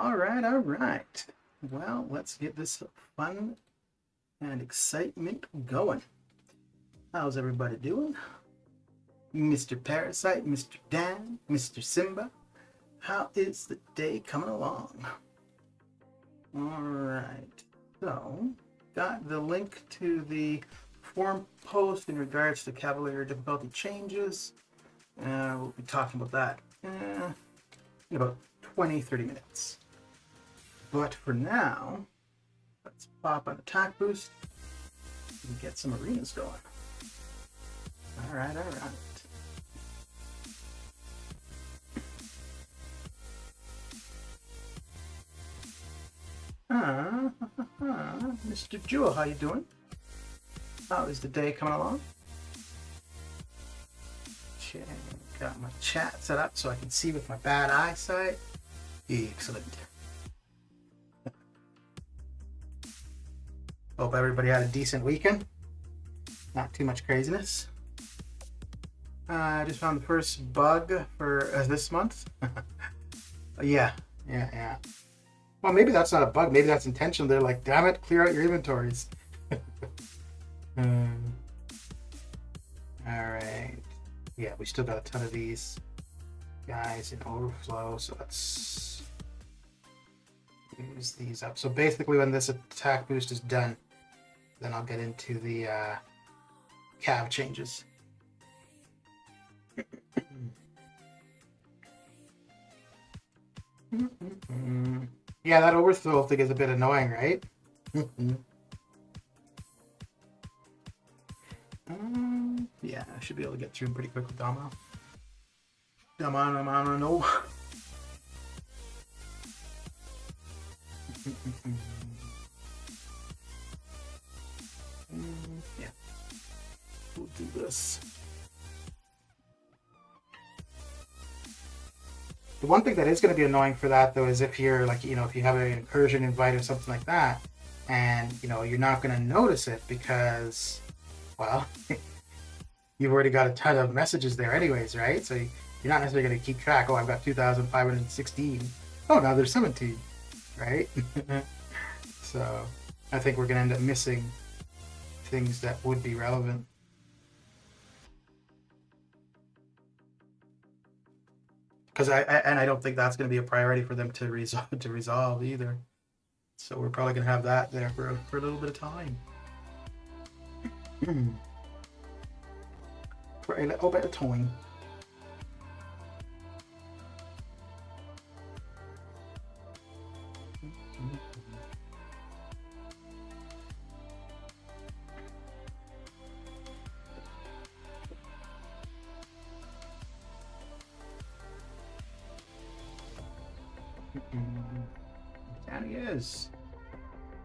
All right. Well, let's get this fun and excitement going. How's everybody doing? Mr. Parasite, Mr. Dan, Mr. Simba, how is the day coming along? All right, so got the link to the forum post in regards to Cavalier difficulty changes. We'll be talking about that in about 20-30 minutes. But for now, let's pop an attack boost and get some arenas going. All right. Mr. Jewel, how you doing? How is the day coming along? Okay, got my chat set up so I can see with my bad eyesight. Excellent. Hope everybody had a decent weekend. Not too much craziness. I just found the first bug for this month. Yeah. Well, maybe that's not a bug. Maybe that's intentional. They're like, damn it, clear out your inventories. All right. Yeah, we still got a ton of these guys in overflow. So let's use these up. So basically when this attack boost is done, then I'll get into the Cav changes. Yeah, that overthrow thing is a bit annoying, right? Yeah, I should be able to get through them pretty quick with Domino. No. Yeah, we'll do this. The one thing that is going to be annoying for that, though, is if you're like, if you have an incursion invite or something like that, and, you're not going to notice it because, well, you've already got a ton of messages there anyways, right? So you're not necessarily going to keep track. Oh, I've got 2,516. Oh, now there's 17, right? So I think we're going to end up missing things that would be relevant. Because I don't think that's going to be a priority for them to resolve either. So we're probably going to have that there for a little bit of time. For a little bit of time. Down he is.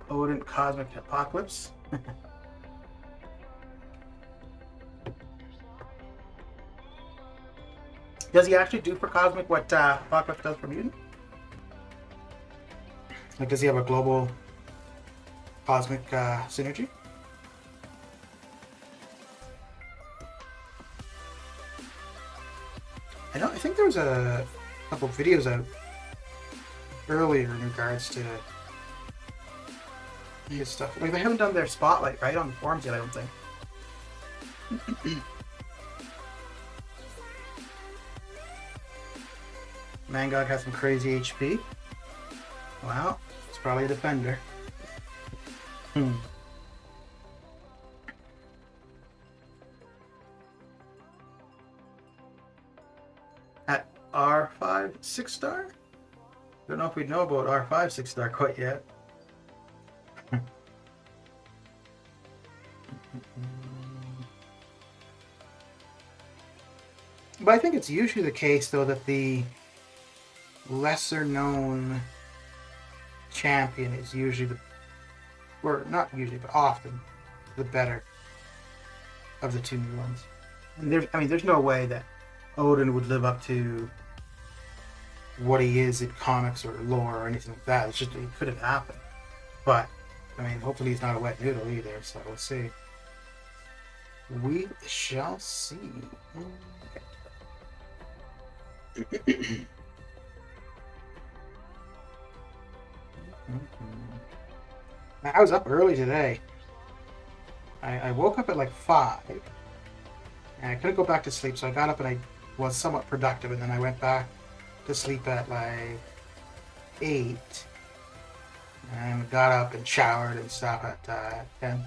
Potent Cosmic Apocalypse. Does he actually do for Cosmic what Apocalypse does for Mutant? Like, does he have a global Cosmic synergy? I think there was a couple of videos out earlier in regards to his stuff. Like, they haven't done their spotlight, right, on the forums yet, I don't think. Mangog has some crazy HP. Wow, it's probably a defender. At R5 6-star? Don't know if we know about R5 6-star quite yet. But I think it's usually the case, though, that the lesser known champion is usually or not usually, but often the better of the two new ones. And there's no way that Odin would live up to what he is in comics or lore or anything like that. It's just, it couldn't happen. But hopefully he's not a wet noodle either, so we'll see. We shall see. I was up early today. I woke up at like 5. And I couldn't go back to sleep, so I got up and I was somewhat productive, and then I went back to sleep at like 8. And got up and showered and stuff at 10.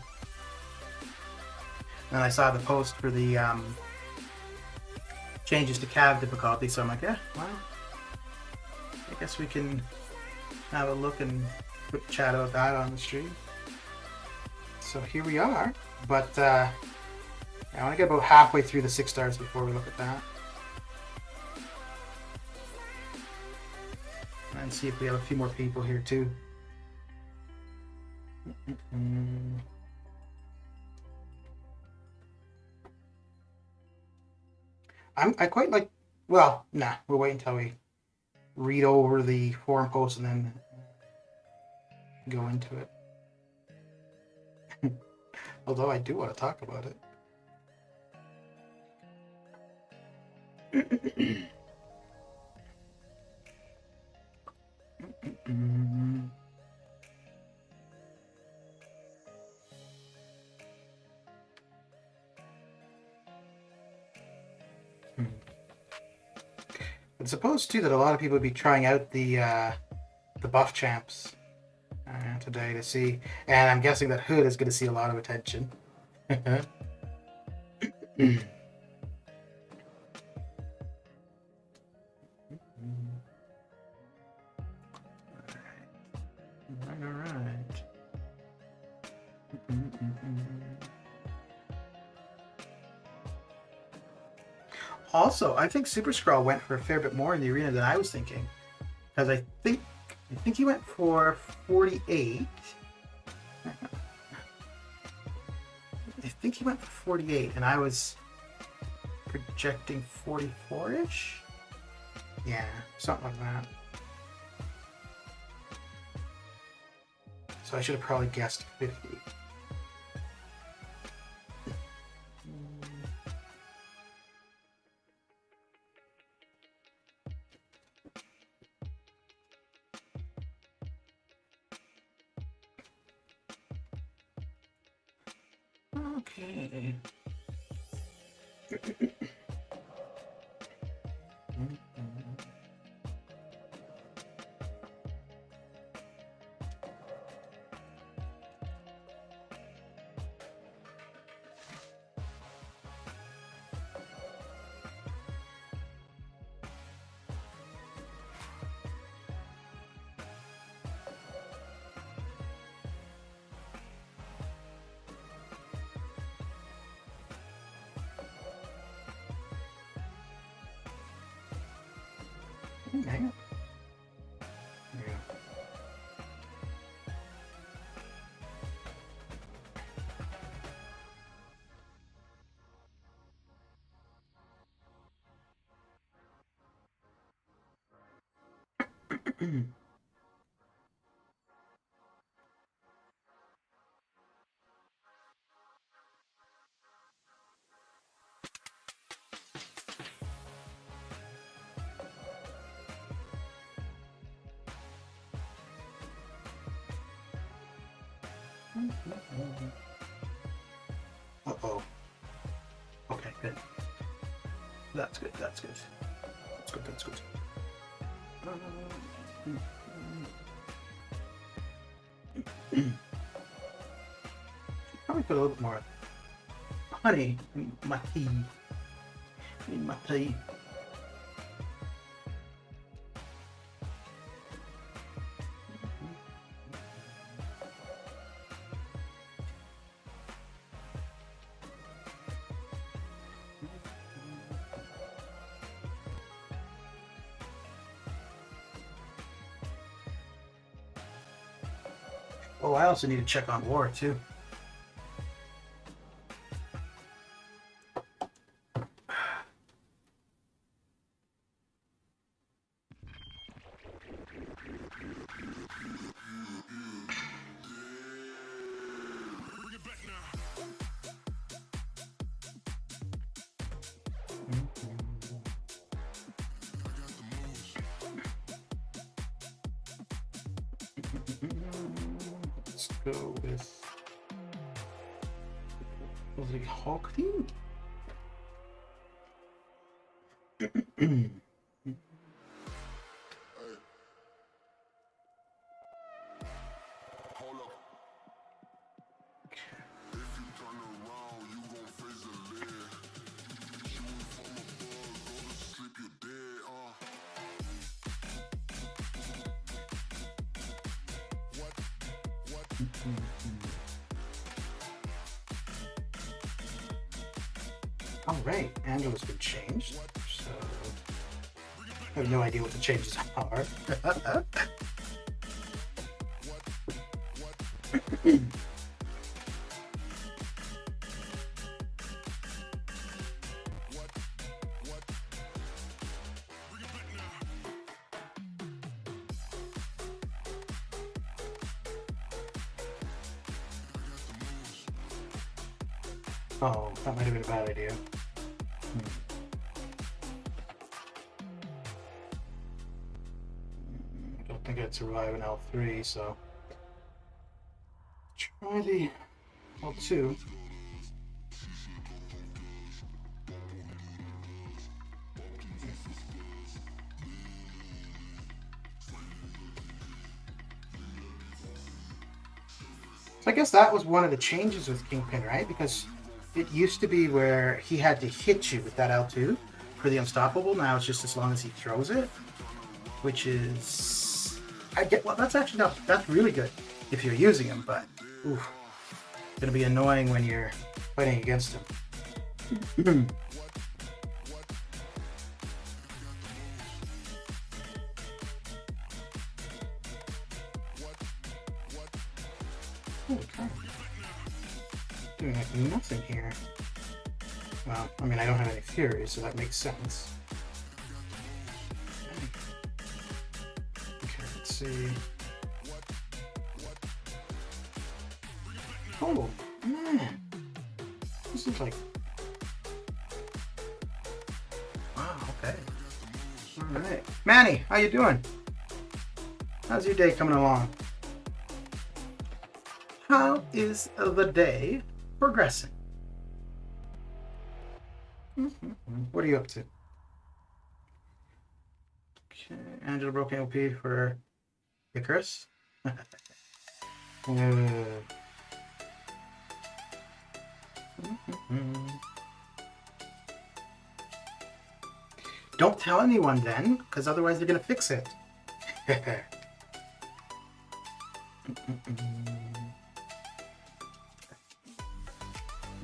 And I saw the post for the changes to Cav difficulty, so I'm like, yeah, well, I guess we can have a look and quick chat about that on the stream. So here we are, but I want to get about halfway through the 6 stars before we look at that. And see if we have a few more people here too. I quite like, well, nah, we'll wait until we read over the forum post and then go into it. Although I do want to talk about it. It's supposed too that a lot of people would be trying out the buff champs today to see, and I'm guessing that Hood is going to see a lot of attention. All right. Also, I think Super Skrull went for a fair bit more in the arena than I was thinking, because I think he went for 48. I think he went for 48, and I was projecting 44-ish. Yeah, something like that. So I should have probably guessed 50. Okay. Hang on. Yeah. Uh-oh. Okay, good. That's good, that's good. That's good, that's good. Probably put a little bit more honey in my tea. In my tea. Oh, I also need to check on war too. Let's go with the Hawk theme. All right, Angela's been changed, so I have no idea what the changes are. Oh, that might have been a bad idea. I don't think I'd survive an L3, so try the L2. So I guess that was one of the changes with Kingpin, right? Because it used to be where he had to hit you with that L2 for the unstoppable. Now it's just as long as he throws it, which is, well, that's actually not, that's really good if you're using him, but oof, it's gonna be annoying when you're fighting against him. Okay. Doing like nothing here. Well, I mean, I don't have any fury, so that makes sense. Okay, let's see. Oh, man. This is like... Wow, okay. All right. Manny, how you doing? How's your day coming along? How is the day progressing? What are you up to? Okay, Angela broke OP for Icarus. Don't tell anyone then, because otherwise they're gonna fix it.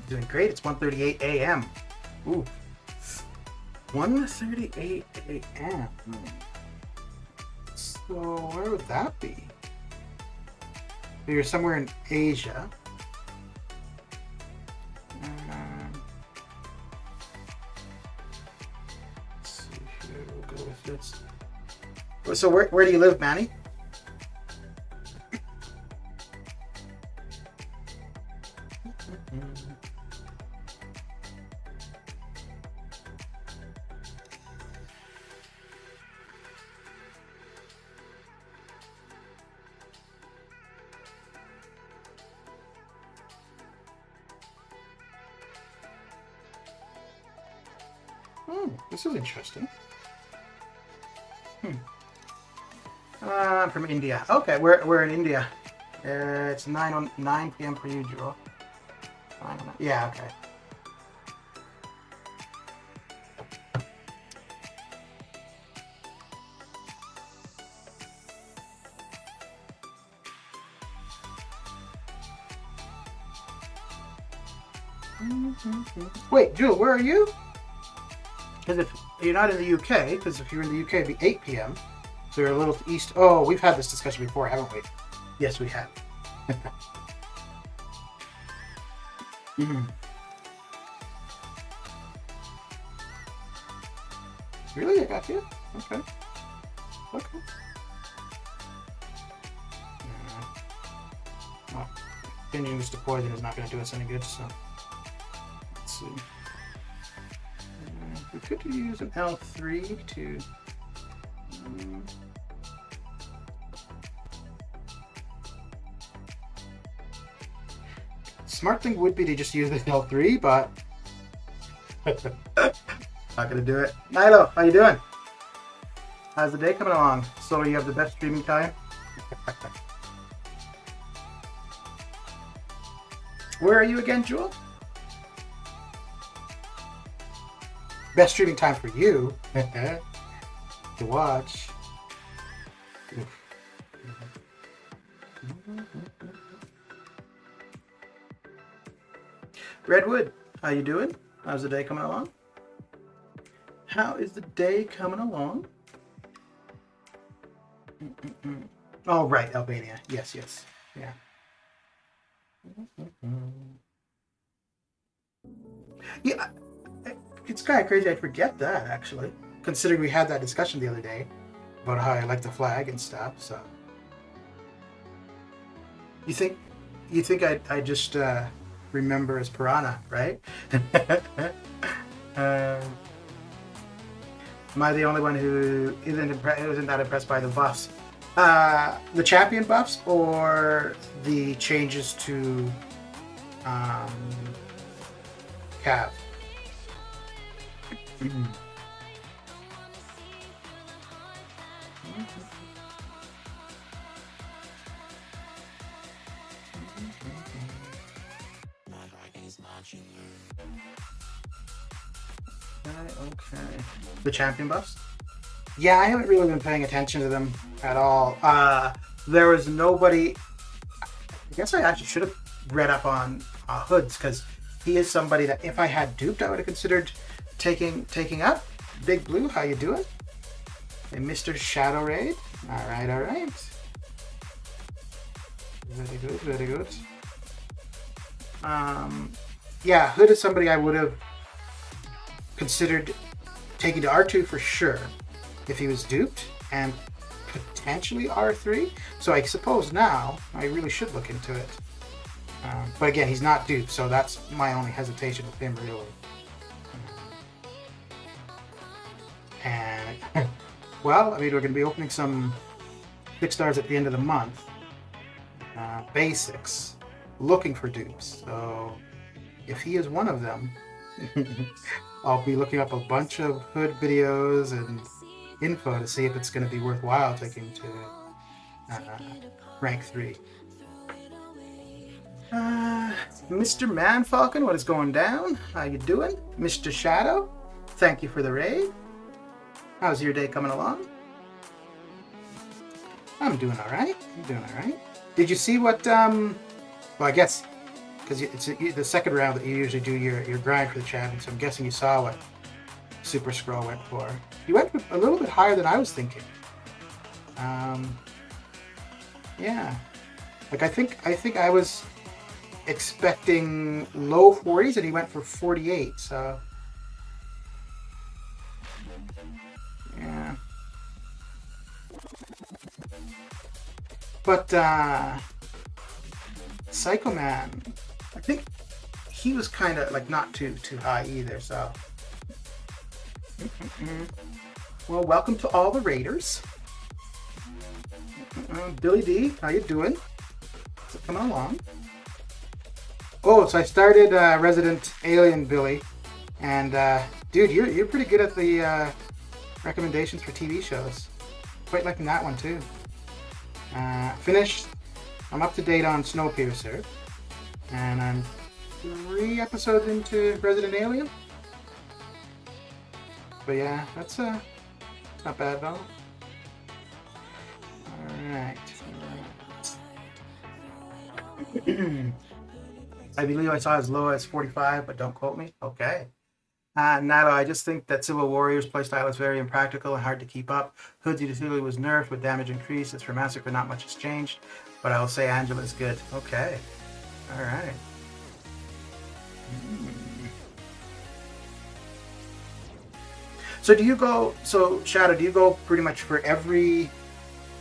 Doing great. It's 1:38 a.m. Ooh. 1:38 a.m. So where would that be? You're somewhere in Asia. Let's see here. We'll go with this. So where do you live, Manny? This is interesting. I'm from India. Okay, we're in India. It's 9 p.m. for you, Jewel. Yeah, okay. Wait, Jewel, where are you? Because if you're not in the UK, because if you're in the UK, it'd be 8 p.m. So you're a little east. Oh, we've had this discussion before, haven't we? Yes, we have. Really? I got you? Okay. Okay. Well, changing this to poison is not going to do us any good, so let's see. We could use an L3 to... smart thing would be to just use the L3, but not gonna do it. Nilo, how you doing? How's the day coming along? So you have the best streaming time? Where are you again, Jewel? Best streaming time for you to watch. Redwood, how you doing? How's the day coming along? How is the day coming along? Oh, right, Albania. Yes, yes. Yeah. Yeah, it's kind of crazy I forget that, actually. Considering we had that discussion the other day about how I like the flag and stuff, so. You think I just remember as Piranha, right? Am I the only one who isn't that impressed by the buffs? The champion buffs or the changes to Cav? Okay. The champion buffs? Yeah, I haven't really been paying attention to them at all. There was nobody. I guess I actually should have read up on Hoods, because he is somebody that if I had duped, I would have considered taking up. Big Blue, how you doing? And Mr. Shadow Raid. All right, all right. Very good, very good. Yeah, Hood is somebody I would have considered taking to R2 for sure if he was duped, and potentially R3. So I suppose now I really should look into it. But again, he's not duped, so that's my only hesitation with him, really. And well, I mean, we're going to be opening some 6 stars at the end of the month. Basics, looking for dupes. So if he is one of them, I'll be looking up a bunch of Hood videos and info to see if it's going to be worthwhile taking to rank 3. Mr. Manfalcon, what is going down? How you doing? Mr. Shadow, thank you for the raid. How's your day coming along? I'm doing all right. I'm doing all right. Did you see what? Well, I guess because it's the second round that you usually do your grind for the champion. So I'm guessing you saw what Super Skrull went for. He went a little bit higher than I was thinking. Yeah, like I think I was expecting low 40s, and he went for 48. So yeah. But Psycho Man, I think he was kind of like not too high either. So, well, welcome to all the raiders. Billy D, how you doing? Is it coming along? Oh, so I started Resident Alien, Billy, and dude, you're pretty good at the recommendations for TV shows. Quite liking that one too. Finished. I'm up to date on Snowpiercer, and I'm 3 episodes into Resident Alien. But yeah, that's not bad though. All right. I believe I saw as low as 45, but don't quote me. Okay. Nilo, I just think that Civil Warrior's playstyle is very impractical and hard to keep up. Hood's utility was nerfed with damage increased. As for Massacre, not much has changed, but I will say Angela's good. Okay. All right. So do you go, Shadow, do you go pretty much for every,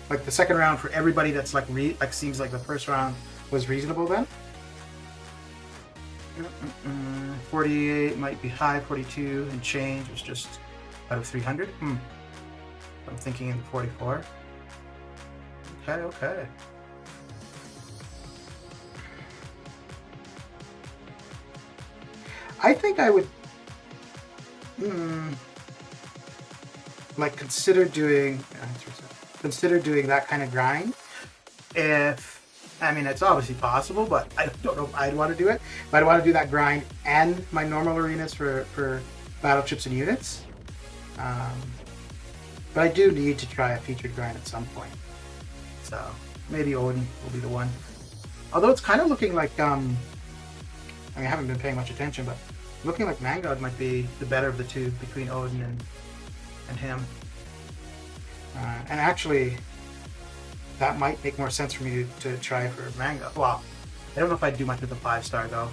like the second round for everybody that's like, seems like the first round was reasonable then? 48 might be high, 42 and change was just out of 300. I'm thinking in the 44. Okay. I think I would like consider doing that kind of grind. I mean, it's obviously possible, but I don't know if I'd want to do it. But I'd want to do that grind and my normal arenas for battle chips and units. But I do need to try a featured grind at some point. So maybe Odin will be the one. Although it's kind of looking like, I mean, I haven't been paying much attention, but looking like Mangog might be the better of the two between Odin and him. And actually, that might make more sense for me to try for Mangog. Well, I don't know if I'd do much with the 5-star though.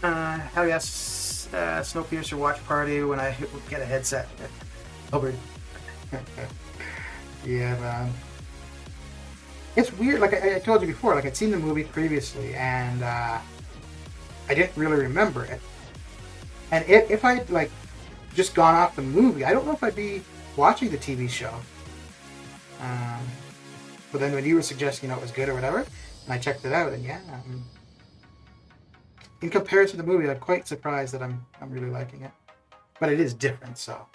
Hell yes, Snowpiercer watch party when I get a headset. Over. Yeah, man. It's weird. Like I told you before, like I'd seen the movie previously, and I didn't really remember it. And if I'd like just gone off the movie, I don't know if I'd be watching the TV show. But then when you were suggesting, it was good or whatever, and I checked it out, and yeah, in comparison to the movie, I'm quite surprised that I'm really liking it. But it is different, so.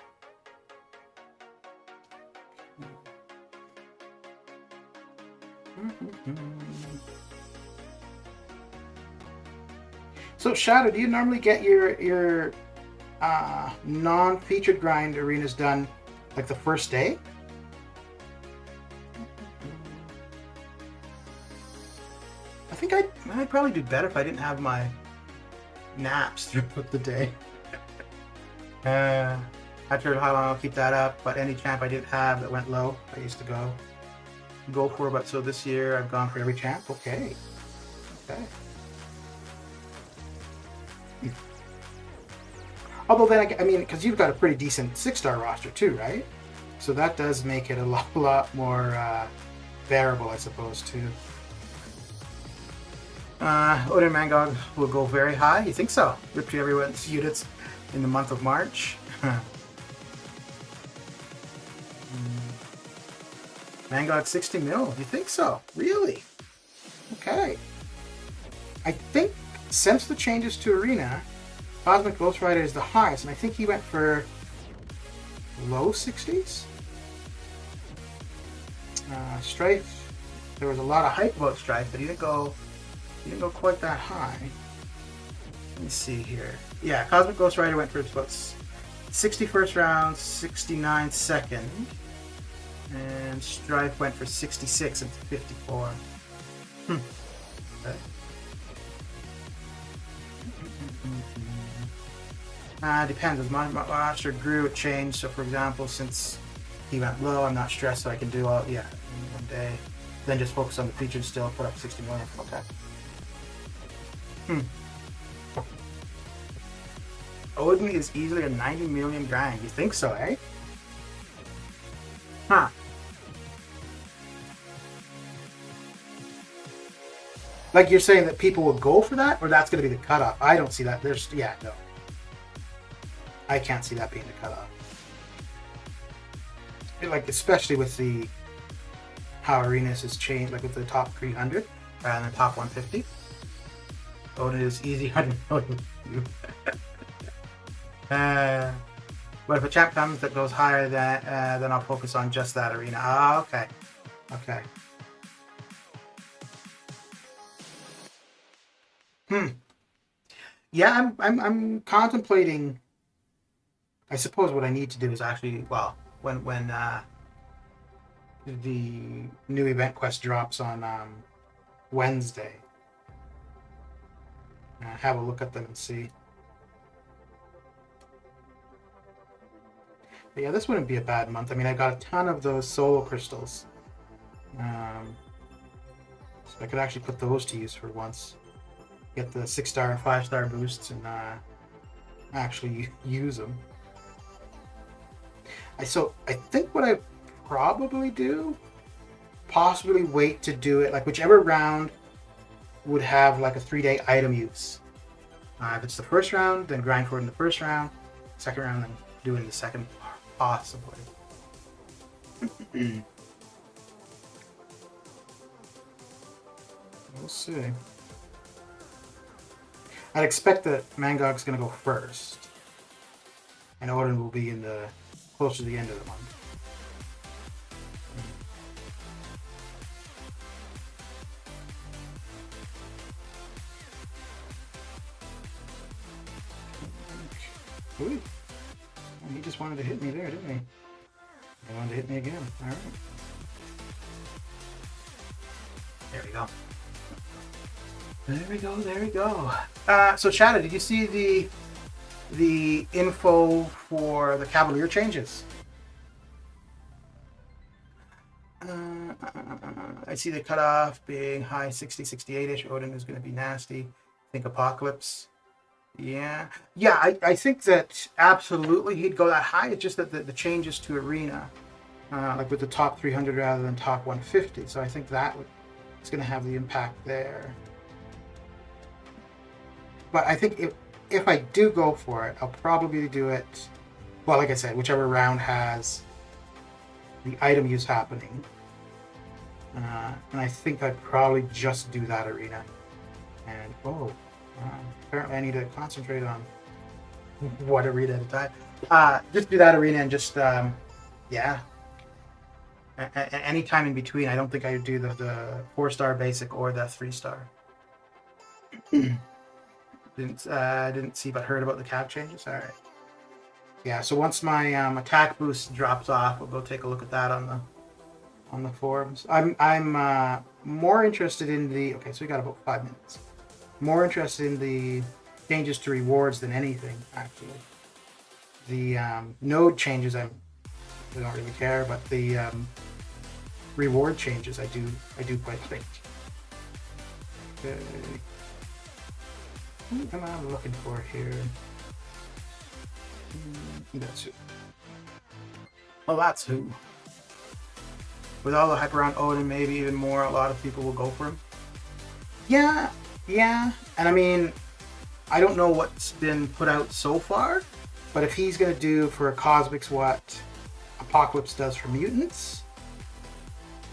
So Shadow, do you normally get your non-featured grind arenas done like the first day? I think I'd probably do better if I didn't have my naps throughout the day. Not sure how long I'll keep that up, but any champ I didn't have that went low, I used to go for. But so this year I've gone for every champ. Okay. Although then, I mean, because you've got a pretty decent 6-star roster too, right? So that does make it a lot more bearable, I suppose, too. Odin Mangog will go very high. You think so? Rip to everyone's units in the month of March. Mangog 60 mil. You think so? Really? Okay. I think since the changes to Arena, Cosmic Ghost Rider is the highest, and I think he went for low 60s. Strife, there was a lot of hype about Strife, but he didn't go quite that high. Let me see here. Yeah, Cosmic Ghost Rider went for about 60 first round, 69 second, and Strife went for 66 and 54. Okay. Depends. As my roster grew, it changed. So, for example, since he went low, I'm not stressed, so I can do all in one day. Then just focus on the features still, put up 60 million. Okay. Odin is easily a 90 million grind. You think so, eh? Huh. Like you're saying that people will go for that, or that's going to be the cutoff? I don't see that. No. I can't see that being the cutoff. Like, especially with how Arenas has changed, like with the top 300 rather than the top 150. Odin is easy 100 million. But if a champ comes that goes higher, then I'll focus on just that arena. Ah, okay. Yeah, I'm contemplating. I suppose what I need to do is actually, well, when the new event quest drops on Wednesday, have a look at them and see. But yeah, this wouldn't be a bad month. I mean, I got a ton of those solo crystals, so I could actually put those to use for once. Get the 6-star and 5-star boosts and actually use them. So I think what I probably do, possibly wait to do it, like whichever round would have like a 3-day item use. If it's the first round, then grind for it in the first round. Second round, then do it in the second, possibly. We'll see. I'd expect that Mangog's going to go first, and Odin will be in the closer to the end of the month. Ooh. He just wanted to hit me there, didn't he? He wanted to hit me again. All right. There we go. There we go. There we go. So Shadow, did you see the info for the Cavalier changes? I see the cutoff being high 60, 68-ish. Odin is going to be nasty. I think Apocalypse. Yeah. I think that absolutely he'd go that high. It's just that the changes to Arena, like with the top 300 rather than top 150. So I think that is going to have the impact there. But I think if I do go for it, I'll probably do it, well, like I said, whichever round has the item use happening. And I think I'd probably just do that Arena. And, apparently I need to concentrate on one arena at a time. Just do that arena and just, yeah. Any time in between, I don't think I would do the 4-star basic or the 3-star. Didn't see but heard about the cap changes. All right. Yeah, so once my attack boost drops off, we'll go take a look at that on the forums. I'm more interested in the, okay, so we got about 5 minutes. More interested in the changes to rewards than anything, actually. The node changes, I don't really care, but the reward changes, I do quite think. Okay. What am I looking for here? That's who. Well, that's who. With all the hype around Odin, maybe even more, a lot of people will go for him. Yeah, and I mean, I don't know what's been put out so far, but if he's going to do for Cosmics what Apocalypse does for Mutants,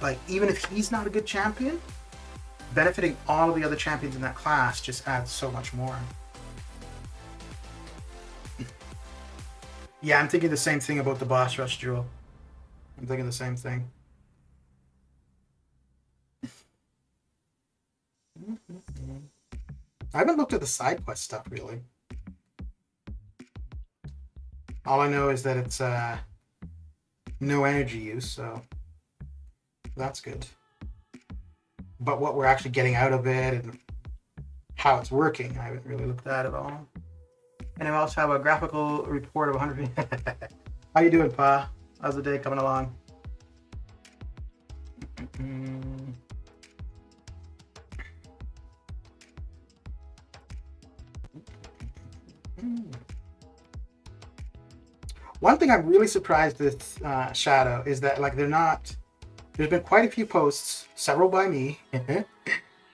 like, even if he's not a good champion, benefiting all of the other champions in that class just adds so much more. Yeah, I'm thinking the same thing about the Boss Rush Jewel. I'm thinking the same thing. I haven't looked at the side quest stuff, really. All I know is that it's no energy use, so that's good. But what we're actually getting out of it and how it's working, I haven't really looked at it at all. And I also have a graphical report of 100. How you doing, Pa? How's the day coming along? One thing I'm really surprised with Shadow is that, like, they're not. There's been quite a few posts, several by me, and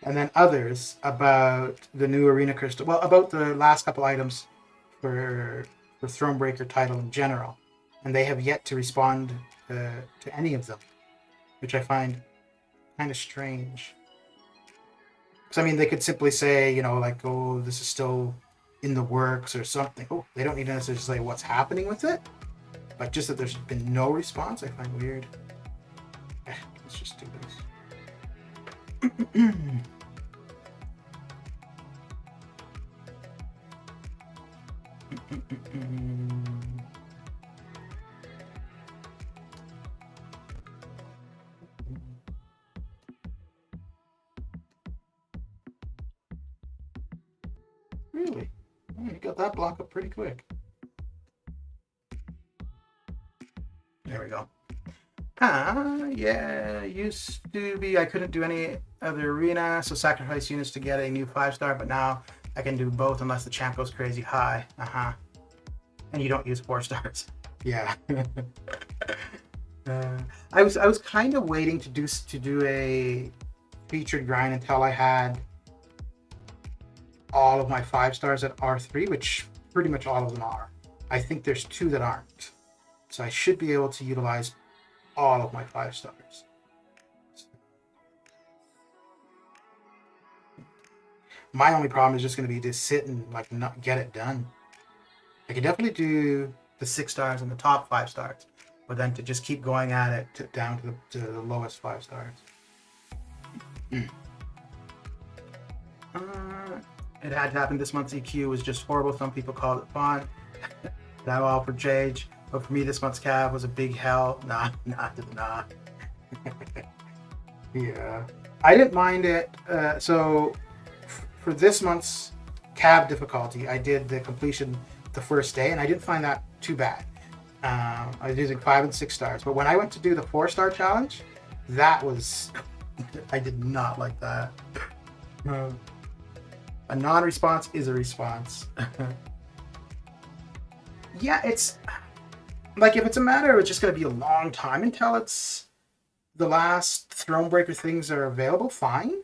then others about the new Arena Crystal. Well, about the last couple items for Thronebreaker title in general, and they have yet to respond to any of them, which I find kind of strange. Because I mean, they could simply say, you know, like, oh, this is still in the works or something. Oh, they don't need to necessarily say what's happening with it, but just that there's been no response, I find weird. Let's just do this. Really? Oh, you got that block up pretty quick. There we go. Yeah, used to be I couldn't do any other arena, so sacrifice units to get a new 5-star, but now I can do both unless the champ goes crazy high. And you don't use 4 stars. Yeah. I was kind of waiting to do a featured grind until I had all of my 5 stars at R3, which pretty much all of them are. I think there's 2 that aren't. So I should be able to utilize all of my 5 stars. My only problem is just going to be to sit and like not get it done. I can definitely do the 6 stars and the top 5 stars, but then to just keep going at it down to the lowest 5 stars. It had to happen. This month's EQ was just horrible. Some people called it fun. Now all for Jage. But for me, this month's Cav was a big hell. Nah. Yeah. I didn't mind it. So for this month's Cav difficulty, I did the completion the first day, and I didn't find that too bad. I was using 5 and 6 stars. But when I went to do the 4-star challenge, that was... I did not like that. A non-response is a response. Yeah, it's like if it's a matter of it's just going to be a long time until it's the last Thronebreaker things are available, fine.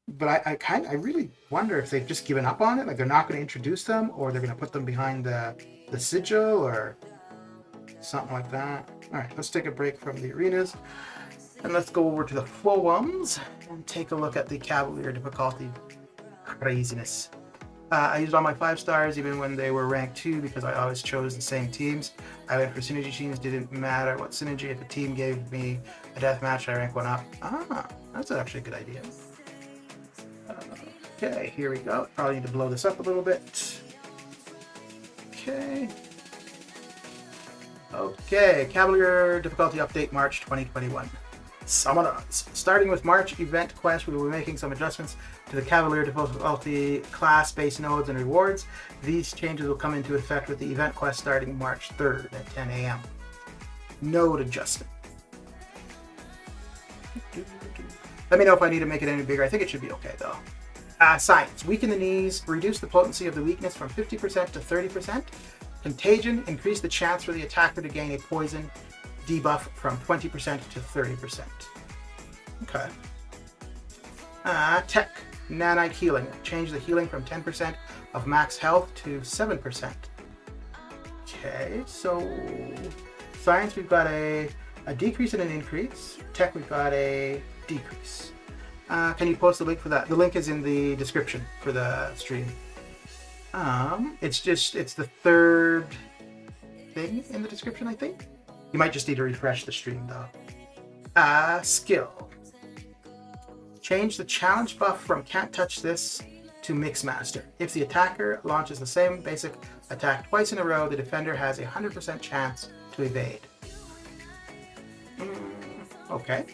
But I really wonder if they've just given up on it, like they're not going to introduce them, or they're going to put them behind the sigil or something like that. All right, let's take a break from the arenas and let's go over to the full ones and take a look at the Cavalier difficulty craziness. I used all my 5 stars even when they were ranked 2 because I always chose the same teams. I went for synergy teams, didn't matter what synergy. If a team gave me a death match, I rank 1 up. That's actually a good idea. Okay, here we go. Probably need to blow this up a little bit. Okay. Okay, Cavalier difficulty update March 2021. Summoners. Starting with March event quest, we will be making some adjustments to the Cavalier difficulty class-based nodes and rewards. These changes will come into effect with the event quest starting March 3rd at 10 a.m. Node adjustment. Let me know if I need to make it any bigger. I think it should be okay though. Science. Weaken the knees. Reduce the potency of the weakness from 50% to 30%. Contagion. Increase the chance for the attacker to gain a poison debuff from 20% to 30%. Okay. Tech. Nanite healing. Change the healing from 10% of max health to 7%. Okay, so science we've got a decrease and an increase. Tech we've got a decrease. Can you post the link for that? The link is in the description for the stream. It's the 3rd thing in the description, I think. You might just need to refresh the stream though. Skill. Change the challenge buff from can't touch this to mix master. If the attacker launches the same basic attack twice in a row, the defender has a 100% chance to evade. Okay.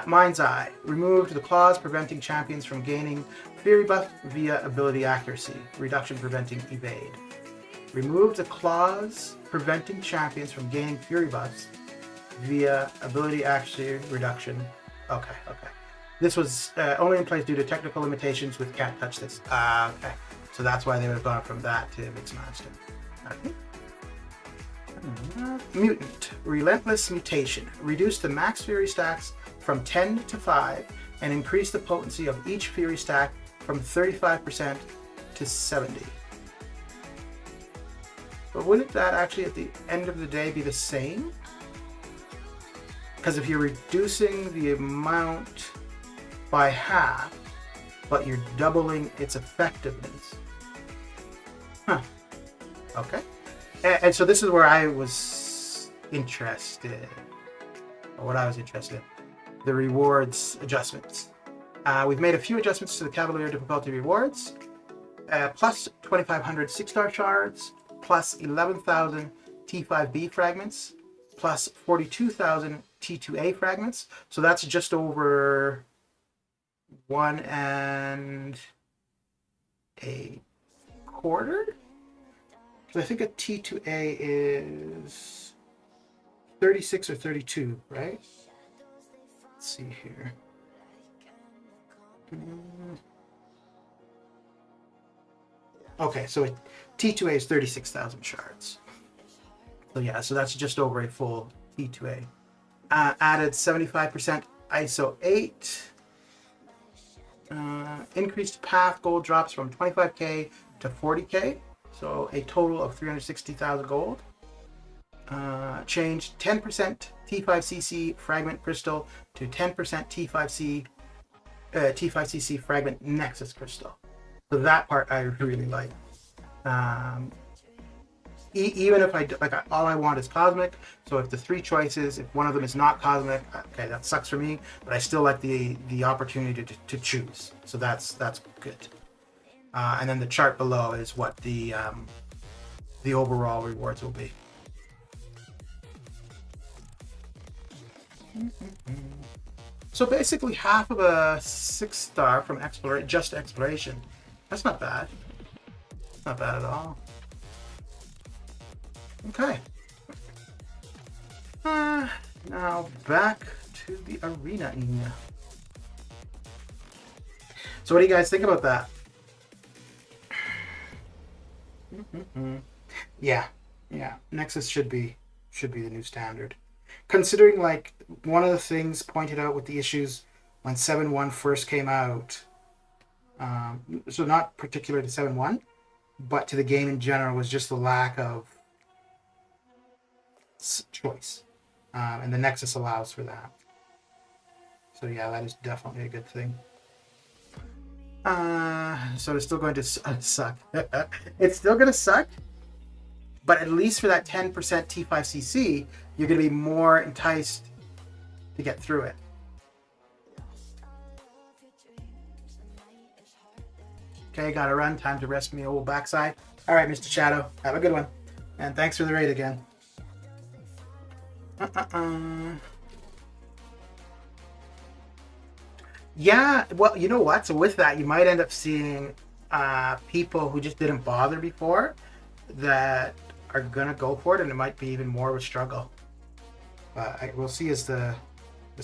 Mind's Eye. Removed the clause preventing champions from gaining Fury buff via ability accuracy. Reduction preventing evade. Removed the clause preventing champions from gaining Fury buffs via ability accuracy reduction. Okay. This was only in place due to technical limitations with can't touch this. Okay. So that's why they would have gone from that to Mix Master. Okay. Mutant. Relentless Mutation. Reduce the max Fury stacks from 10 to 5 and increase the potency of each Fury stack from 35% to 70. But wouldn't that actually at the end of the day be the same? Because if you're reducing the amount by half, but you're doubling its effectiveness. Okay. And so this is where I was interested, or what I was interested in. The rewards adjustments. We've made a few adjustments to the Cavalier difficulty rewards. Plus 2,500 6-star shards, plus 11,000 T5B fragments, plus 42,000 T2A fragments. So that's just over 1 1/4. So I think a T2A is 36 or 32, right? Let's see here. Okay, so T2A is 36,000 shards. So yeah, so that's just over a full T2A. Added 75% ISO 8. Increased path gold drops from 25k to 40k. So a total of 360,000 gold. Changed 10% T5CC fragment crystal to 10% T5C T5CC fragment Nexus crystal. So that part I really like. Even if all I want is cosmic. So if the three choices, if one of them is not cosmic, okay, that sucks for me. But I still like the opportunity to choose. So that's good. And then the chart below is what the overall rewards will be. So basically half of a 6-star from just exploration. That's not bad. Not bad at all. Okay. Now back to the arena. So what do you guys think about that? Yeah. Nexus should be the new standard. Considering like one of the things pointed out with the issues when 7.1 first came out, so not particular to 7.1, but to the game in general, was just the lack of choice, and the Nexus allows for that. So yeah, that is definitely a good thing. So it's still going to suck. It's still going to suck, but at least for that 10% T5CC, you're going to be more enticed to get through it. Okay, gotta run. Time to rest me old backside. All right, Mr. Shadow, have a good one, and thanks for the raid again. Yeah, well, you know what? So with that, you might end up seeing people who just didn't bother before that are gonna go for it, and it might be even more of a struggle. But we'll see as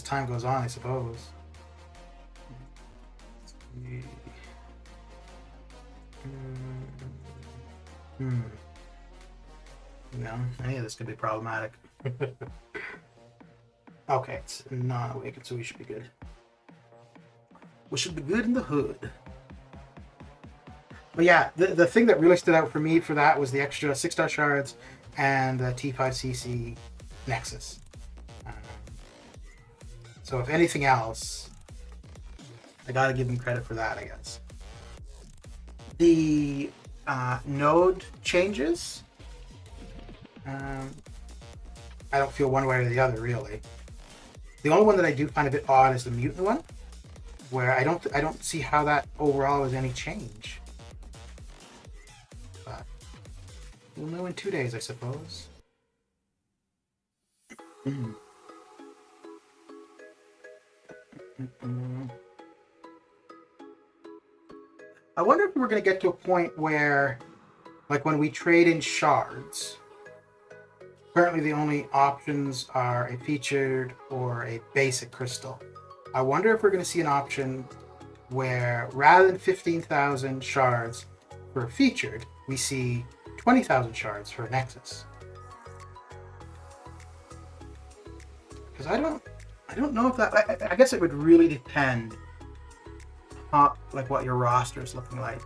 time goes on, I suppose. No, any of this could be problematic. Okay, it's not awakened, so we should be good. We should be good in the hood. But yeah, the thing that really stood out for me for that was the extra 6-star shards and the T5CC Nexus. So if anything else, I gotta give them credit for that, I guess. The node changes, I don't feel one way or the other, really. The only one that I do find a bit odd is the mutant one, where I don't see how that overall is any change. But we'll know in 2 days, I suppose. I wonder if we're going to get to a point where, like when we trade in shards, currently the only options are a featured or a basic crystal. I wonder if we're going to see an option where rather than 15,000 shards for a featured, we see 20,000 shards for a Nexus. Because I don't know if that, I guess it would really depend on like what your roster is looking like.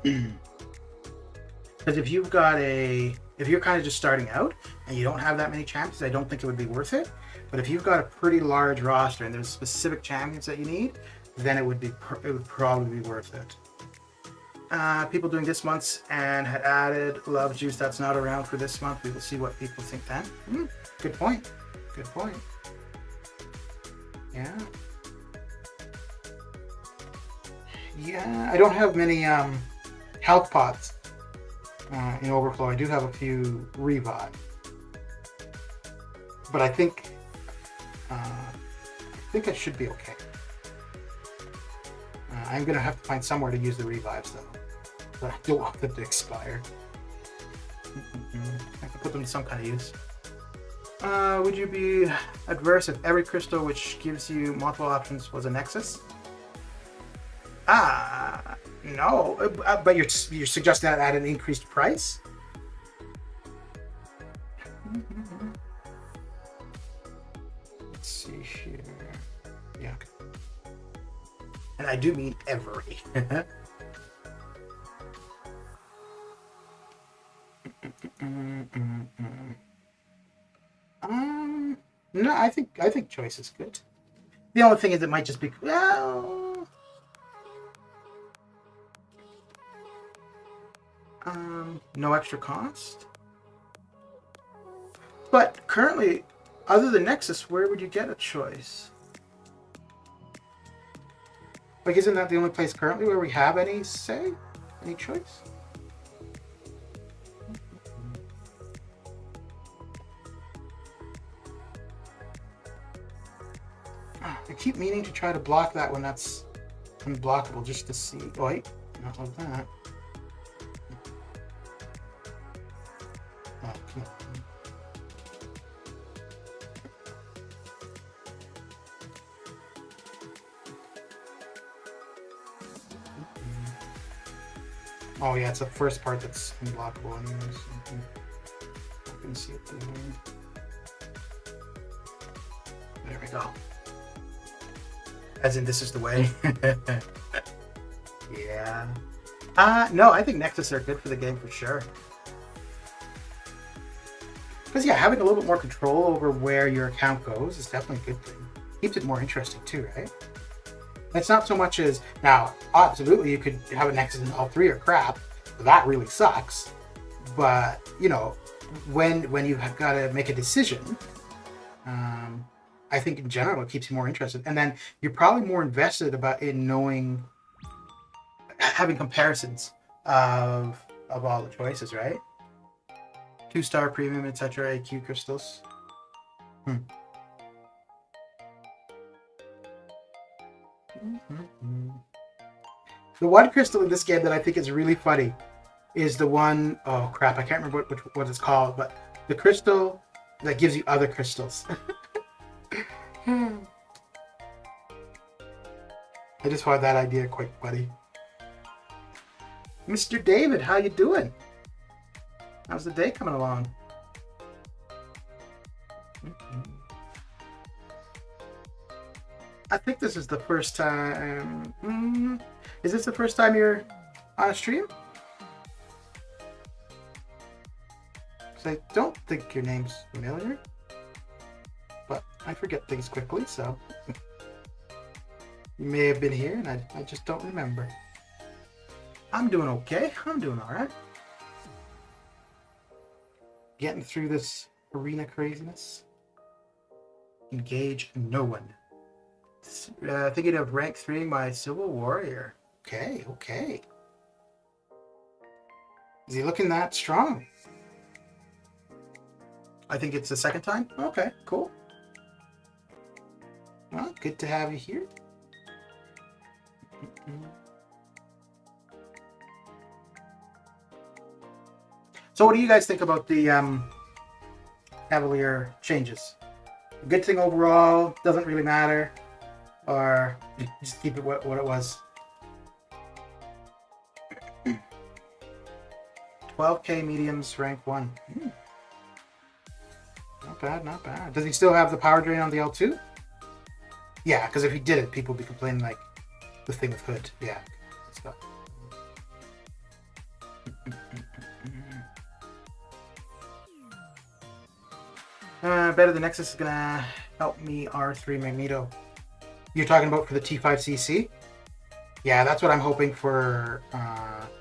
Because if you're kind of just starting out and you don't have that many champions, I don't think it would be worth it. But if you've got a pretty large roster and there's specific champions that you need, then it would probably be worth it. People doing this month's and had added Love Juice that's not around for this month. We will see what people think then. Good point. Good point. Yeah. Yeah, I don't have many health pots in Overflow. I do have a few revive. But I think I should be okay. I'm gonna have to find somewhere to use the revives though. But I don't want them to expire. I can put them to some kind of use. Would you be adverse if every crystal which gives you multiple options was a Nexus? No. But you're suggesting that at an increased price? Let's see here. Yeah. And I do mean every. No, I think choice is good. The only thing is it might just be, well, no extra cost. But currently, other than Nexus, where would you get a choice? Like, isn't that the only place currently where we have any say? Any choice? I keep meaning to try to block that when that's unblockable just to see. Oh, wait, not like that. Oh, come on. Oh yeah, it's the first part that's unblockable anyways. I can see it there. There we go. As in, this is the way. Yeah. No, I think Nexus are good for the game for sure. Because yeah, having a little bit more control over where your account goes is definitely a good thing. Keeps it more interesting too, right? It's not so much as, now, absolutely you could have a Nexus and all three are crap. That really sucks. But, you know, when you have got to make a decision, I think in general it keeps you more interested. And then you're probably more invested in knowing, having comparisons of all the choices, right? 2-star premium, etc. EQ crystals. The one crystal in this game that I think is really funny is the one, oh crap, I can't remember what it's called, but the crystal that gives you other crystals. I just find that idea quite funny. Mr. David, how you doing? How's the day coming along? I think this is the first time. Is this the first time you're on a stream? Because I don't think your name's familiar. But I forget things quickly, so. You may have been here and I just don't remember. I'm doing okay. I'm doing alright. Getting through this arena craziness. Engage no one. Thinking of rank 3 my Civil Warrior. Okay, okay. Is he looking that strong? I think it's the second time. Okay, cool. Well, good to have you here. So what do you guys think about the Cavalier changes? Good thing overall, doesn't really matter. Or just keep it what it was. 12k mediums, rank 1. Not bad, not bad. Does he still have the power drain on the L2? Yeah, because if he did it, people would be complaining like the thing with Hood. Yeah. Stuff. Better the Nexus is gonna help me R3 Magneto. You're talking about for the T5CC? Yeah, that's what I'm hoping for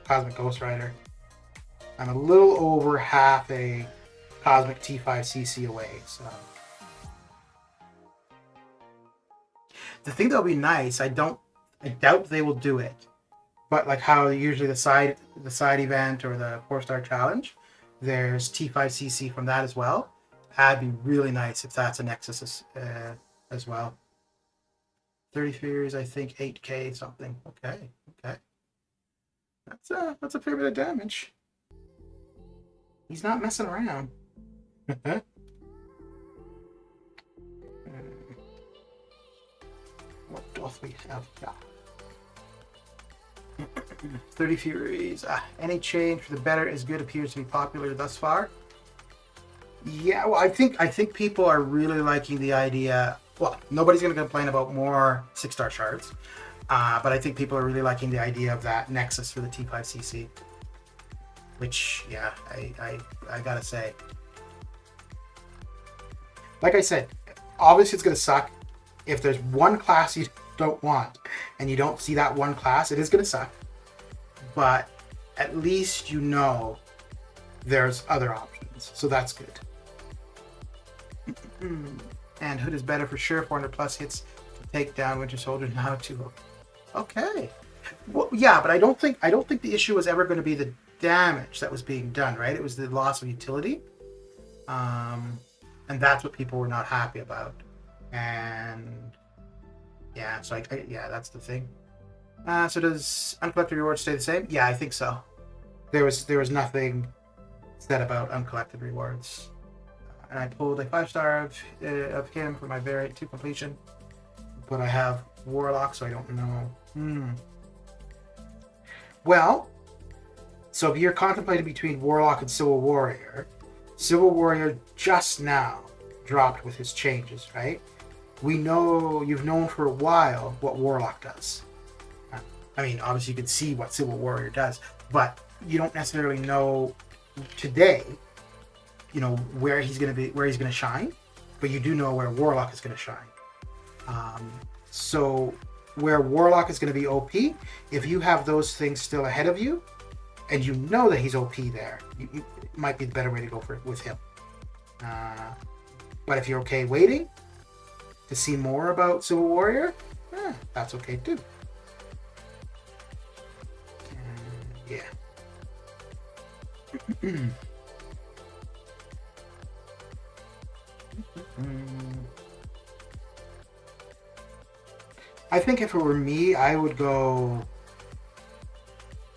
Cosmic Ghost Rider. I'm a little over half a Cosmic T5CC away, so. The thing that'll be nice, I doubt they will do it, but like how usually the side event or the 4-star challenge, there's T5CC from that as well. That'd be really nice if that's a Nexus as well. 30 figures, I think 8k something. Okay, okay. That's a fair bit of damage. He's not messing around. What doth we have? Yeah. 30 Furies. Any change for the better is good appears to be popular thus far. Yeah, well, I think people are really liking the idea. Well, nobody's going to complain about more 6-star shards, but I think people are really liking the idea of that Nexus for the T5CC. Which, yeah, I gotta say. Like I said, obviously it's going to suck if there's one class you don't want and you don't see that one class, it is going to suck. But at least you know there's other options. So that's good. And Hood is better for sure. 400 plus hits to take down Winter Soldier now too. Okay. Well, yeah, but I don't think the issue was ever going to be the damage that was being done, right? It was the loss of utility. And that's what people were not happy about. And yeah, so yeah, that's the thing. So does uncollected rewards stay the same? Yeah, I think so. There was nothing said about uncollected rewards. And I pulled a 5-star of him for my variant 2 completion, but I have Warlock, so I don't know. Well, so if you're contemplating between Warlock and Civil Warrior just now dropped with his changes, right? We know you've known for a while what Warlock does. I mean, obviously you can see what Civil Warrior does, but you don't necessarily know today, you know, where he's going to shine, but you do know where Warlock is going to shine. So where Warlock is going to be OP, if you have those things still ahead of you, and you know that he's OP there, it might be the better way to go with him. But if you're okay waiting to see more about Civil Warrior, that's okay too. Yeah. I think if it were me, I would go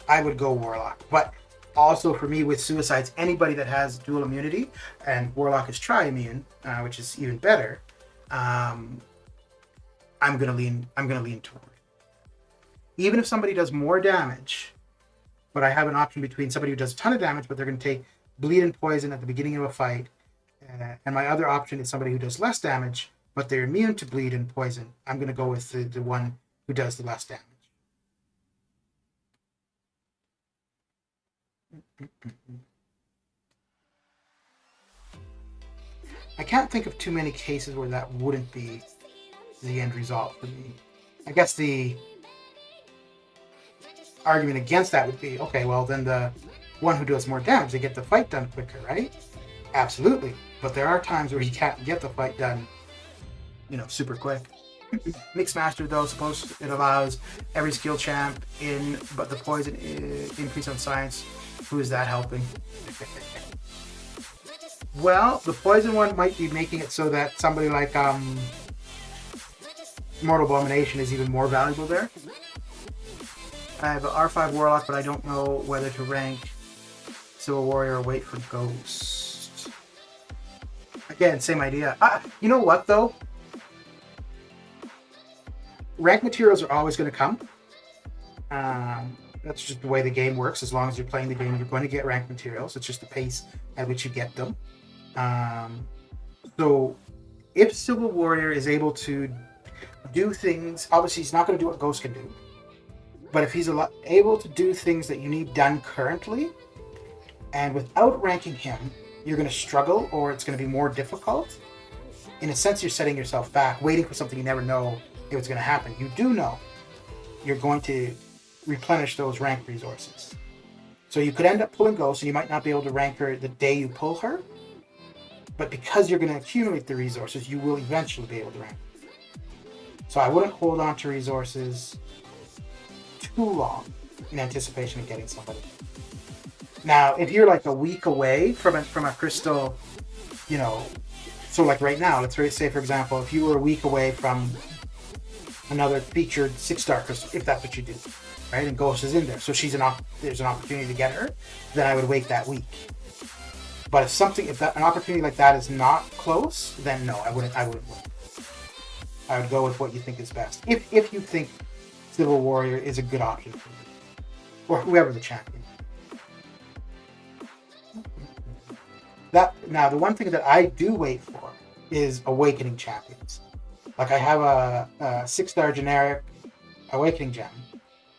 Warlock. But also for me with Suicides, anybody that has dual immunity, and Warlock is tri-immune, which is even better, I'm gonna lean toward. Even if somebody does more damage, but I have an option between somebody who does a ton of damage, but they're gonna take bleed and poison at the beginning of a fight, and my other option is somebody who does less damage, but they're immune to bleed and poison. I'm going to go with the one who does the less damage. I can't think of too many cases where that wouldn't be the end result for me. I guess the argument against that would be, okay, well then the one who does more damage, they get the fight done quicker, right? Absolutely. But there are times where you can't get the fight done, you know, super quick. Mixed Master, though, it allows every skill champ in, but the poison increase on science. Who is that helping? Well, the poison one might be making it so that somebody like Mortal Abomination is even more valuable there. I have an R5 Warlock, but I don't know whether to rank Civil Warrior or wait for Ghost. Again, same idea. You know what, though? Rank materials are always going to come. That's just the way the game works. As long as you're playing the game, you're going to get rank materials. It's just the pace at which you get them. So if Civil Warrior is able to do things, obviously he's not going to do what Ghost can do. But if he's able to do things that you need done currently, and without ranking him, you're going to struggle, or it's going to be more difficult. In a sense, you're setting yourself back, waiting for something you never know if it's going to happen. You do know you're going to replenish those rank resources. So you could end up pulling Ghost, and you might not be able to rank her the day you pull her, but because you're going to accumulate the resources, you will eventually be able to rank her. So I wouldn't hold on to resources too long in anticipation of getting somebody. Now, if you're like a week away from a crystal, you know, so like right now, let's say, for example, if you were a week away from another featured 6-star crystal, if that's what you do, right? And Ghost is in there, so there's an opportunity to get her, then I would wait that week. But if an opportunity like that is not close, then no, I wouldn't wait. I would go with what you think is best. If you think Civil Warrior is a good option for you, or whoever the champion. Now, the one thing that I do wait for is Awakening champions. Like I have a 6-star generic Awakening gem.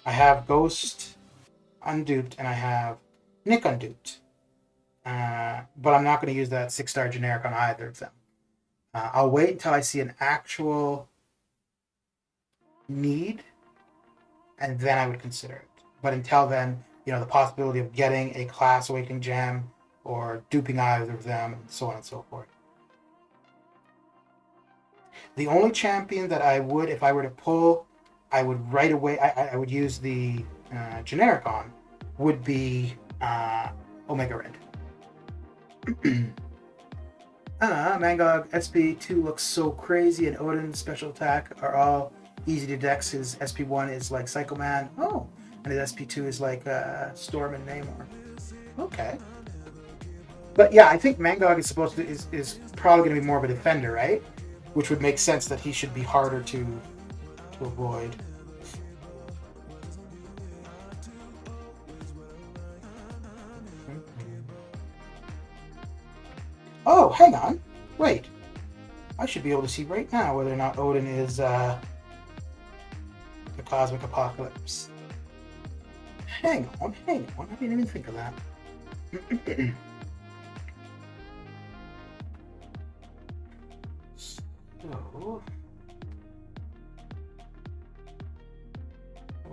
I have Ghost unduped, and I have Nick unduped. But I'm not going to use that 6-star generic on either of them. I'll wait until I see an actual need, and then I would consider it. But until then, you know, the possibility of getting a class awakening gem or duping either of them, and so on and so forth. The only champion that I would, if I were to pull, I would right away, I would use the generic on, would be Omega Red. Mangog SP2 looks so crazy, and Odin's special attack are all easy to dex. His SP1 is like Psycho Man. Oh, and his SP2 is like Storm and Namor. Okay. But yeah, I think Mangog is supposed to is probably going to be more of a defender, right? Which would make sense that he should be harder to avoid. Oh, hang on. Wait. I should be able to see right now whether or not Odin is the Cosmic Apocalypse. Hang on. I didn't even think of that. So,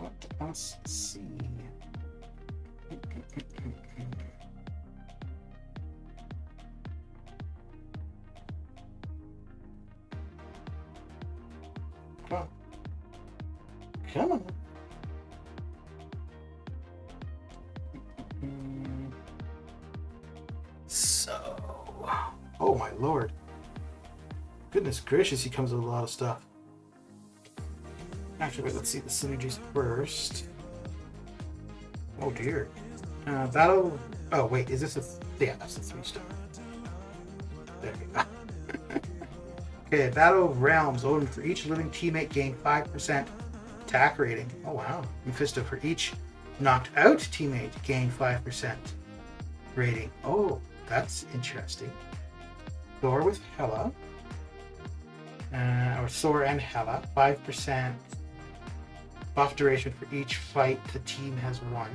let us see. Come on. So, oh my lord. Goodness gracious, he comes with a lot of stuff. Actually, wait, let's see the synergies first. Oh dear. Battle. Oh wait, is this a? Yeah, that's the 3-star. There we go. Okay, Battle of Realms. Odin, for each living teammate gain 5% attack rating. Oh wow. Mephisto, for each knocked out teammate gain 5% rating. Oh, that's interesting. Thor with Hela. Or Thor and Hela. 5% buff duration for each fight the team has won.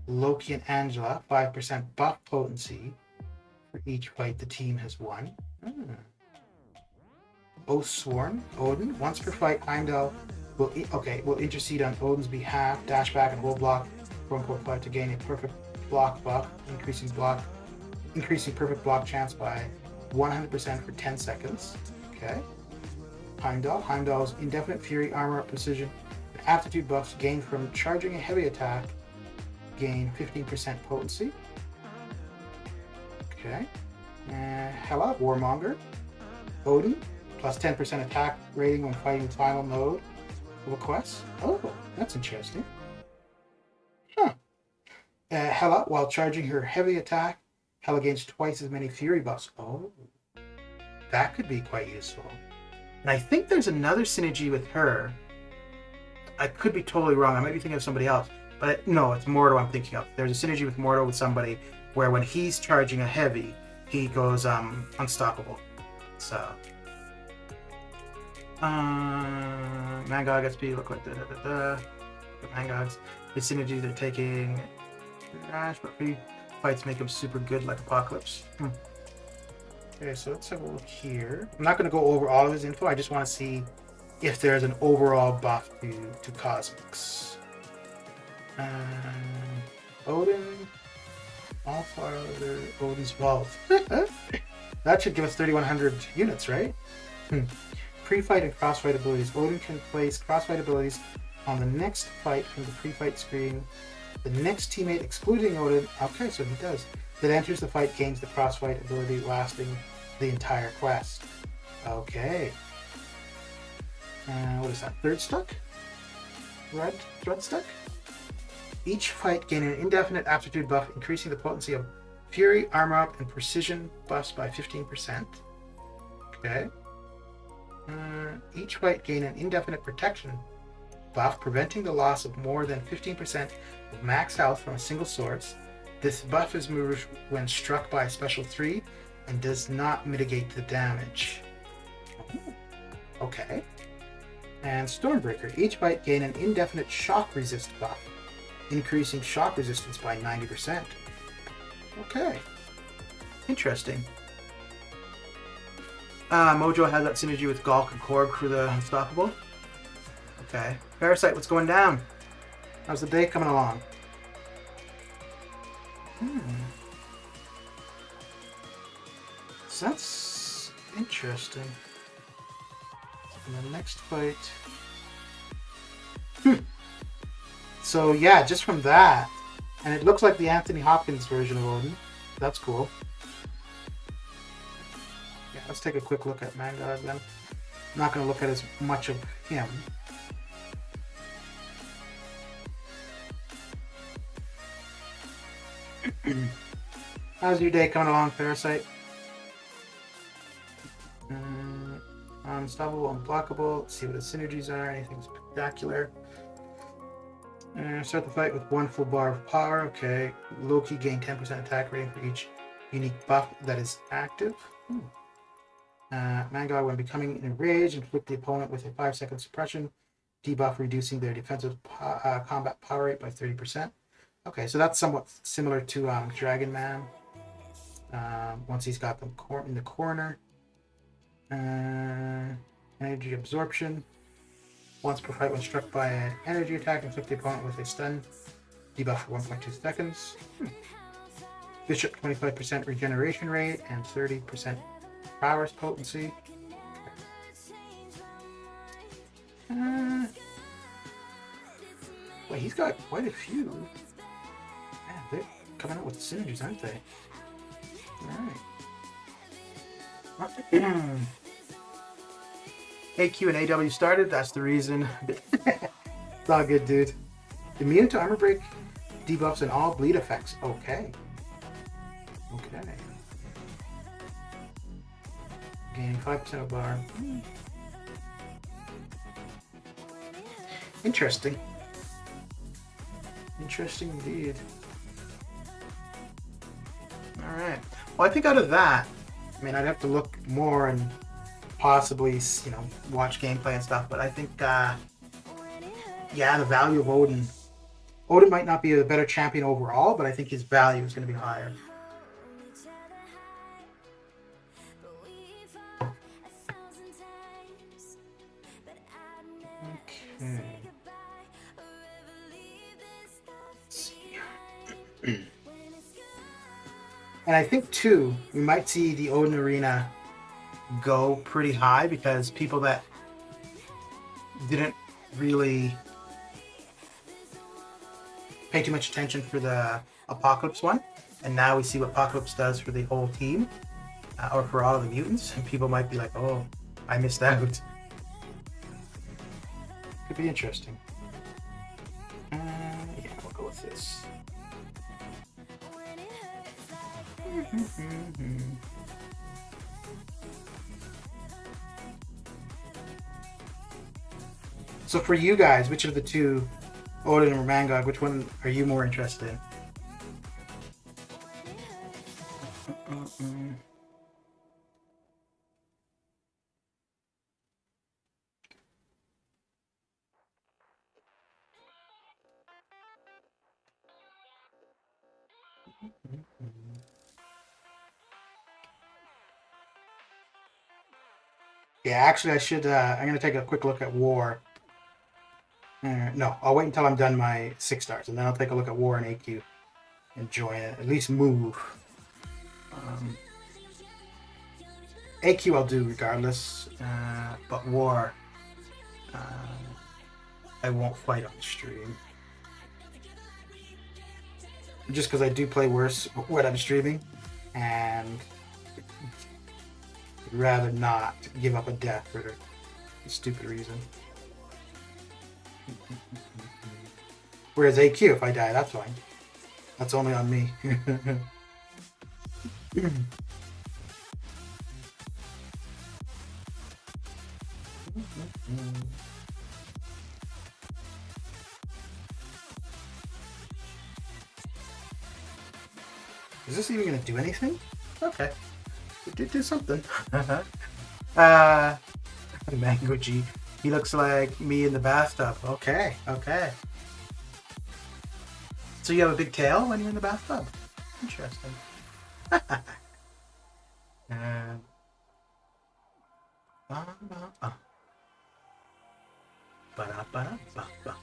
Loki and Angela. 5% buff potency for each fight the team has won. Oathsworn. Odin. Once per fight, Heimdall will intercede on Odin's behalf, dash back and hold block quote-unquote fight to gain a perfect block buff, increasing perfect block chance by 100% for 10 seconds. Okay. Heimdall. Heimdall's indefinite fury, armor up, precision, and aptitude buffs gained from charging a heavy attack gain 15% potency. Okay. Hela. Warmonger. Odin. Plus 10% attack rating when fighting the final node of a quest. Oh, that's interesting. Huh. Hela, while charging her heavy attack, Hela gains twice as many fury buffs. Oh, that could be quite useful. And I think there's another synergy with her. I could be totally wrong. I might be thinking of somebody else. But no, it's Mordo I'm thinking of. There's a synergy with Mordo with somebody where when he's charging a heavy, he goes unstoppable. So... Mangog SP look like the Mangogs. The synergies they're taking trash, but free fights make them super good like Apocalypse. Okay, so let's have a look here. I'm not going to go over all of his info. I just want to see if there's an overall buff to Cosmics. Odin. All farther Odin's Vault. That should give us 3,100 units, right? Pre-fight and cross-fight abilities. Odin can place cross-fight abilities on the next fight from the pre-fight screen. The next teammate, excluding Odin, okay, so he does, that enters the fight gains the cross-fight ability lasting the entire quest. Okay. What is that? Third stuck? Thread stuck? Each fight gaining an indefinite aptitude buff, increasing the potency of Fury, Armor Up, and Precision buffs by 15%. Okay. Each fight gain an indefinite protection buff, preventing the loss of more than 15% of max health from a single source. This buff is moved when struck by a special 3 and does not mitigate the damage. Okay. And Stormbreaker. Each fight gain an indefinite shock resist buff, increasing shock resistance by 90%. Okay. Interesting. Mojo has that synergy with Galk and Korg for the Unstoppable. Okay. Parasite, what's going down? How's the day coming along? So that's interesting. And the next fight. So yeah, just from that, and it looks like the Anthony Hopkins version of Odin. That's cool. Yeah, let's take a quick look at Mangog then. I'm not going to look at as much of him. How's your day coming along, Parasite? Unstoppable, unblockable. Let's see what the synergies are. Anything spectacular. Start the fight with 1 full bar of power. Okay. Loki gain 10% attack rating for each unique buff that is active. Mangog, when becoming enraged, inflict the opponent with a 5-second suppression debuff, reducing their defensive combat power rate by 30%. Okay, so that's somewhat similar to Dragon Man. Once he's got them in the corner. Energy absorption. Once per fight, when struck by an energy attack, inflict the opponent with a stun debuff for 1.2 seconds. Bishop 25% regeneration rate and 30% powers potency. Wait, he's got quite a few. Man, they're coming out with synergies, aren't they? Alright. AQ and AW started, that's the reason. It's all good, dude. Immune to armor break, debuffs, and all bleed effects. Okay. Okay. Gaining 5% of bar. Interesting. Interesting indeed. Alright. Well, I think out of that, I mean, I'd have to look more and possibly, you know, watch gameplay and stuff, but I think, yeah, the value of Odin. Odin might not be a better champion overall, but I think his value is going to be higher. Okay. Let's see. And I think, too, we might see the Odin Arena go pretty high because people that didn't really pay too much attention for the Apocalypse one, and now we see what Apocalypse does for the whole team, or for all of the mutants, and people might be like, oh, I missed out. Could be interesting. Yeah, we'll go with this. So for you guys, which of the two, Odin or Mangog, which one are you more interested in? Yeah, actually I should, I'm going to take a quick look at War. No, I'll wait until I'm done my 6 stars, and then I'll take a look at War and AQ and join it. At least move. AQ I'll do regardless, but War, I won't fight on stream. Just because I do play worse when I'm streaming, and I'd rather not give up a death for a stupid reason. Whereas AQ, if I die, that's fine. That's only on me. Is this even going to do anything? Okay. It did do something. Mango G. He looks like me in the bathtub. Okay, okay. So you have a big tail when you're in the bathtub? Interesting. Ba-da-ba-da-ba-ba.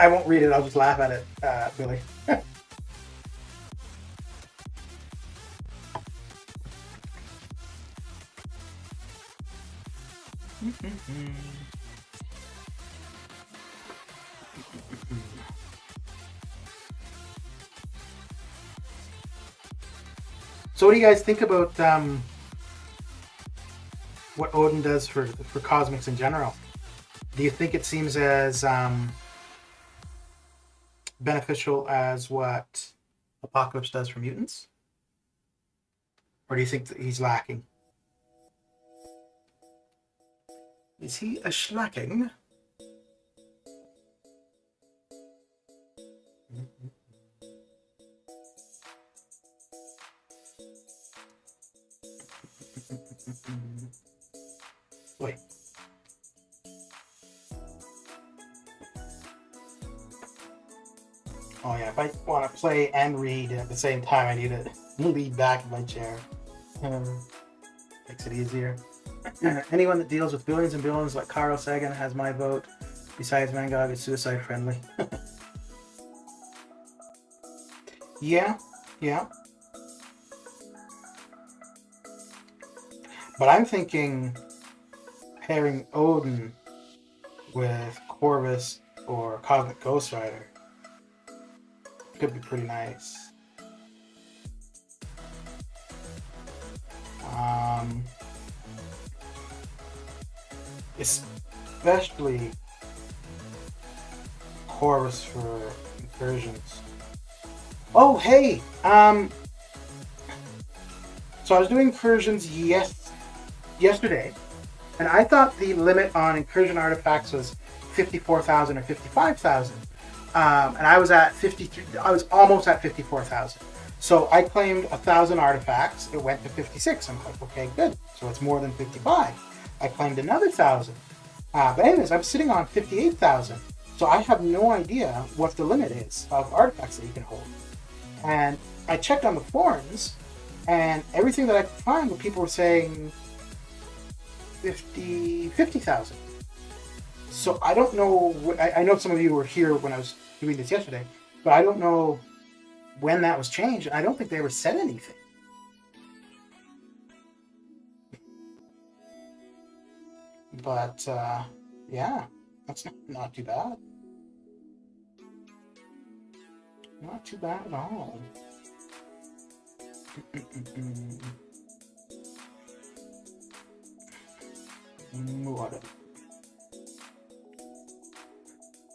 I won't read it. I'll just laugh at it, Billy. So what do you guys think about what Odin does for cosmics in general? Do you think it seems as beneficial as what Apocalypse does for mutants? Or do you think that he's lacking? Is he a schlacking? Wait. Oh yeah, if I want to play and read at the same time, I need to lean back in my chair. Makes it easier. Anyone that deals with billions and billions like Carl Sagan has my vote. Besides, Mangog is suicide friendly. Yeah. But I'm thinking pairing Odin with Corvus or Cosmic Ghost Rider could be pretty nice. Especially Corvus for incursions. Oh, hey! So I was doing incursions yesterday, and I thought the limit on incursion artifacts was 54,000 or 55,000. And I was at 53. I was almost at 54,000. So I claimed 1,000 artifacts. It went to 56. I'm like, okay, good. So it's more than 55. I claimed another 1,000. But anyways, I'm sitting on 58,000. So I have no idea what the limit is of artifacts that you can hold. And I checked on the forums, and everything that I could find, what people were saying 50,000. So I don't know. I know some of you were here when I was doing this yesterday, but I don't know when that was changed. I don't think they ever said anything. But yeah, that's not too bad. Not too bad at all. What?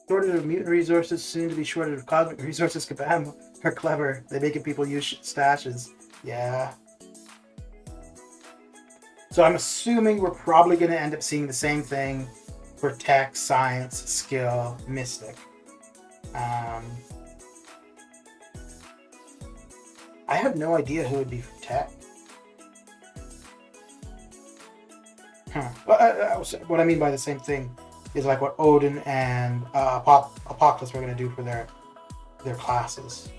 Shortage of mutant resources, soon to be shortage of cosmic resources. Kabam are clever. They make people use stashes. Yeah. So I'm assuming we're probably going to end up seeing the same thing for tech, science, skill, mystic. I have no idea who would be for tech. What I mean by the same thing is like what Odin and Apocalypse were going to do for their classes.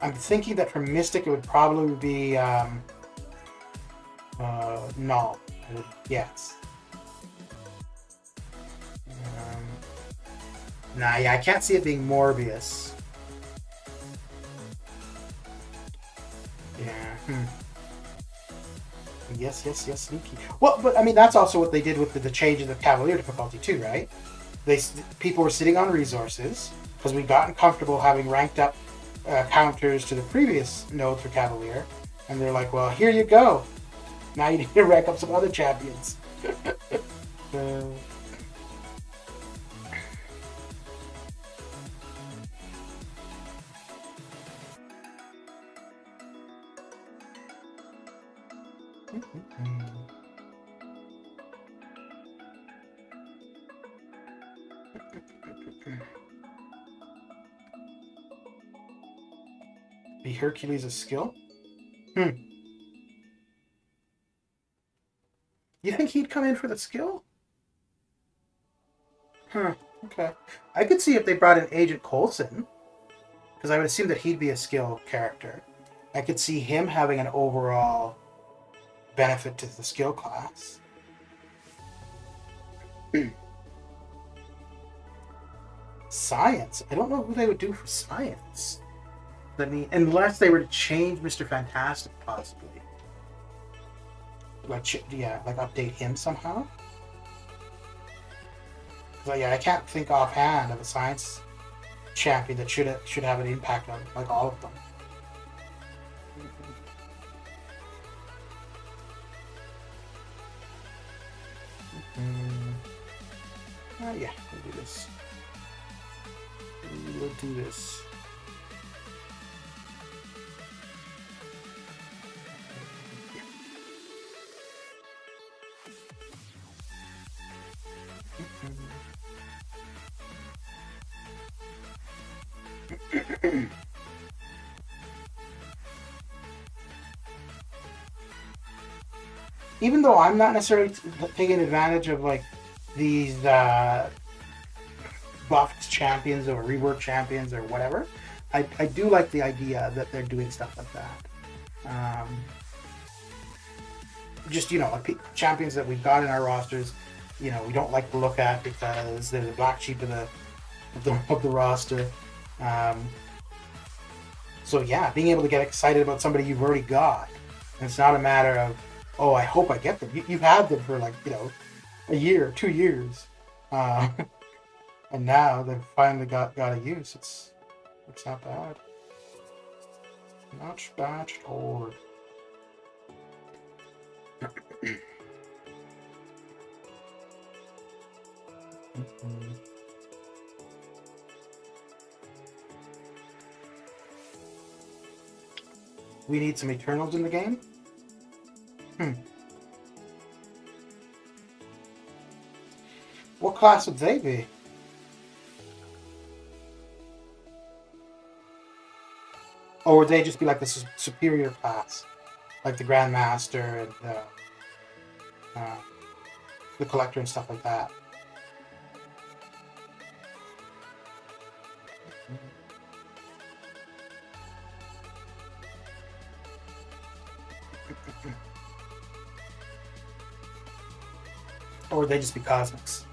I'm thinking that for Mystic it would probably be Null. Yes. Yeah, I can't see it being Morbius. Yeah. Yes, sneaky. Well, but I mean that's also what they did with the changes of Cavalier difficulty too, right? People were sitting on resources because we'd gotten comfortable having ranked up counters to the previous node for Cavalier, and they're like, well, here you go. Now you need to rank up some other champions. Be Hercules a skill? You think he'd come in for the skill? Huh. Okay. I could see if they brought in Agent Coulson, because I would assume that he'd be a skill character. I could see him having an overall benefit to the skill class. Science? I don't know who they would do for science. I mean, unless they were to change Mr. Fantastic, possibly. Like, yeah, like update him somehow. So yeah, I can't think offhand of a science champion that should have an impact on like all of them. Yeah, we'll do this. We will do this. Even though I'm not necessarily taking advantage of like these buffed champions or rework champions or whatever, I do like the idea that they're doing stuff like that. Just, you know, like champions that we've got in our rosters, you know, we don't like to look at because they're the black sheep of the roster. So yeah, being able to get excited about somebody you've already got, and it's not a matter of, oh, I hope I get them. You've had them for like, you know, a year, 2 years, and now they've finally got a use. It's not bad. Not bad at all. We need some Eternals in the game. What class would they be? Or would they just be like the superior class? Like the Grandmaster and the Collector and stuff like that? Or would they just be Cosmics?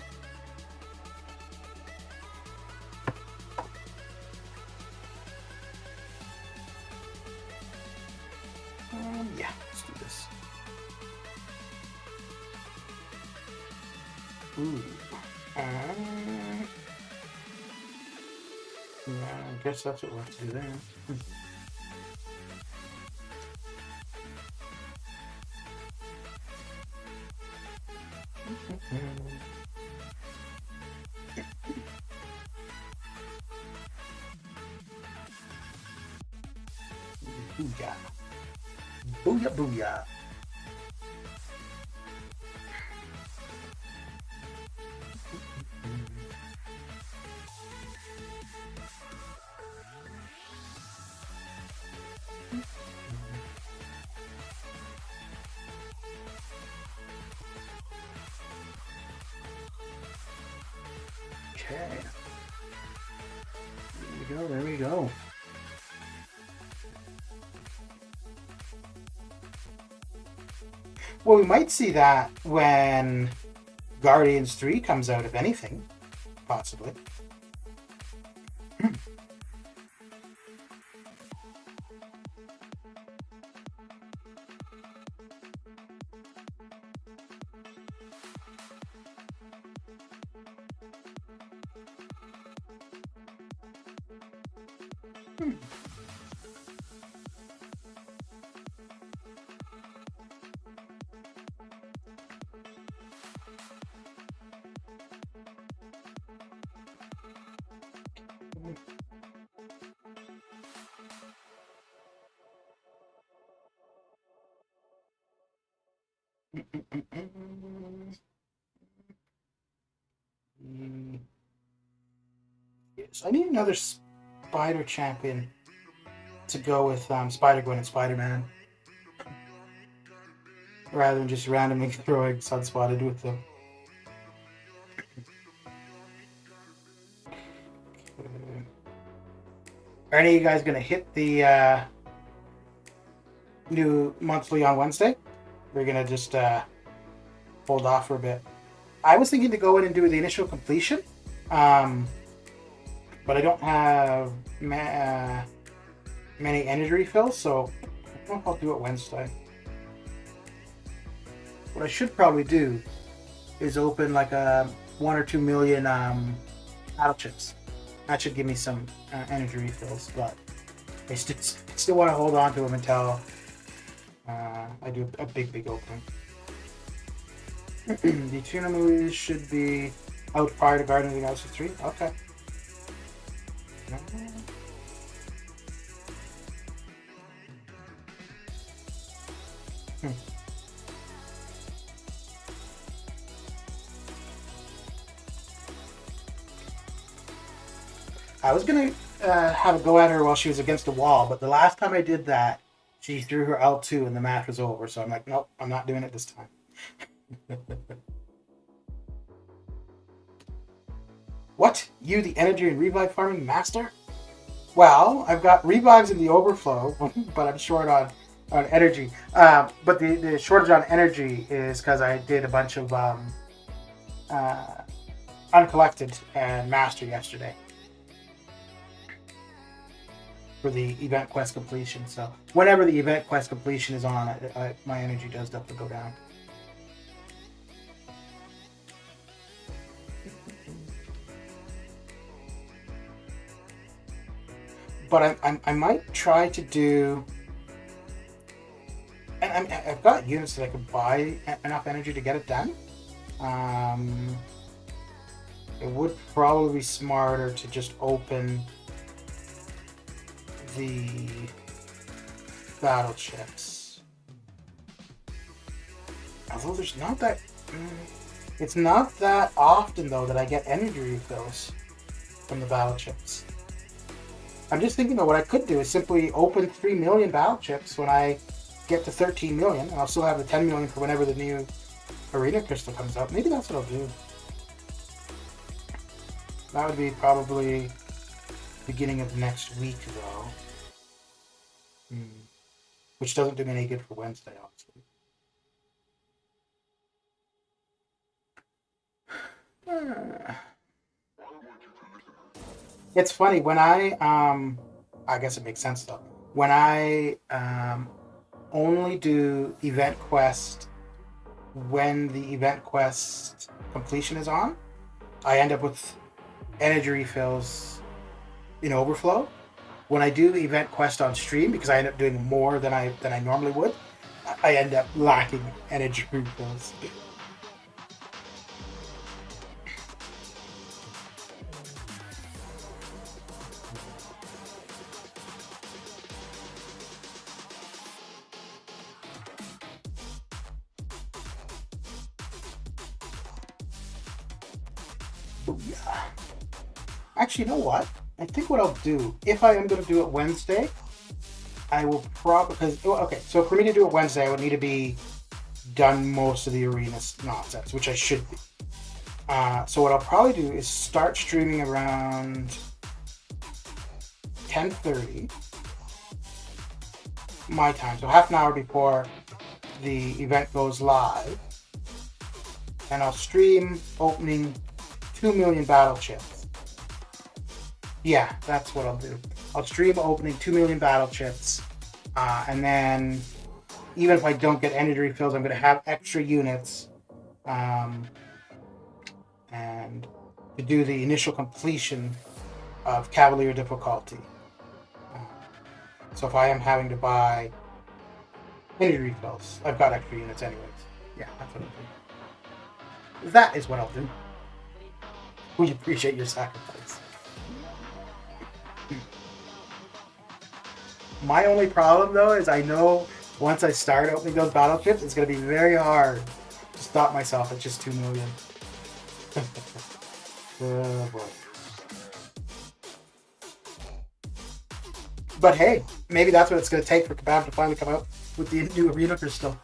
Yeah, let's do this. Ooh. Yeah, I guess that's what we'll have to do there. Booyah. Booyah, booyah. Okay. There we go. Well, we might see that when Guardians 3 comes out, if anything, possibly. Yes, I need another spider champion to go with Spider-Gwen and Spider-Man, rather than just randomly throwing Sunspotted with them. Are any of you guys going to hit the new monthly on Wednesday? We're going to just hold off for a bit. I was thinking to go in and do the initial completion, but I don't have many energy refills, so I don't know if I'll do it Wednesday. What I should probably do is open like a 1 or 2 million battle chips. That should give me some energy refills, but I still want to hold on to them until I do a big opening. The tuna movies should be out prior to Guardians of the Galaxy 3. Okay. I was gonna have a go at her while she was against the wall, but the last time I did that, she threw her L2 and the match was over. So I'm like, nope, I'm not doing it this time. What? You, the energy and revive farming master? Well, I've got revives in the overflow, but I'm short on energy. But the shortage on energy is because I did a bunch of uncollected and master yesterday for the event quest completion. So whenever the event quest completion is on, my energy does definitely go down. But I might try to do, and I've got units that I could buy enough energy to get it done. It would probably be smarter to just open the battle chips. Although there's not that, it's not that often though that I get energy refills from the battle chips. I'm just thinking though, what I could do is simply open 3 million battle chips when I get to 13 million, and I'll still have the 10 million for whenever the new arena crystal comes out. Maybe that's what I'll do. That would be probably beginning of next week though. Which doesn't do me any good for Wednesday, obviously. It's funny when I guess it makes sense though. When I only do event quest when the event quest completion is on, I end up with energy refills in overflow. When I do the event quest on stream, because I end up doing more than I normally would, I end up lacking energy refills. Yeah. Actually, you know what? I think what I'll do, if I am going to do it Wednesday, I will probably, because, okay, so for me to do it Wednesday, I would need to be done most of the arena nonsense, which I should be. So what I'll probably do is start streaming around 10:30 my time, so half an hour before the event goes live, and I'll stream opening 2 million battle chips. Yeah, that's what I'll do. I'll stream opening 2 million battle chips, and then even if I don't get energy refills, I'm going to have extra units, and to do the initial completion of Cavalier difficulty. So if I am having to buy energy refills, I've got extra units anyways. Yeah, that's what I'll do. That is what I'll do. We appreciate your sacrifice. My only problem though is I know Once I start opening those battleships, it's going to be very hard to stop myself at just 2 million. Oh boy. But hey, maybe that's what it's going to take for Cav to finally come out with the new arena crystal.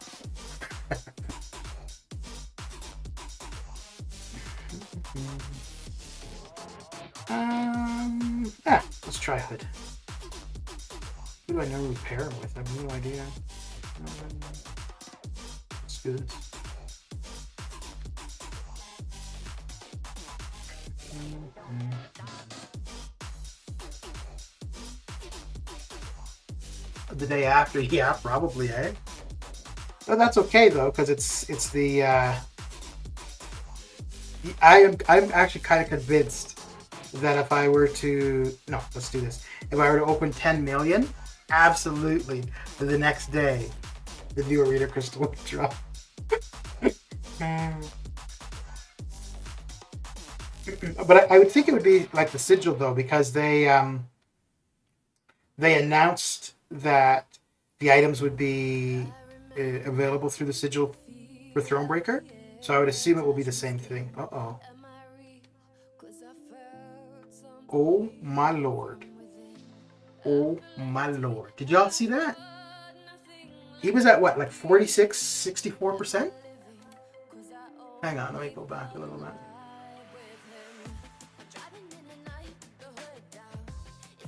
Let's try Hood. Who do I normally pair him with? I have no idea. Let's do this. The day after, yeah, probably, eh? But that's okay though, because it's the. I'm actually kind of convinced that if I were to let's do this. If I were to open 10 million, absolutely, for the next day, the new arena crystal would drop. But I would think it would be like the sigil though, because they announced that the items would be available through the sigil for Thronebreaker, so I would assume it will be the same thing. Uh-oh. Oh my lord. Oh my lord. Did y'all see that? He was at what, like 46, 64%? Hang on, let me go back a little bit.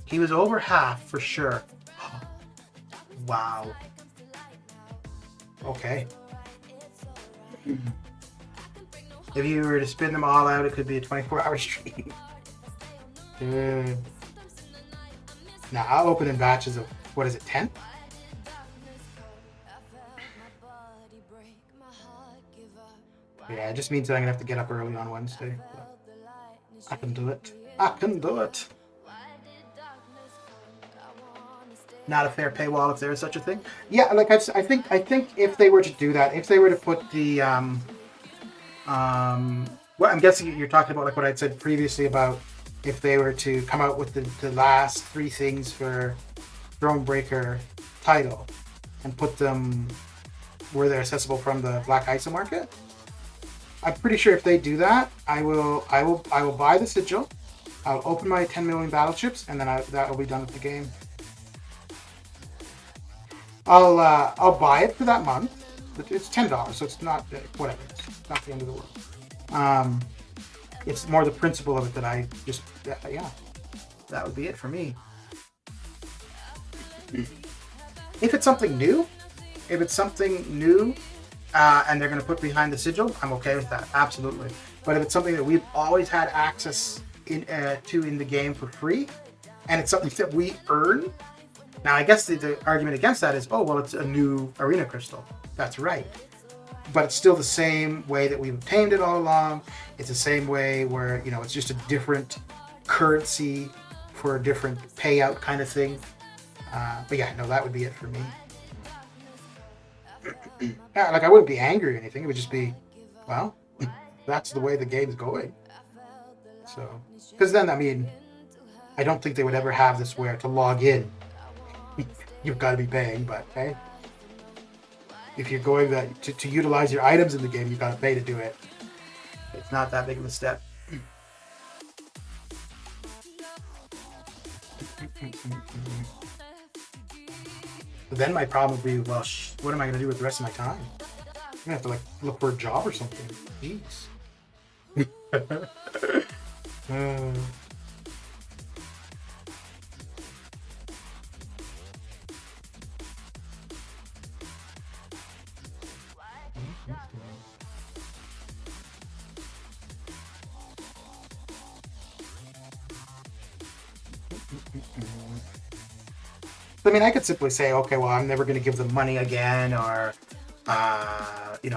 He was over half for sure. Wow. Okay. If you were to spin them all out, it could be a 24-hour stream. Now, I'll open in batches of, what is it, 10? Yeah, it just means that I'm going to have to get up early on Wednesday. I can do it. I can do it. Not a fair paywall if there is such a thing. Yeah, like I think if they were to do that, if they were to put the well, I'm guessing you're talking about like what I'd said previously about if they were to come out with the last 3 things for Thronebreaker title and put them where they're accessible from the Black ISO market. I'm pretty sure if they do that, I will buy the sigil. I'll open my 10 million battleships, and then that will be done with the game. I'll buy it for that month. It's $10, so it's not whatever. It's not the end of the world. It's more the principle of it that I just yeah. That would be it for me. If it's something new, and they're going to put behind the sigil, I'm okay with that. Absolutely. But if it's something that we've always had access to in the game for free, and it's something that we earn. Now, I guess the argument against that is, oh, well, it's a new arena crystal. That's right. But it's still the same way that we've obtained it all along. It's the same way where, it's just a different currency for a different payout kind of thing. But yeah, no, that would be it for me. Yeah, like I wouldn't be angry or anything. It would just be, well, that's the way the game's going. So, because then, I don't think they would ever have this where to log in, you've got to be paying, but hey, if you're going to utilize your items in the game, you've got to pay to do it. It's not that big of a step. But then my problem would be, well, what am I going to do with the rest of my time? I'm going to have to look for a job or something. Jeez. I could simply say, okay, well, I'm never going to give them money again, or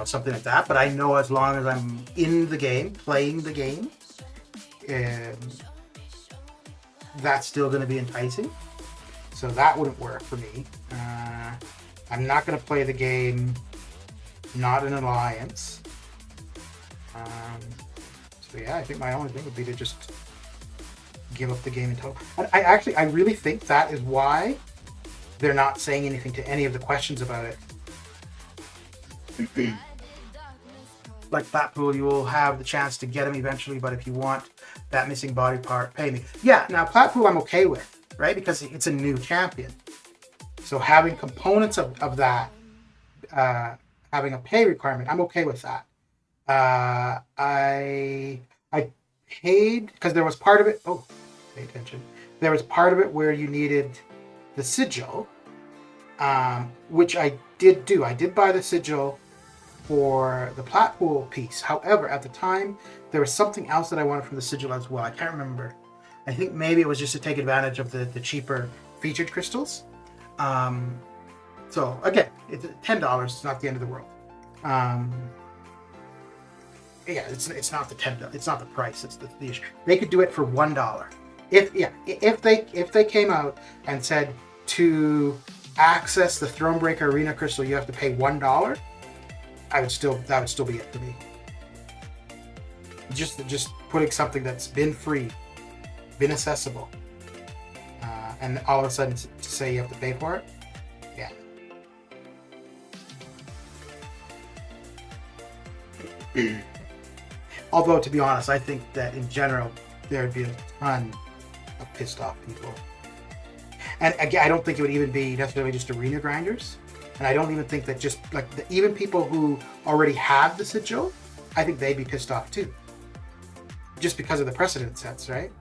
something like that. But I know as long as I'm in the game, playing the game, that's still going to be enticing. So that wouldn't work for me. I'm not going to play the game not an alliance. So yeah, I think my only thing would be to just give up the game in total. I really think that is why they're not saying anything to any of the questions about it. Like Platpool, you will have the chance to get them eventually, but if you want that missing body part, pay me. Yeah, now Platpool I'm okay with, right? Because it's a new champion. So having components of that, having a pay requirement, I'm okay with that. I paid, because there was part of it, oh, pay attention. There was part of it where you needed the sigil, which I did do. I did buy the sigil for the Platpool piece. However, at the time, there was something else that I wanted from the sigil as well. I can't remember. I think maybe it was just to take advantage of the cheaper featured crystals. So again, it's $10. It's not the end of the world. Yeah, it's not the $10. It's not the price. It's the issue. They could do it for $1. If they came out and said to access the Thronebreaker Arena Crystal you have to pay $1, that would still be it for me. Just putting something that's been free, been accessible, and all of a sudden to say you have to pay for it, yeah. Although, to be honest, I think that in general there'd be a ton of pissed off people. And again, I don't think it would even be necessarily just arena grinders. And I don't even think that just like even people who already have the sigil, I think they'd be pissed off too. Just because of the precedent sets, right?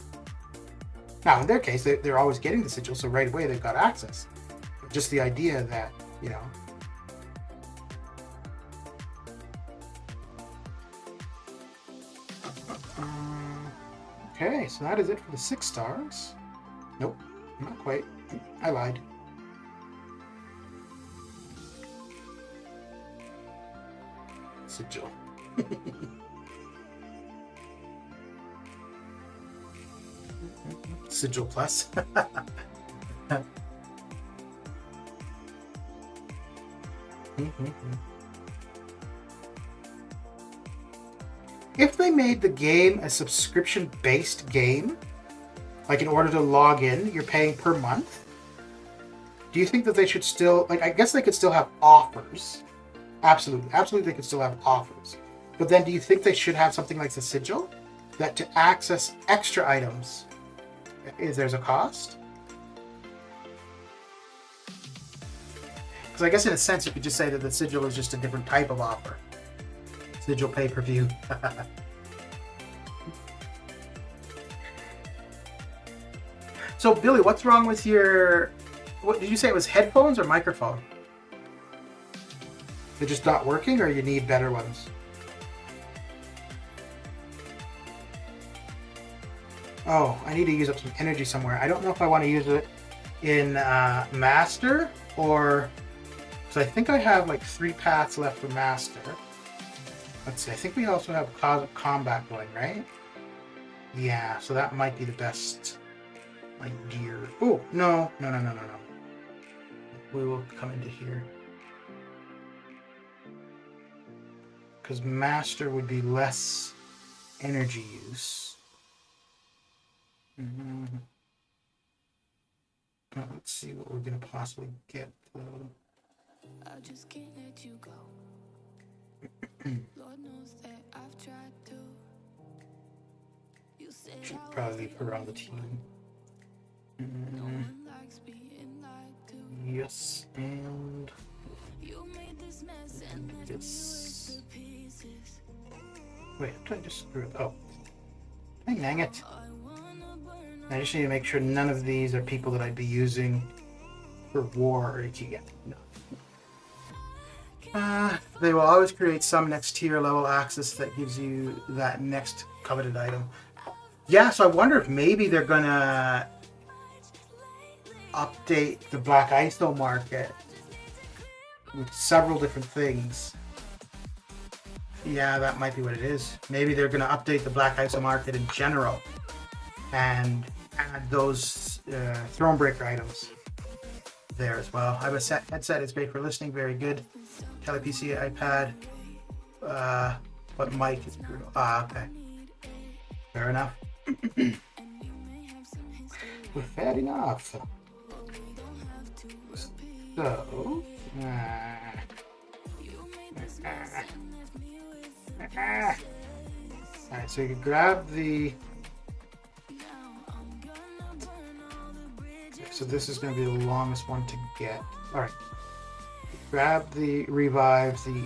Now, in their case, they're always getting the sigil, so right away they've got access. But just the idea that, you know, okay, so that is it for the 6 stars. Nope, not quite. I lied. Sigil. Sigil Plus. If they made the game a subscription-based game, like in order to log in, you're paying per month, do you think that they should still, like, I guess they could still have offers. Absolutely they could still have offers. But then do you think they should have something like the sigil? That to access extra items, there's a cost? Because I guess in a sense you could just say that the sigil is just a different type of offer. Sigil pay-per-view. So Billy, what's wrong with your, what did you say, it was headphones or microphone? They're just not working, or you need better ones? Oh, I need to use up some energy somewhere. I don't know if I want to use it in Master, or, because I think I have like 3 paths left for Master. Let's see, I think we also have Cosmic Combat going, right? Yeah, so that might be the best idea. Oh, no. We will come into here. Because Master would be less energy use. Let's see what we're going to possibly get, though. I just can't let you go. Lord knows that I've tried to. You said should probably leave her on the team. No one likes being lied to. Yes, and you made this mess and this. Wait, did I just screw it? Oh, dang it! I just need to make sure none of these are people that I'd be using for war or EQ. No. They will always create some next tier level access that gives you that next coveted item. Yeah, so I wonder if maybe they're gonna update the Black ISO market with several different things. Yeah, that might be what it is. Maybe they're gonna update the Black ISO market in general and add those Thronebreaker items there as well. I have a headset, it's great for listening, very good. Tele PC, iPad, what mic is brutal? Okay. Fair enough. Fair enough. So, alright, so you can grab the. So this is going to be the longest one to get. Alright. Grab the revive, the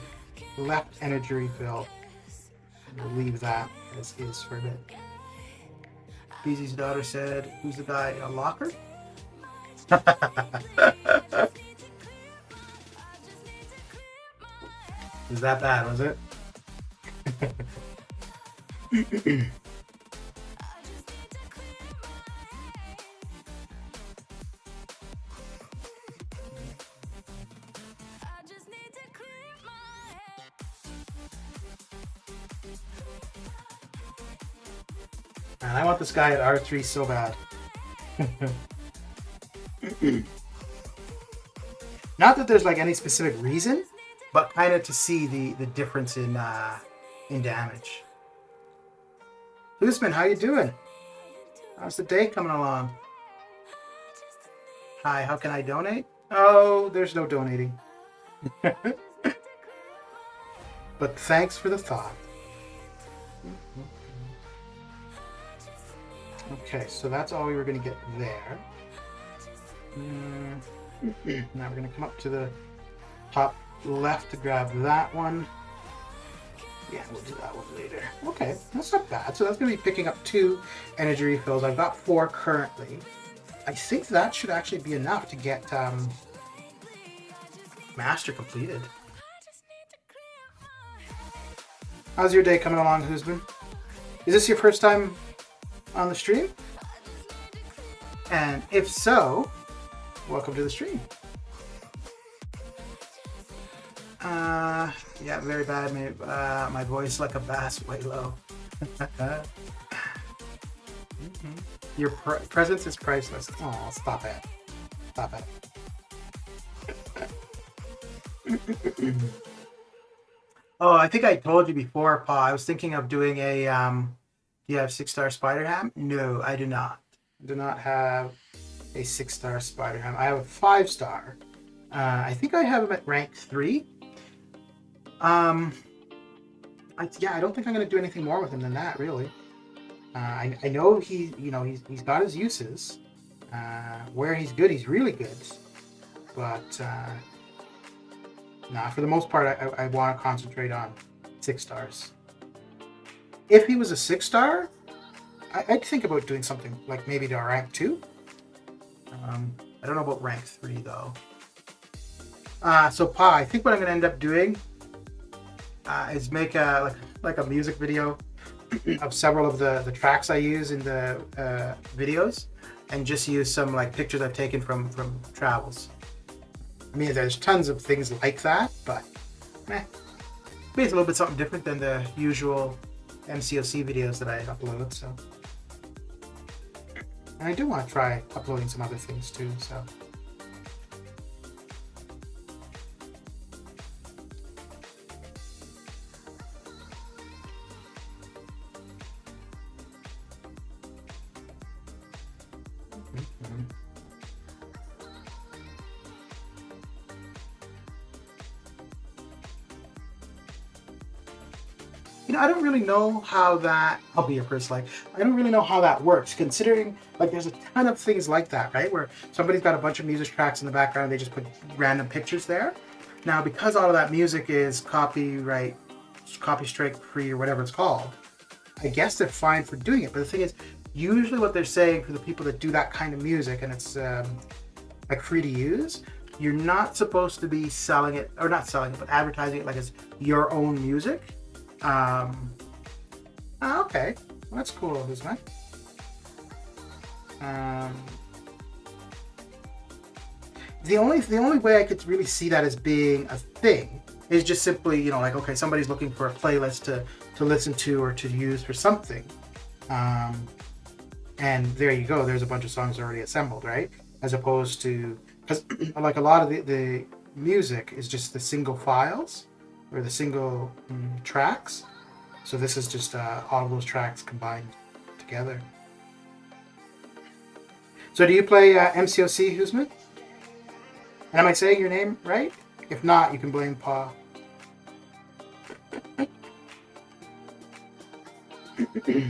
left energy refill. We'll leave that as is for a bit. Beezy's daughter said, who's the guy? A locker? Was that bad, was it? Man, I want this guy at R3 so bad. Not that there's like any specific reason, but kind of to see the difference in damage. Usman, how you doing? How's the day coming along? Hi, how can I donate? Oh, there's no donating. But thanks for the thought. Okay, so that's all we were going to get there. Now we're going to come up to the top left to grab that one. Yeah, we'll do that one later. Okay, that's not bad. So that's going to be picking up 2 energy refills. I've got 4 currently. I think that should actually be enough to get Master completed. How's your day coming along, Husband? Is this your first time on the stream? And if so, welcome to the stream. Yeah, very bad. My voice like a bass, way low. Your presence is priceless. Oh, stop it. Stop it. Oh, I think I told you before, Pa. I was thinking of doing a, do you have 6-star Spider Ham? No, I do not. I do not have a 6-star Spider Ham. I have a 5-star. I think I have him at rank 3. Yeah, I don't think I'm going to do anything more with him than that, really. I know he's got his uses. Where he's good, he's really good. But, nah, for the most part, I want to concentrate on 6 stars. If he was a 6-star, I'd think about doing something like maybe to rank 2. I don't know about rank 3 though. So Pa, I think what I'm going to end up doing is make a music video of several of the tracks I use in the videos, and just use some like pictures I've taken from travels. I mean, there's tons of things like that, but maybe it's a little bit something different than the usual MCOC videos that I upload. So, and I do want to try uploading some other things too. So. I don't really know how that, I'll be your first like, I don't really know how that works, considering like there's a ton of things like that, right? Where somebody's got a bunch of music tracks in the background, they just put random pictures there. Now, because all of that music is copy strike free or whatever it's called, I guess they're fine for doing it. But the thing is, usually what they're saying for the people that do that kind of music and it's like free to use, you're not supposed to be selling it, or not selling it, but advertising it like it's your own music. Okay, well, that's cool, isn't it? The only way I could really see that as being a thing is just simply, like, okay, somebody's looking for a playlist to listen to or to use for something, and there you go. There's a bunch of songs already assembled, right? As opposed to, because like a lot of the music is just the single files or the single tracks. So this is just all of those tracks combined together. So do you play MCOC, Husman? And am I saying your name right? If not, you can blame Pa. Okay.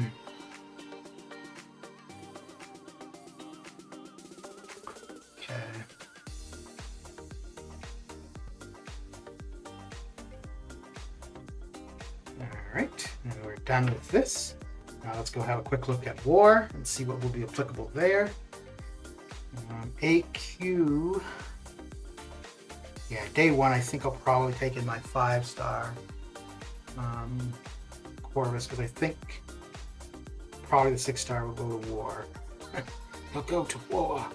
Alright, and we're done with this. Now let's go have a quick look at war and see what will be applicable there. AQ. Yeah, day one, I think I'll probably take in my 5-star Corvus, because I think probably the 6-star will go to war. He'll go to war.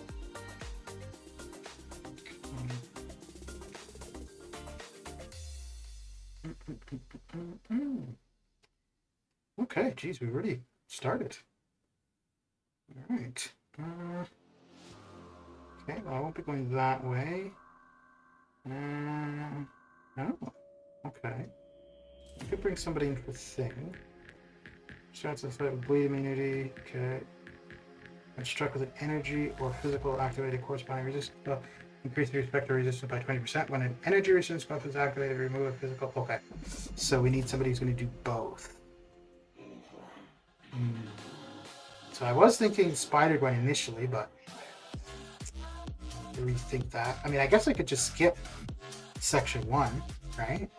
Okay, geez, we already started. All right. Okay, well, I won't be going that way. Oh, okay. I could bring somebody into the thing. Starts with bleed immunity. Okay. And struck with an energy or physical activated corresponding resistance. Well, increase the respective resistance by 20%. When an energy resistance buff is activated, remove a physical. Okay. So we need somebody who's going to do both. So I was thinking Spider Gwen initially, but I rethink that. I mean, I guess I could just skip section 1, right?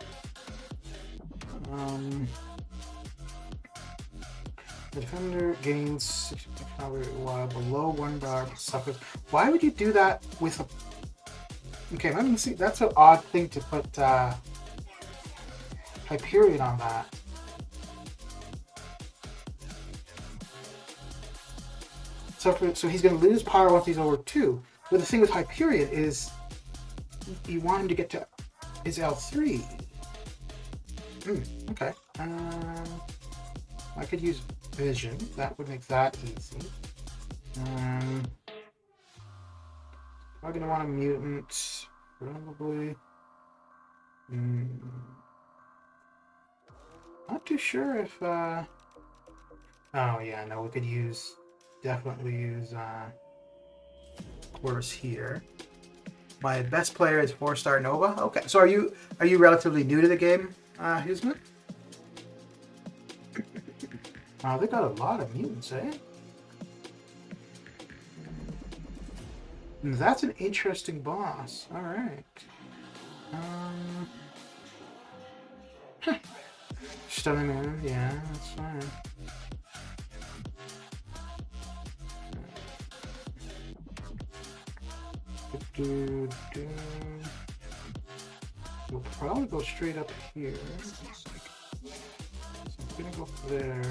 The defender gains 60% power while below 1 bar suffers. Why would you do that with a... Okay, let me see. That's an odd thing to put Hyperion on that. So he's going to lose power once he's over 2. But the thing with Hyperion is you want him to get to his L3. Okay. I could use Vision. That would make that easy. I'm going to want a mutant. Probably. Not too sure if... Oh, yeah, no, we could use... Definitely use Corvus here. My best player is 4-star Nova. Okay, so are you relatively new to the game, Husman? Oh, they got a lot of mutants, eh? That's an interesting boss. All right. Stunning him. Yeah, that's fine. We'll probably go straight up here. So I'm gonna go there.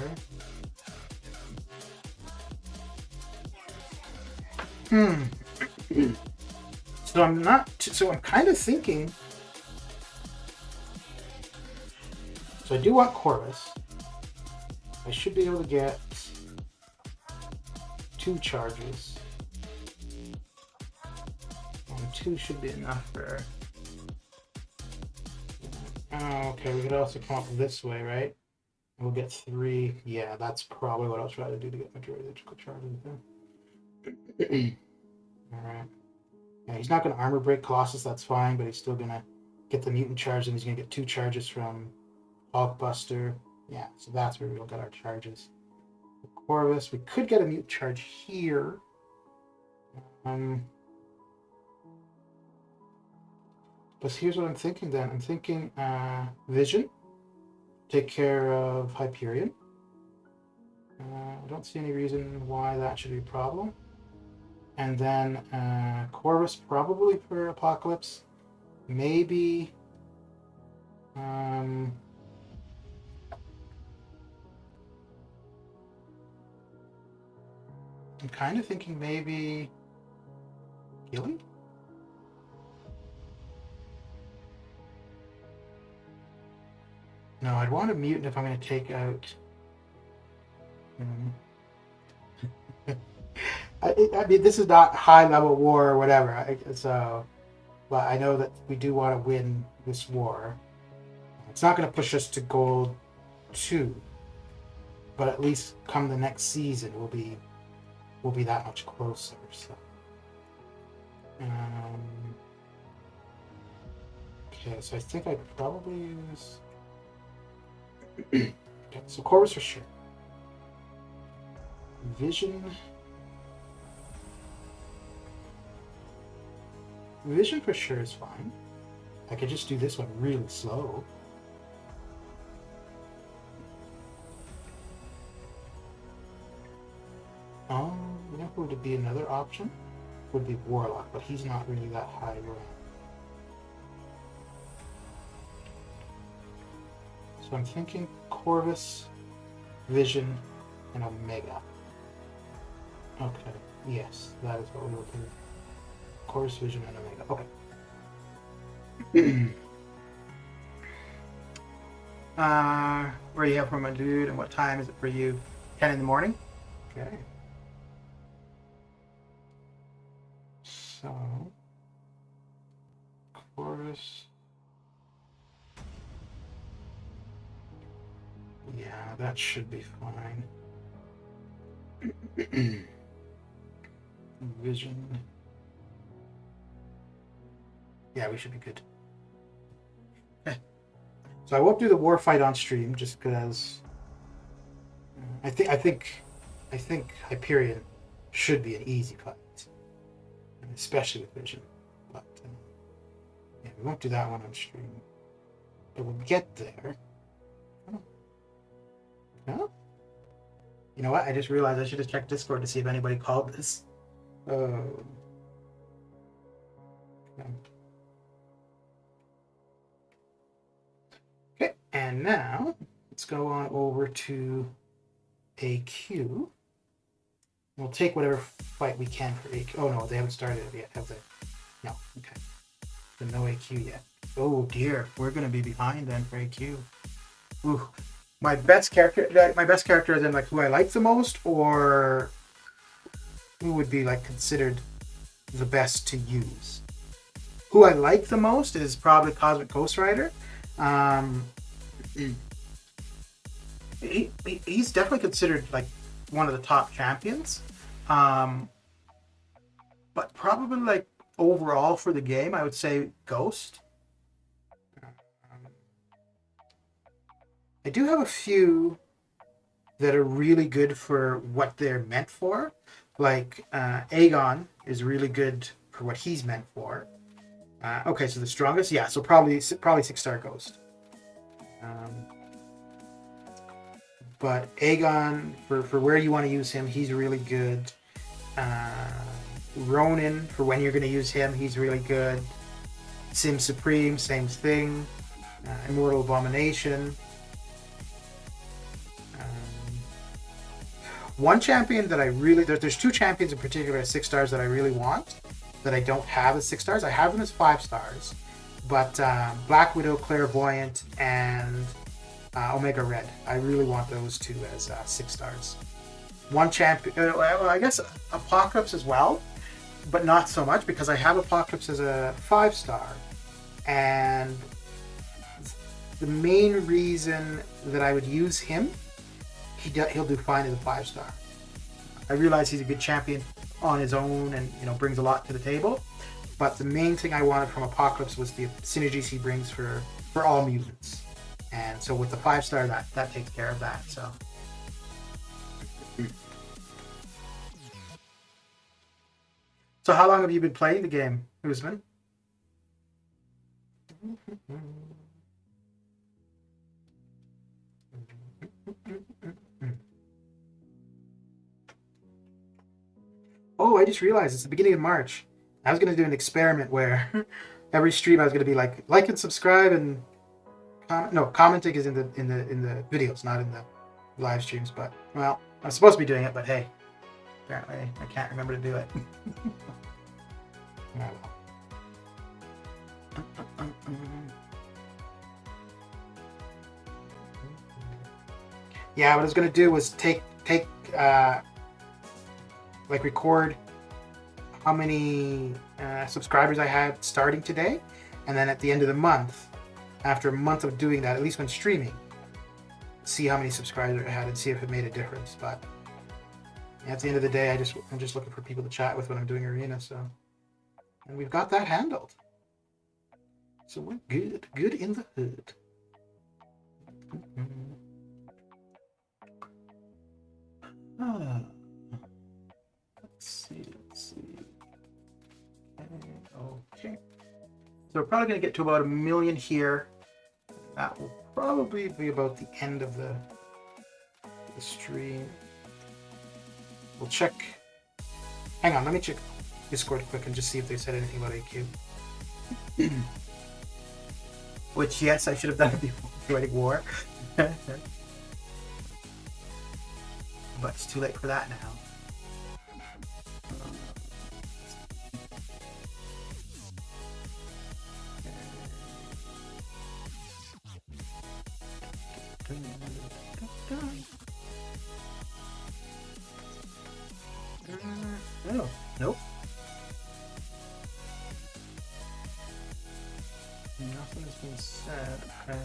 So I'm not. So I'm kind of thinking. So I do want Corvus. I should be able to get 2 charges. 2 should be enough for... Oh, okay, we could also come up this way, right? We'll get 3. Yeah, that's probably what I'll try to do to get majority of the charges then. Alright. Yeah, he's not going to armor break Colossus, that's fine, but he's still going to get the mutant charge, and he's going to get 2 charges from Hulkbuster. Yeah, so that's where we'll get our charges. Corvus, we could get a mutant charge here. But here's what I'm thinking then. I'm thinking Vision, take care of Hyperion. I don't see any reason why that should be a problem. And then Corvus probably for Apocalypse. Maybe... I'm kind of thinking maybe... Gilly? No, I'd want a mutant if I'm going to take out... I mean, this is not high-level war or whatever, but I know that we do want to win this war. It's not going to push us to gold 2, but at least come the next season, we'll be that much closer. So, Okay, so I think I'd probably use... Okay, so Corvus for sure. Vision... Vision for sure is fine. I could just do this one really slow. You know who would be another option? Would be Warlock, but he's not really that high rank. So I'm thinking Corvus, Vision, and Omega. Okay, yes, that is what we're looking at. Corvus, Vision, and Omega. Okay. Where are you from, my dude, and what time is it for you? 10 in the morning? Okay. So, Corvus. Yeah, that should be fine. Vision. Yeah, we should be good. So I won't do the war fight on stream just because I think Hyperion should be an easy fight, especially with Vision. But yeah, we won't do that one on stream. But we'll get there. No? You know what? I just realized I should have checked Discord to see if anybody called this. Okay, and now let's go on over to AQ. We'll take whatever fight we can for AQ. Oh no, they haven't started it yet, have they? No, okay. So no AQ yet. Oh dear, we're gonna be behind then for AQ. Ooh, my best character is in like who I like the most, or who would be like considered the best to use. Who I like the most is probably Cosmic Ghost Rider. He's definitely considered like one of the top champions. But probably like overall for the game, I would say Ghost. I do have a few that are really good for what they're meant for. Like Aegon is really good for what he's meant for. Okay, so the strongest, yeah, so probably 6-star Ghost. But Aegon, for where you want to use him, he's really good. Ronin, for when you're going to use him, he's really good. Sim Supreme, same thing. Immortal Abomination. One champion that I really... There's two champions in particular at 6 stars that I really want, that I don't have as 6 stars. I have them as 5 stars. But Black Widow, Clairvoyant, and Omega Red. I really want those two as 6 stars. One champion... well, I guess Apocalypse as well, but not so much, because I have Apocalypse as a 5-star. And the main reason that I would use him, he'll do fine as a 5-star. I realize he's a good champion on his own and brings a lot to the table, but the main thing I wanted from Apocalypse was the synergies he brings for all mutants. And so with the 5-star, that takes care of that. So how long have you been playing the game, Usman? Oh, I just realized it's the beginning of March. I was going to do an experiment where every stream I was going to be like and subscribe and comment. No, commenting is in the videos, not in the live streams. But well, I'm supposed to be doing it, but hey, apparently I can't remember to do it. Yeah, what I was going to do was record how many subscribers I had starting today, and then at the end of the month, after a month of doing that, at least when streaming, see how many subscribers I had and see if it made a difference. But at the end of the day, I'm just looking for people to chat with when I'm doing Arena, and we've got that handled. So we're good. Good in the hood. Ah. Let's see. Okay. So we're probably going to get to about 1 million here. That will probably be about the end of the stream. We'll check. Hang on, let me check Discord quick and just see if they said anything about AQ. Which, yes, I should have done it before joining war. But it's too late for that now. Oh, nope. Nothing has been said. Okay.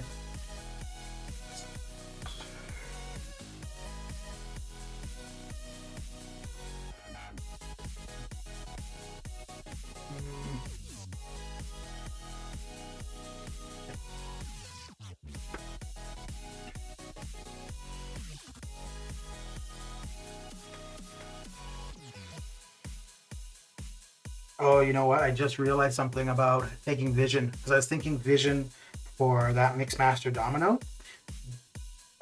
Oh, you know what? I just realized something about taking vision, because I was thinking vision for that Mixmaster Domino.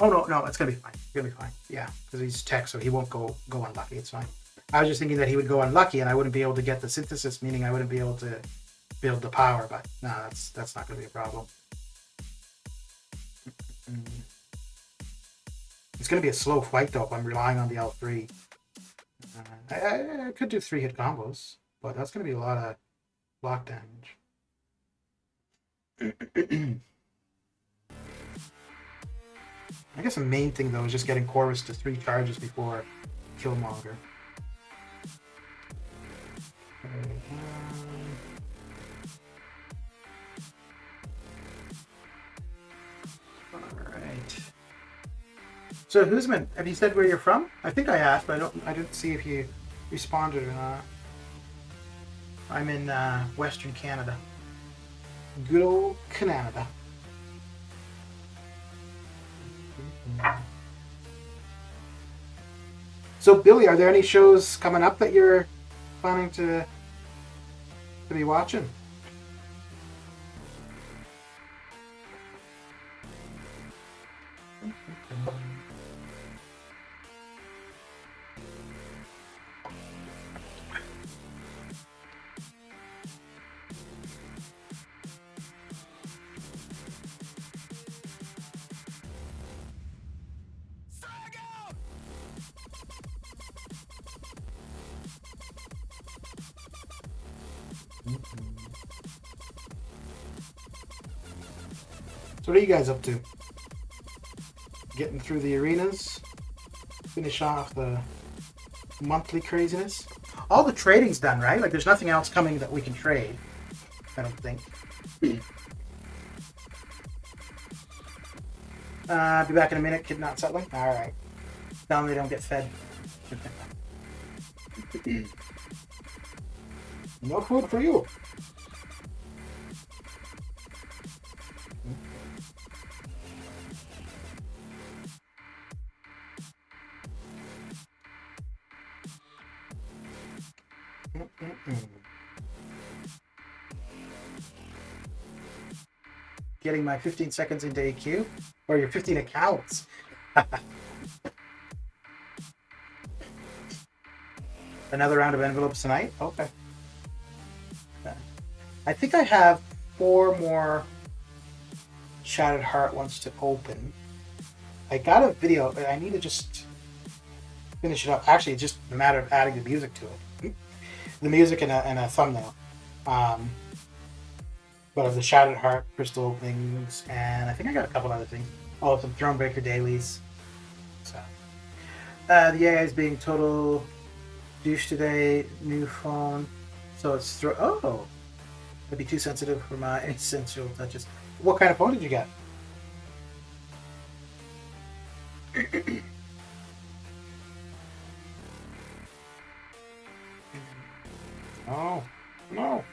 Oh no, it's gonna be fine. It's gonna be fine. Yeah, because he's tech, so he won't go unlucky. It's fine. I was just thinking that he would go unlucky, and I wouldn't be able to get the synthesis, meaning I wouldn't be able to build the power. But no, that's not gonna be a problem. It's gonna be a slow fight though if I'm relying on the L3. I could do 3-hit combos. But that's going to be a lot of block damage. I guess the main thing, though, is just getting Corvus to 3 charges before Killmonger. Alright. So, Huzman, have you said where you're from? I think I asked, but I didn't see if you responded or not. I'm in Western Canada. Good old Canada. So, Billy, are there any shows coming up that you're planning to be watching? So what are you guys up to? Getting through the arenas? Finish off the monthly craziness? All the trading's done, right? Like there's nothing else coming that we can trade. I don't think. Be back in a minute, kid not settling? Alright. Tell them they don't get fed. No food for you. Getting my 15 seconds into AQ? Or your 15 accounts? Another round of envelopes tonight? Okay. I think I have 4 more Shattered Heart ones to open. I got a video, but I need to just finish it up. Actually, it's just a matter of adding the music to it. The music and a thumbnail. But of the Shattered Heart crystal openings, and I think I got a couple other things. Oh, some Thronebreaker dailies. So, the AI is being total douche today. New phone, so it's oh, that'd be too sensitive for my sensual touches. What kind of phone did you get? Oh no.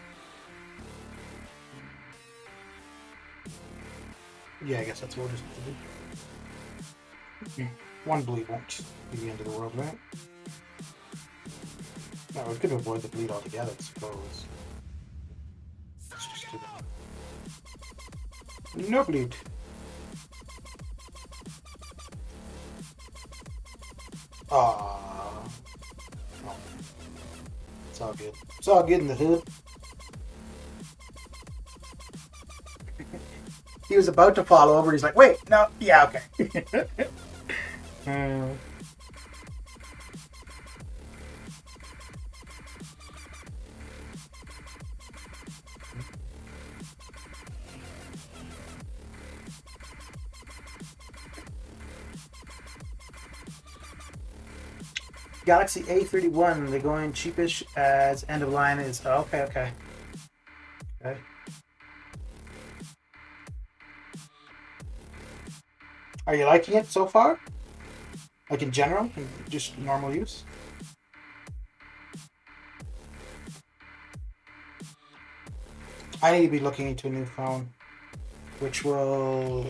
Yeah, I guess that's what we'll just do. One bleed won't be the end of the world, right? No, we could avoid the bleed altogether, I suppose. Let's just do that. No bleed. Ah, oh, it's all good. It's all good in the hood. He was about to fall over. He's like, wait, no, yeah, okay. Galaxy A31, they're going cheapish as end of line is. Oh, okay. Are you liking it so far? Like in general, in just normal use? I need to be looking into a new phone, which will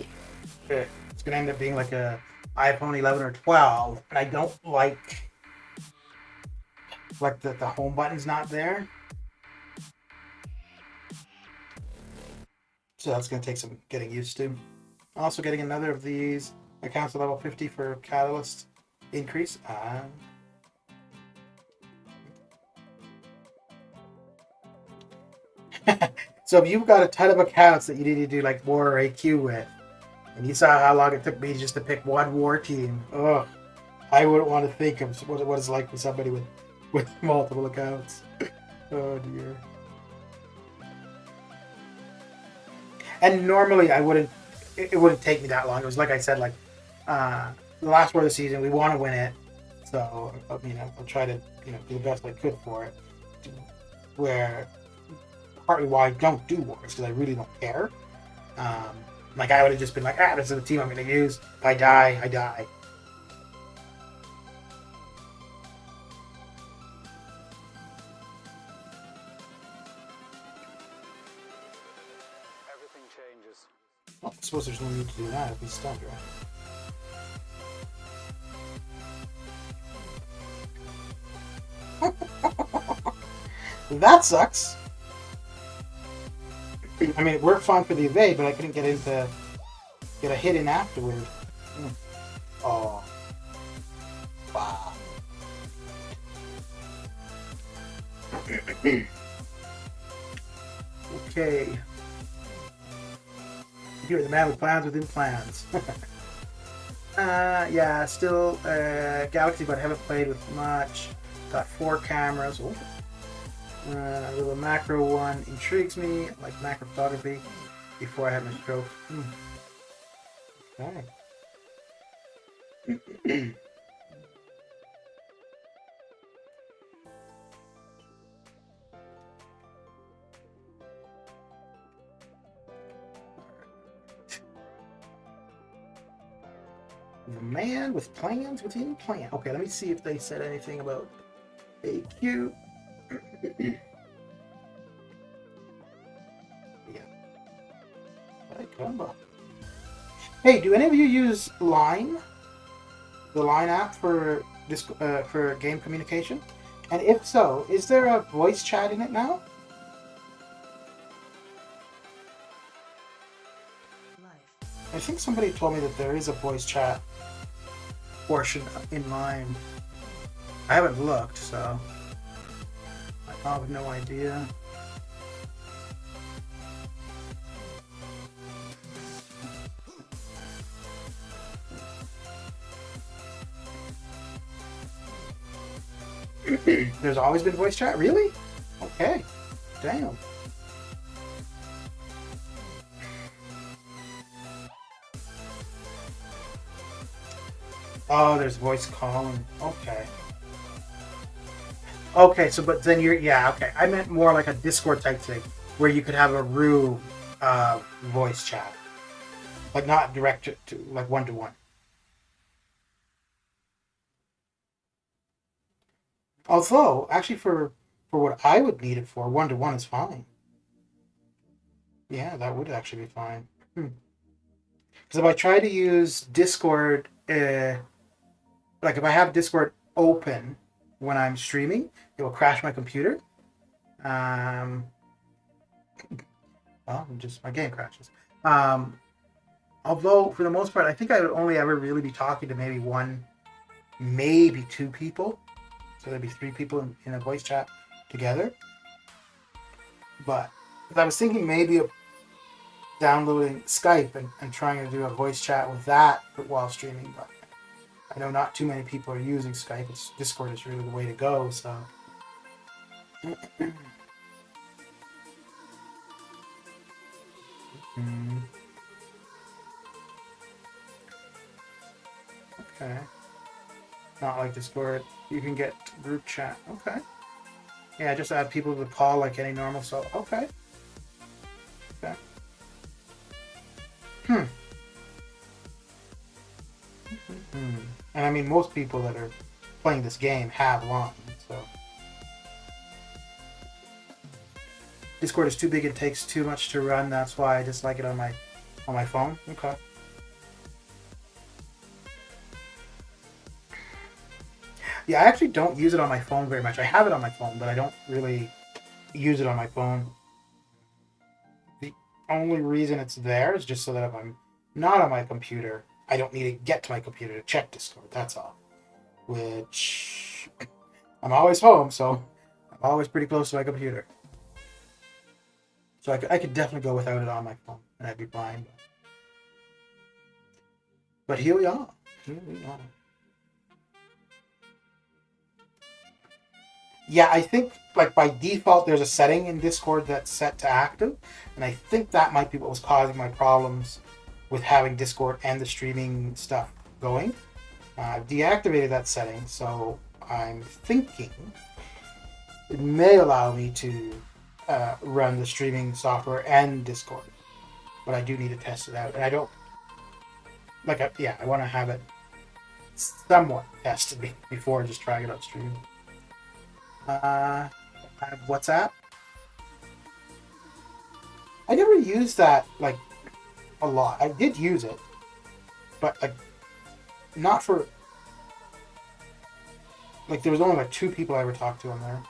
it's gonna end up being like a iPhone 11 or 12, and I don't like the home button's not there. So that's gonna take some getting used to. Also getting another of these accounts at level 50 for Catalyst increase. So if you've got a ton of accounts that you need to do like war AQ with, and you saw how long it took me just to pick one war team, oh, I wouldn't want to think of what it's like for somebody with multiple accounts. Oh dear. And normally I wouldn't. It wouldn't take me that long. It was like I said, like the last war of the season, we want to win it, so I'll try to do the best I could for it. Where partly why I don't do wars because I really don't care. Like I would have just been like, this is the team I'm going to use. If I die, I die. Everything changes. Well, I suppose there's no need to do that if he's stunned, right? That sucks. I mean, it worked fine for the evade, but I couldn't get a hit in afterward. Oh. Wow. Okay. You're the man with plans within plans. Yeah, still Galaxy, but I haven't played with much. Got 4 cameras. Oh. A little macro one intrigues me, like macro photography, before I have my stroke. Okay. The man with plans within plan. Okay, let me see if they said anything about AQ. Yeah. Hey, do any of you use Line? The Line app for game communication? And if so, is there a voice chat in it now? I think somebody told me that there is a voice chat portion in Line. I haven't looked, so I have no idea. There's always been voice chat? Really? Okay. Damn. Oh, there's voice calling. Okay. Okay, so but then yeah, okay. I meant more like a Discord type thing where you could have a Rue voice chat. Like not direct to like one-to-one. Although, actually for what I would need it for, one-to-one is fine. Yeah, that would actually be fine. Because if I try to use Discord, like if I have Discord open when I'm streaming, it will crash my computer. Well, just my game crashes. Although for the most part, I think I would only ever really be talking to maybe one, maybe two people. So there'd be three people in a voice chat together. But I was thinking maybe of downloading Skype and trying to do a voice chat with that while streaming. But I know not too many people are using Skype. Discord is really the way to go. So. Okay. Not like Discord. You can get group chat. Okay. Yeah, just add people to the call like any normal. So okay. Okay. And I mean, most people that are playing this game have lines, so Discord is too big and takes too much to run. That's why I just like it on my phone. Okay. Yeah, I actually don't use it on my phone very much. I have it on my phone, but I don't really use it on my phone. The only reason it's there is just so that if I'm not on my computer, I don't need to get to my computer to check Discord. That's all. Which I'm always home, so I'm always pretty close to my computer. So I could definitely go without it on my phone, and I'd be fine. But here we are. Here we are. Yeah, I think like by default there's a setting in Discord that's set to active, and I think that might be what was causing my problems with having Discord and the streaming stuff going. I've deactivated that setting, so I'm thinking it may allow me to run the streaming software and Discord, but I do need to test it out, and I don't like. I want to have it somewhat tested before just trying it out streaming. I have WhatsApp. I never used that like a lot. I did use it, but like not for like there was only like 2 people I ever talked to on there.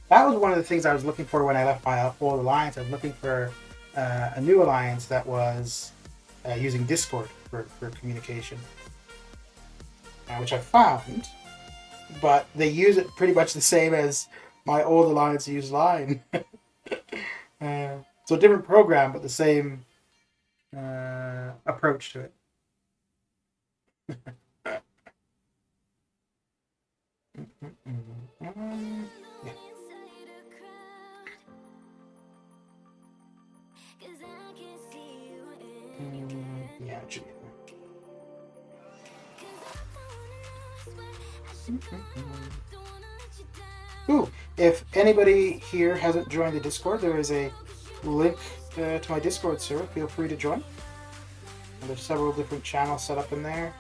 That was one of the things I was looking for when I left my old alliance. I was looking for a new alliance that was using Discord for communication, which I found, but they use it pretty much the same as my old alliance used Line. So a different program, but the same approach to it. Yeah. Yeah, it should be. Ooh, if anybody here hasn't joined the Discord, there is a link to my Discord server. Feel free to join. And there's several different channels set up in there.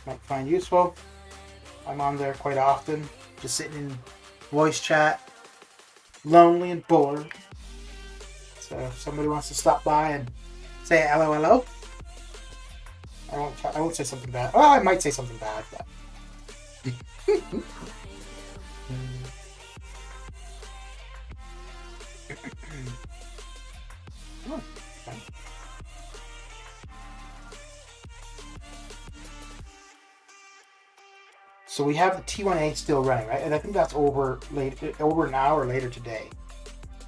Might find useful. I'm on there quite often, just sitting in voice chat, lonely and bored. So if somebody wants to stop by and say hello, hello. I won't say something bad. Well, I might say something bad, but. Oh, okay. So we have the T1A still running, right? And I think that's over now or later today.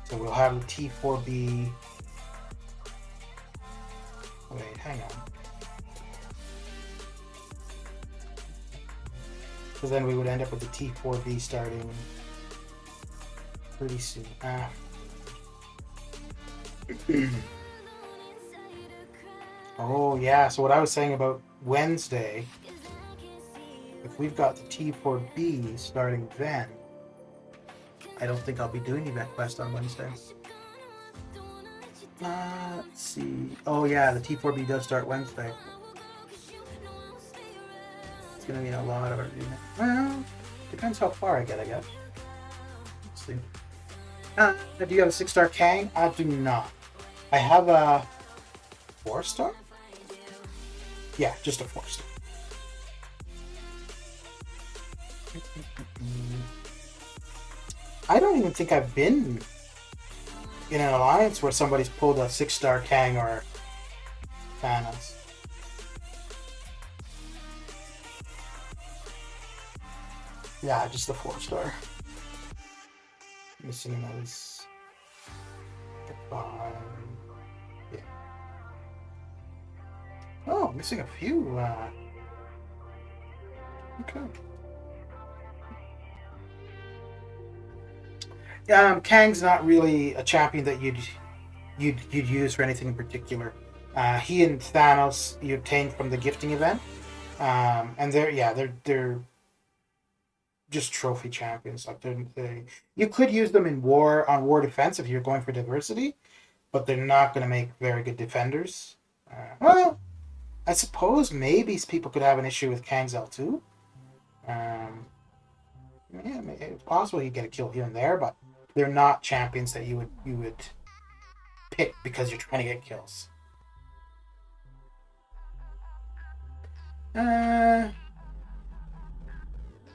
So we'll have the T4B. Wait, hang on. Because then we would end up with the T4B starting pretty soon. Oh yeah, so what I was saying about Wednesday, if we've got the T4B starting then, I don't think I'll be doing Event Quest on Wednesday. Let's see. Oh yeah, the T4B does start Wednesday. It's gonna mean a lot of arena. Well, depends how far I get, I guess. Let's see. Do you have a 6-star Kang? I do not. I have a 4-star? Yeah, just a 4-star. I don't even think I've been in an alliance where somebody's pulled a 6-star Kang or Thanos. Yeah, just the 4-star. Missing those. Yeah. Oh, missing a few. Okay. Kang's not really a champion that you'd use for anything in particular. He and Thanos you obtained from the gifting event, and they're just trophy champions. Like you could use them in war defense if you're going for diversity, but they're not going to make very good defenders. Well, I suppose maybe people could have an issue with Kang's L2. Yeah, it's possible you get a kill here and there, but they're not champions that you would pick because you're trying to get kills.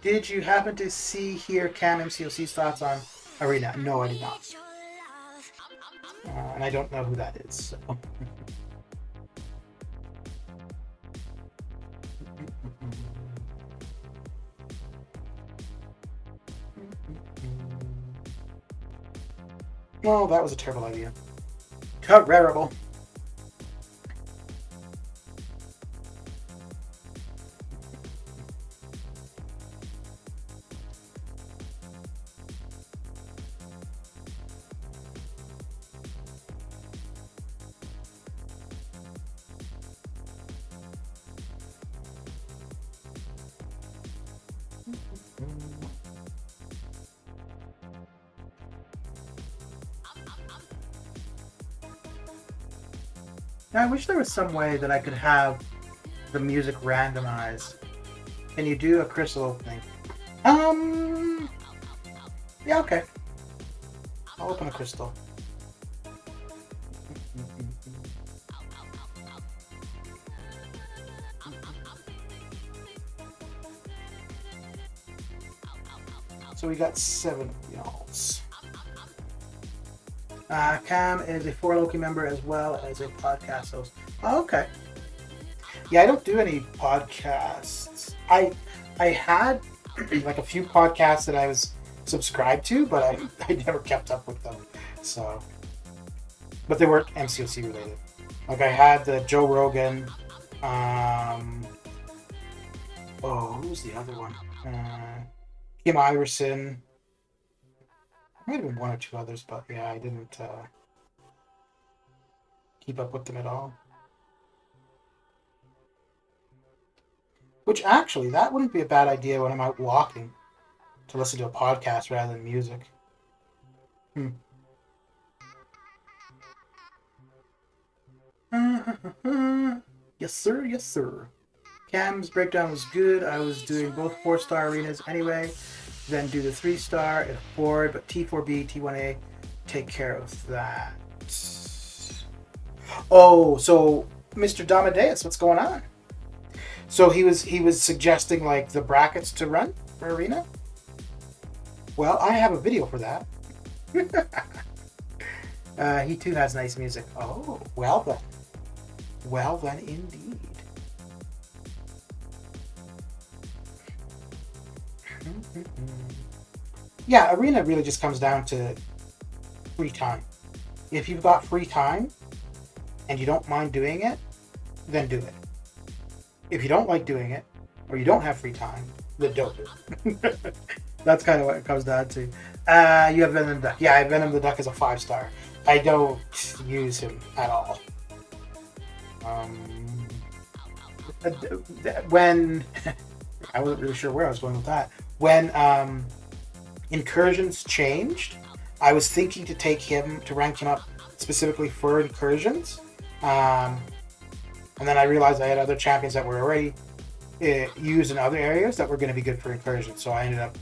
Did you happen to hear Cam MCOC's thoughts on Arena? No, I did not. And I don't know who that is. So. Oh, that was a terrible idea. Terrible. I wish there was some way that I could have the music randomized. Can you do a crystal opening? Yeah, okay. I'll open a crystal. So we got 7 of y'alls. Cam is a 4Loki member as well as a podcast host. Oh, okay. Yeah, I don't do any podcasts. I had like a few podcasts that I was subscribed to, but I never kept up with them. So, but they weren't MCOC related. Like I had the Joe Rogan. Who's the other one? Kim Iverson. Might have been 1 or 2 others, but yeah, I didn't keep up with them at all. Which actually, that wouldn't be a bad idea when I'm out walking to listen to a podcast rather than music. Yes, sir. Yes, sir. Cam's breakdown was good. I was doing both 4-star arenas anyway. Then do the 3-star and 4, but T4B, T1A, take care of that. Oh, so Mr. Damadeus, what's going on? So he was suggesting like the brackets to run for arena. Well, I have a video for that. He too has nice music. Oh, well then. Well then, indeed. Yeah, arena really just comes down to free time. If you've got free time and you don't mind doing it, then do it. If you don't like doing it or you don't have free time, then don't do it. That's kind of what it comes down to. You have Venom the Duck. Yeah, I have Venom the Duck as a 5-star. I don't use him at all. When I wasn't really sure where I was going with that. When incursions changed, I was thinking to take him to rank him up specifically for incursions. And then I realized I had other champions that were already used in other areas that were going to be good for incursions. So I ended up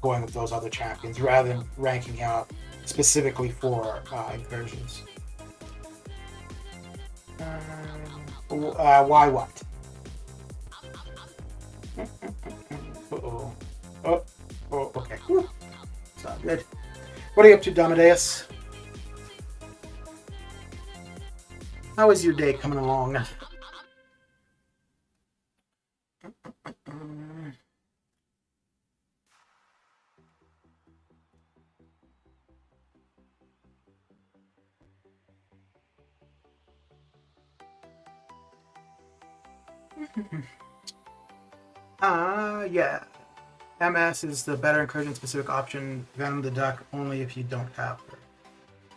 going with those other champions rather than ranking him up specifically for incursions. Why what? Uh-oh. Oh, okay. Whew. It's not good. What are you up to, Domadeus? How is your day coming along? Yeah. MS is the better incursion specific option. Venom the Duck only if you don't have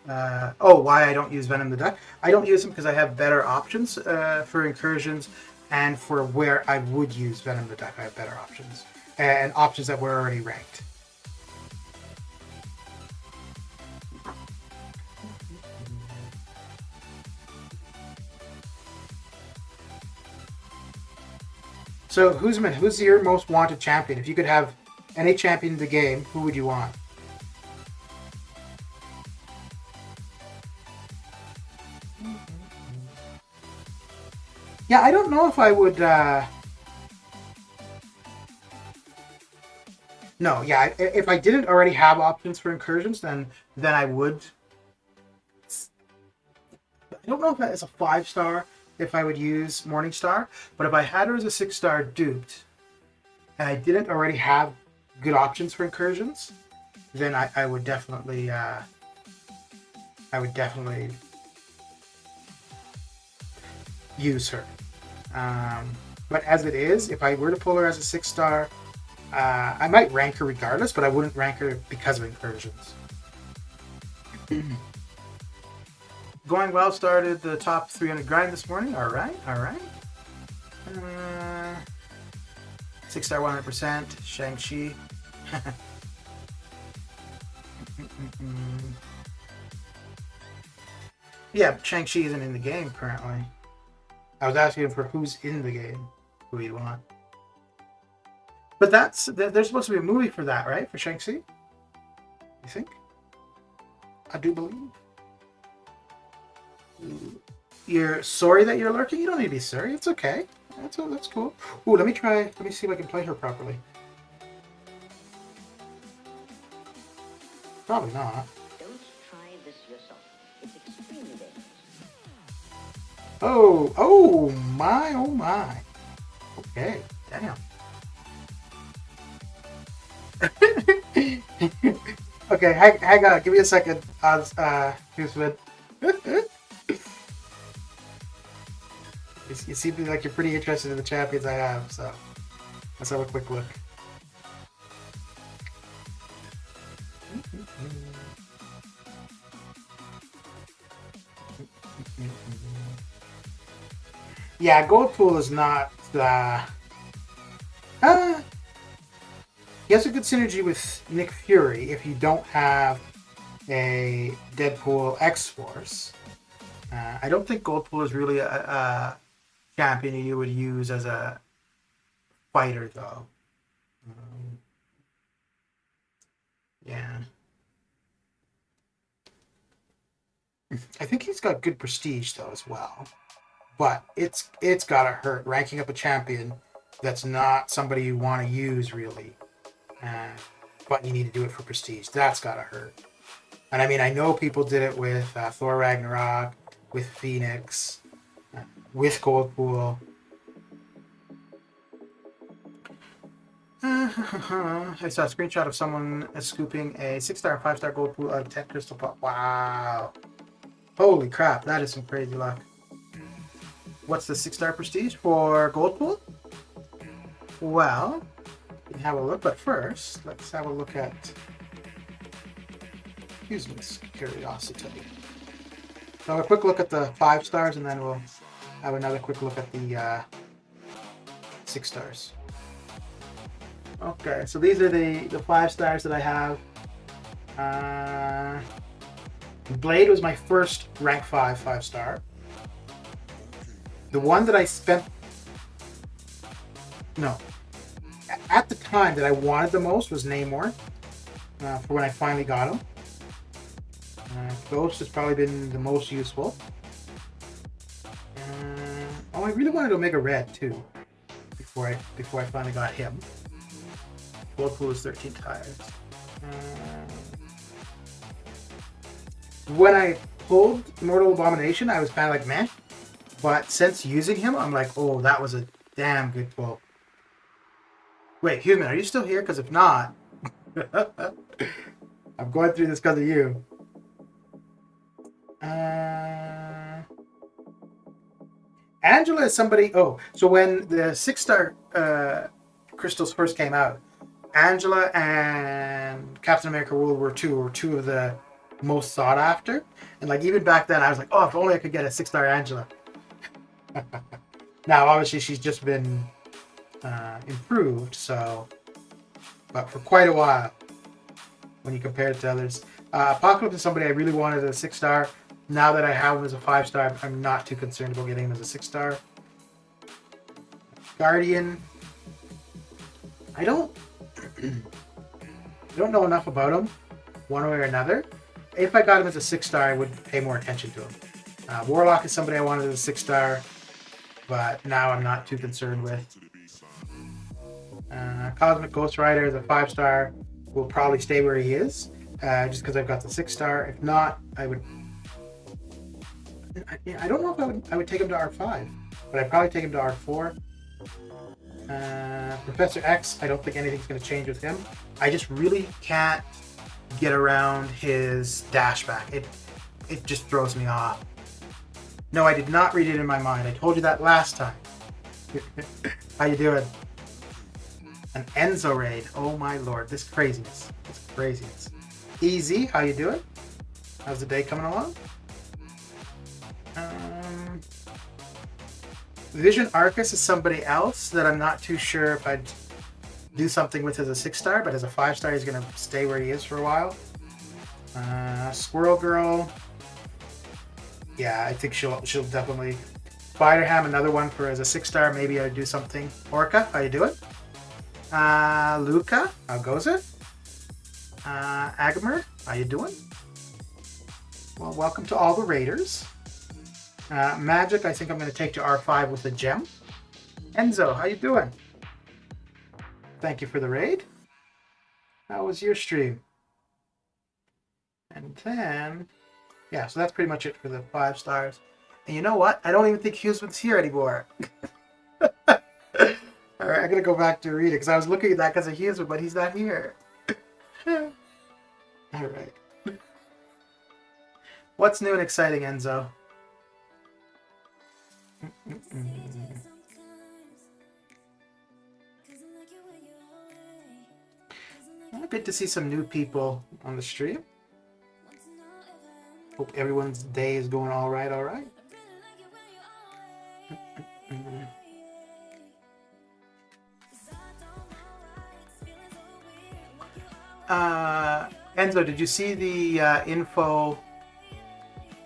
her. Why I don't use Venom the Duck? I don't use him because I have better options for incursions, and for where I would use Venom the Duck, I have better options. And options that were already ranked. So who's your most wanted champion? If you could have any champion in the game, who would you want? Yeah, I don't know if I would. No, yeah, if I didn't already have options for incursions, then I would. I don't know if that is a 5-star. If I would use Morningstar, but if I had her as a 6-star duped, and I didn't already have good options for incursions, then I would definitely use her. But as it is, if I were to pull her as a 6-star, I might rank her regardless, but I wouldn't rank her because of incursions. Going well, started the top 300 grind this morning. All right. 6-star 100%. Shang-Chi. Yeah, Shang-Chi isn't in the game currently. I was asking for who's in the game, who you'd want. But there's supposed to be a movie for that, right? For Shang-Chi? You think? I do believe. You're sorry that you're lurking? You don't need to be sorry. It's okay. That's cool. Ooh, let me see if I can play her properly. Probably not. Don't try this yourself. It's extremely dangerous. Oh my. Okay, damn. Okay, hang on. Give me a second. Here's what. You seem like you're pretty interested in the champions I have, so let's have a quick look. Yeah, Goldpool is not. He has a good synergy with Nick Fury if you don't have a Deadpool X-Force. I don't think Goldpool is really a champion you would use as a fighter, though. Yeah. I think he's got good prestige, though, as well. But it's gotta hurt ranking up a champion that's not somebody you want to use, really. But you need to do it for prestige. That's gotta hurt. And I mean, I know people did it with Thor Ragnarok, with Phoenix, with Goldpool. I saw a screenshot of someone scooping a 6-star, 5-star Goldpool out of 10 crystal pot. Wow. Holy crap, that is some crazy luck. What's the 6-star prestige for Goldpool? Well, we can have a look, but first, let's have a look at... Excuse me, curiosity. So have a quick look at the 5 stars, and then we'll have another quick look at the 6 stars. Okay, so these are the 5 stars that I have. Blade was my first rank 5 5-star. The one that I spent... No. At the time that I wanted the most was Namor. For when I finally got him. Ghost has probably been the most useful. Oh, I really wanted Omega Red too. Before I finally got him. Whirlpool is 13 tires. When I pulled Mortal Abomination, I was kind of like, meh. But since using him, I'm like, oh, that was a damn good pull. Wait, Human, are you still here? Because if not, I'm going through this because of you. Angela is somebody... Oh, so when the 6-star crystals first came out, Angela and Captain America World War II were two of the most sought after. And like even back then, I was like, oh, if only I could get a 6-star Angela. Now, obviously, she's just been improved, so... But for quite a while, when you compare it to others. Apocalypse is somebody I really wanted as a 6-star. Now that I have him as a 5-star, I'm not too concerned about getting him as a 6-star. Guardian. I don't know enough about him, one way or another. If I got him as a 6-star, I would pay more attention to him. Warlock is somebody I wanted as a 6-star, but now I'm not too concerned with. Cosmic Ghost Rider is a 5-star. Will probably stay where he is, just because I've got the 6-star. If not, I would... I don't know if I would take him to R5, but I'd probably take him to R4. Professor X, I don't think anything's going to change with him. I just really can't get around his dashback. It just throws me off. No, I did not read it in my mind. I told you that last time. How you doing? An Enzo raid. Oh my lord, this craziness. This craziness. Easy, how you doing? How's the day coming along? Vision Arcus is somebody else that I'm not too sure if I'd do something with as a 6-star, but as a 5-star he's going to stay where he is for a while. Squirrel Girl. Yeah, I think she'll definitely... Spider-Ham, another one for as a 6-star. Maybe I'd do something. Orca, how you doing? Luca, how goes it? Agamer, how you doing? Well, welcome to all the raiders. Magic, I think I'm going to take to R5 with a gem. Enzo, how you doing? Thank you for the raid. How was your stream? And then, yeah, so that's pretty much it for the 5 stars. And you know what? I don't even think Hughesman's here anymore. All right, I'm going to go back to read it because I was looking at that because of Hughesman, but he's not here. All right. What's new and exciting, Enzo? Good to see some new people on the stream. Hope everyone's day is going all right. Enzo, did you see the info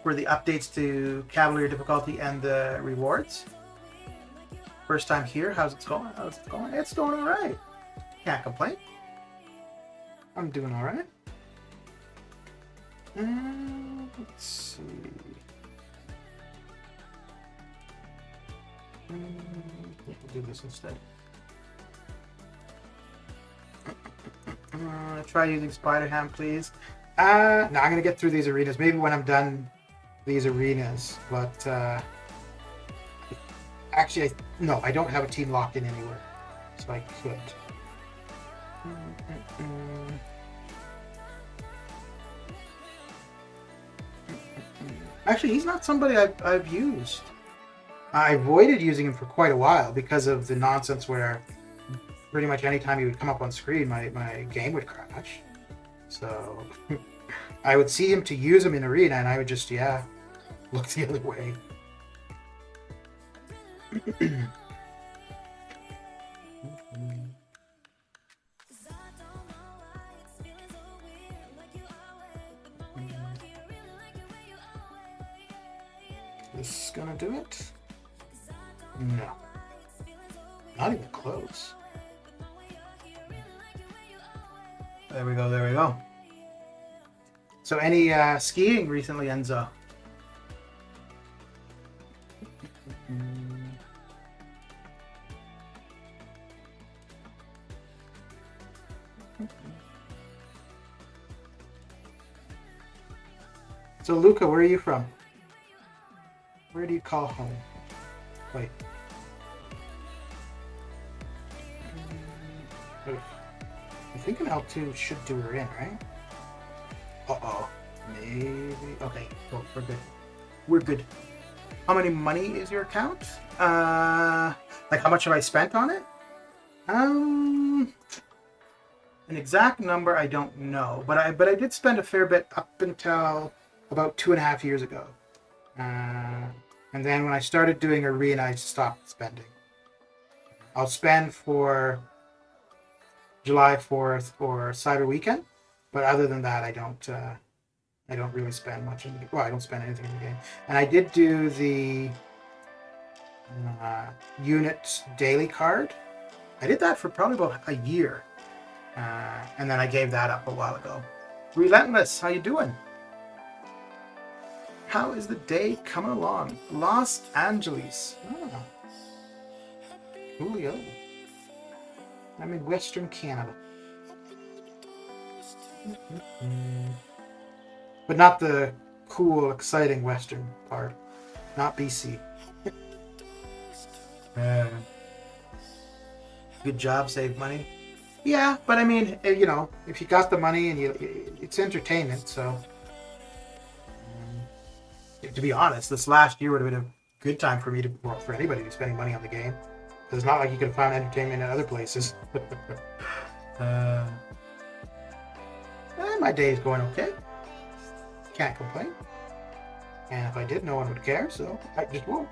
for the updates to Cavalier difficulty and the rewards? First time here, how's it going? It's going all right. Can't complain. I'm doing all right. Let's see. We'll do this instead. Try using Spider-Ham, please. No, I'm gonna get through these arenas. Maybe when I'm done these arenas, but actually, no, I don't have a team locked in anywhere, so I could. Actually, he's not somebody I've used. I avoided using him for quite a while because of the nonsense where pretty much any time he would come up on screen, my game would crash. So I would see him to use him in arena, and I would just, look the other way. this gonna do it? No. Not even close. There we go, there we go. So any skiing recently, Enzo? So Luca, where are you from? Where do you call home? Wait. I think an L2 should do her in, right? Uh-oh. Maybe. Okay, cool, we're good. We're good. How many money is your account? Like how much have I spent on it? An exact number I don't know, but I did spend a fair bit up until about 2.5 years ago. And then when I started doing Arena, I stopped spending. I'll spend for July 4th or Cyber Weekend, but other than that, I don't really spend much in the game. Well, I don't spend anything in the game. And I did do the unit daily card. I did that for probably about a year, and then I gave that up a while ago. Relentless, how you doing? How is the day coming along? Los Angeles. Ah. Julio. I'm in Western Canada. But not the cool, exciting Western part. Not BC. Good job, save money. Yeah, but I mean, you know, if you got the money and it's entertainment, so. To be honest, this last year would have been a good time for me to, well, for anybody to be spending money on the game. Because it's not like you could have found entertainment in other places. My day is going okay. Can't complain. And if I did, no one would care, so I just won't.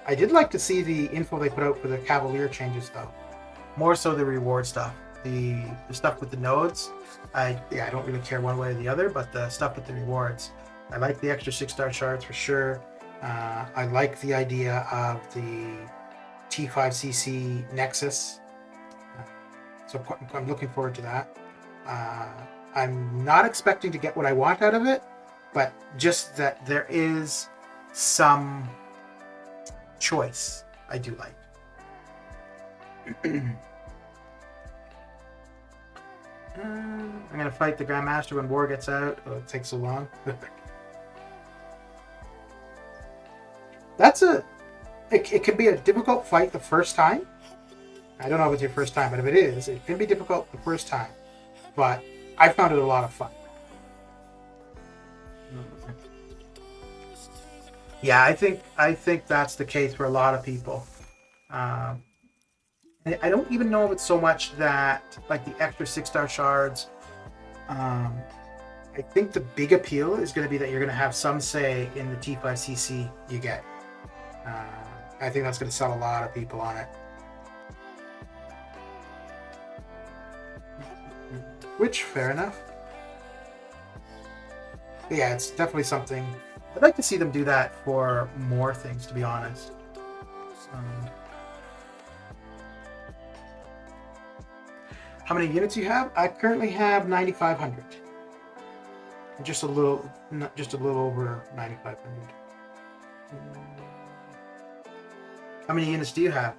I did like to see the info they put out for the Cavalier changes, though. More so the reward stuff. The stuff with the nodes, I don't really care one way or the other, but the stuff with the rewards, I like the extra 6-star shards for sure. I like the idea of the T5CC Nexus, so I'm looking forward to that. I'm not expecting to get what I want out of it, but just that there is some choice I do like. I'm gonna fight the Grandmaster when war gets out. Oh, it takes so long. It can be a difficult fight the first time. I don't know if it's your first time, but if it is, it can be difficult the first time. But I found it a lot of fun. Yeah, I think that's the case for a lot of people. I don't even know if it's so much that, like, the extra 6-star shards. I think the big appeal is going to be that you're going to have some say in the T5CC you get. I think that's going to sell a lot of people on it. Which, fair enough. But yeah, it's definitely something. I'd like to see them do that for more things, to be honest. How many units you have? I currently have 9,500. Just a little over 9,500. How many units do you have?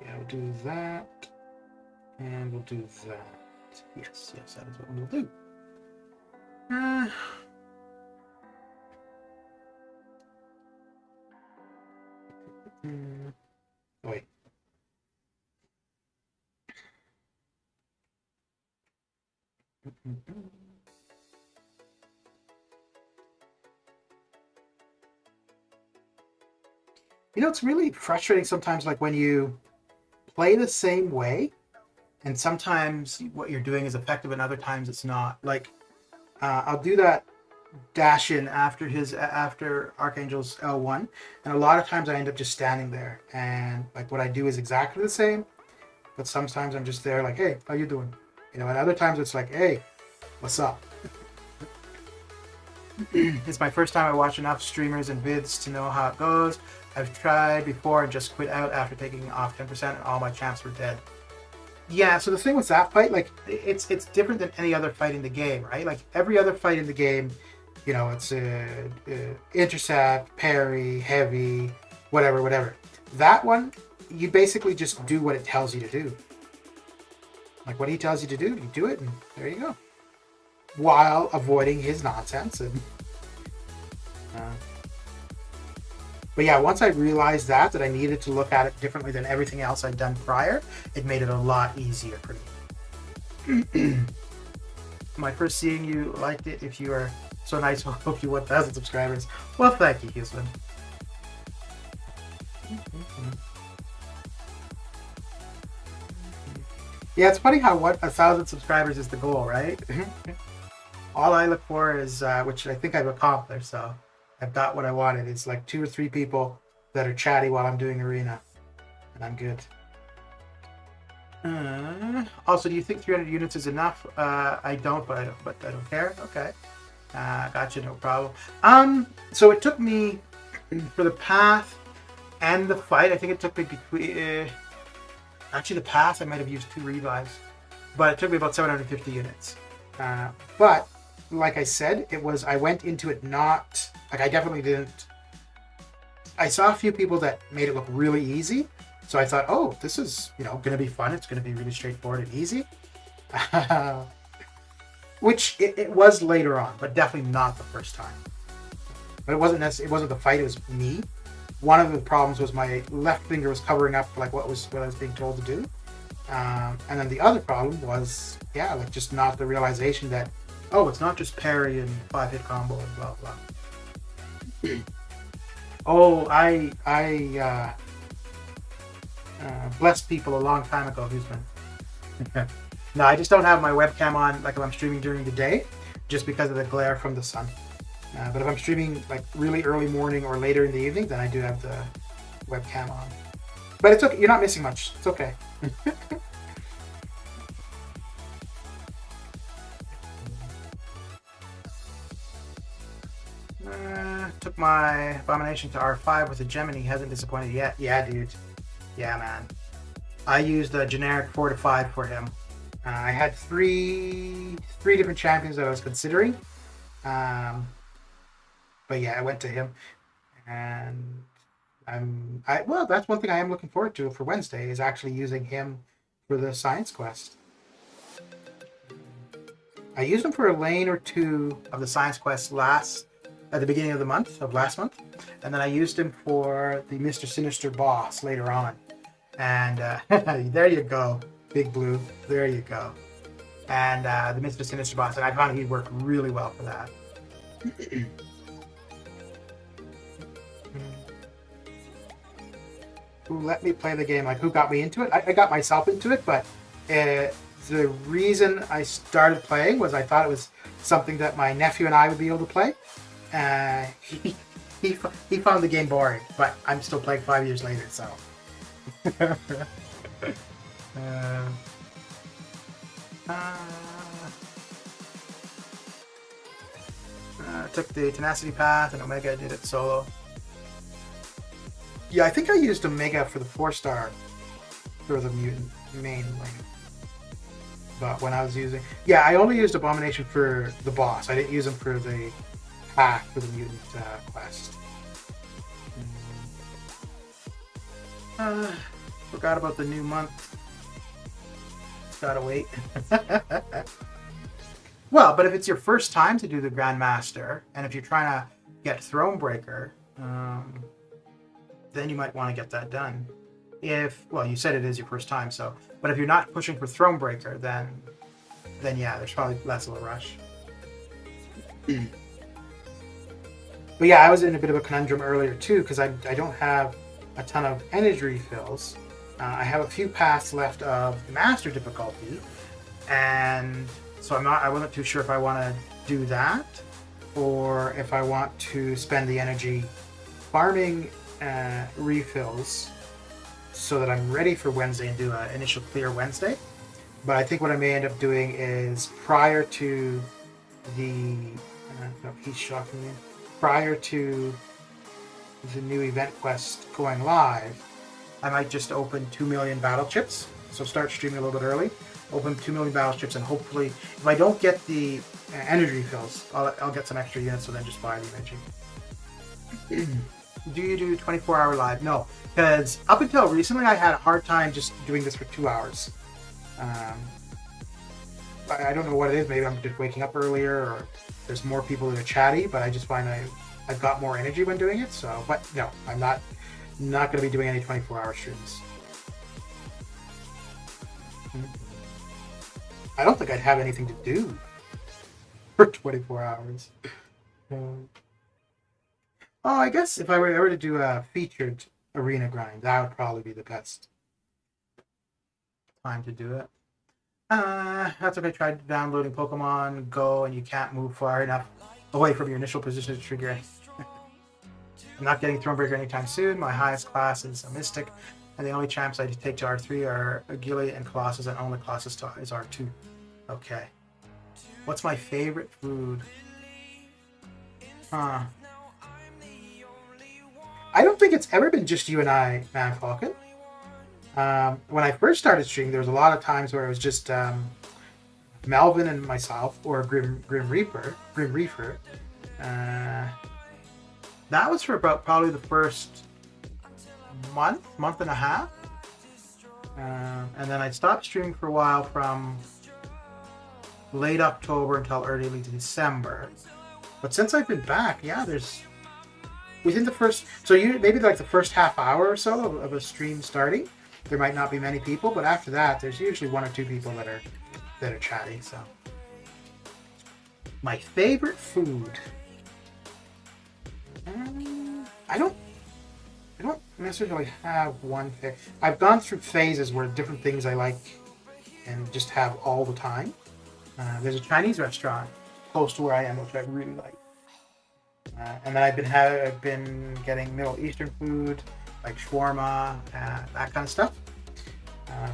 Yeah, we'll do that. And we'll do that. Yes, that is what we'll do. Wait. You know, it's really frustrating sometimes, like when you play the same way, And sometimes what you're doing is effective, and other times it's not. like I'll do that dash in after Archangel's L1, and a lot of times I end up just standing there, and like what I do is exactly the same, but sometimes I'm just there like, hey, how you doing? You know, and other times it's like, hey, what's up? It's my first time I watch enough streamers and vids to know how it goes. I've tried before and just quit out after taking off 10% and all my champs were dead. Yeah, so the thing with that fight, like, it's different than any other fight in the game, right? Like, every other fight in the game, you know, it's intercept, parry, heavy, whatever. That one, you basically just do what it tells you to do. Like, what he tells you to do, you do it, and there you go. While avoiding his nonsense. And but yeah, once I realized that I needed to look at it differently than everything else I'd done prior, it made it a lot easier for me. My first seeing you, liked it. If you are so nice, I hope you 1,000 subscribers. Well, thank you, Houston. Yeah, it's funny how 1,000 subscribers is the goal, right? All I look for is, which I think I've accomplished, so I've got what I wanted. It's like 2 or 3 people that are chatty while I'm doing arena, and I'm good. Also, do you think 300 units is enough? I don't, but I don't care. Okay, gotcha, no problem. So it took me for the path and the fight. I think it took me between. Actually, the path I might have used 2 revives, but it took me about 750 units. But like I said, I went into it not like I definitely didn't. I saw a few people that made it look really easy, so I thought, oh, this is going to be fun. It's going to be really straightforward and easy, which it was later on, but definitely not the first time. But it wasn't the fight. It was me. One of the problems was my left finger was covering up like what I was being told to do, and then the other problem was like just not the realization that, oh, it's not just parry and 5-hit combo and blah blah. Oh, I blessed people a long time ago, Houston. No, I just don't have my webcam on like if I'm streaming during the day, just because of the glare from the sun. But if I'm streaming like really early morning or later in the evening, then I do have the webcam on. But it's okay. You're not missing much. It's okay. Took my Abomination to R5 with a Gemini. Hasn't disappointed yet. Yeah, dude. Yeah, man. I used a generic 4 to 5 for him. I had three different champions that I was considering. But yeah, I went to him, and well, that's one thing I am looking forward to for Wednesday is actually using him for the science quest. I used him for a lane or 2 of the science quest at the beginning of the month of last month, and then I used him for the Mr. Sinister boss later on. And there you go, Big Blue. There you go. And the Mr. Sinister boss, and I found he'd work really well for that. Who let me play the game? Like, who got me into it? I got myself into it, but the reason I started playing was I thought it was something that my nephew and I would be able to play. He found the game boring, but I'm still playing 5 years later, so. Took the Tenacity path, and Omega did it solo. Yeah, I think I used Omega for the 4-star for the mutant main lane. But when I was using... Yeah, I only used Abomination for the boss. I didn't use him for the path for the mutant quest. Forgot about the new month. Gotta wait. Well, but if it's your first time to do the Grandmaster, and if you're trying to get Thronebreaker, then you might want to get that done. Well, you said it is your first time, so. But if you're not pushing for Thronebreaker, then yeah, there's probably less of a rush. But yeah, I was in a bit of a conundrum earlier too, because I don't have a ton of energy refills. I have a few paths left of Master difficulty, and so I wasn't too sure if I want to do that, or if I want to spend the energy farming refills so that I'm ready for Wednesday and do an initial clear Wednesday. But I think what I may end up doing is prior to the he's shocking me. Prior to the new event quest going live, I might just open 2 million battle chips. So start streaming a little bit early. Open 2 million battle chips, and hopefully, if I don't get the energy refills, I'll get some extra units. So then just buy the energy. Do you do 24-hour live? No, because up until recently, I had a hard time just doing this for 2 hours. I don't know what it is. Maybe I'm just waking up earlier, or there's more people that are chatty. But I just find I've got more energy when doing it. So, but no, I'm not going to be doing any 24-hour streams. I don't think I'd have anything to do for 24 hours. I guess if I were ever to do a featured arena grind, that would probably be the best time to do it. That's okay. I tried downloading Pokemon Go, and you can't move far enough away from your initial position to trigger it. I'm not getting Thronebreaker anytime soon. My highest class is a Mystic, and the only champs I take to R3 are Agili and Colossus, and only Colossus is R2. Okay. What's my favorite food? I don't think it's ever been just you and I, Man Falcon. When I first started streaming, there was a lot of times where it was just Melvin and myself, or Grim Reaper. That was for about probably the first month and a half. And then I stopped streaming for a while from late October until early December. But since I've been back, yeah, there's within the first, so you maybe like the first half hour or so of a stream starting, there might not be many people, but after that, there's usually 1 or 2 people that are chatting. So, my favorite food. I don't necessarily have one thing. I've gone through phases where different things I like and just have all the time. There's a Chinese restaurant close to where I am, which I really like. And then I've been getting Middle Eastern food, like shawarma, that kind of stuff.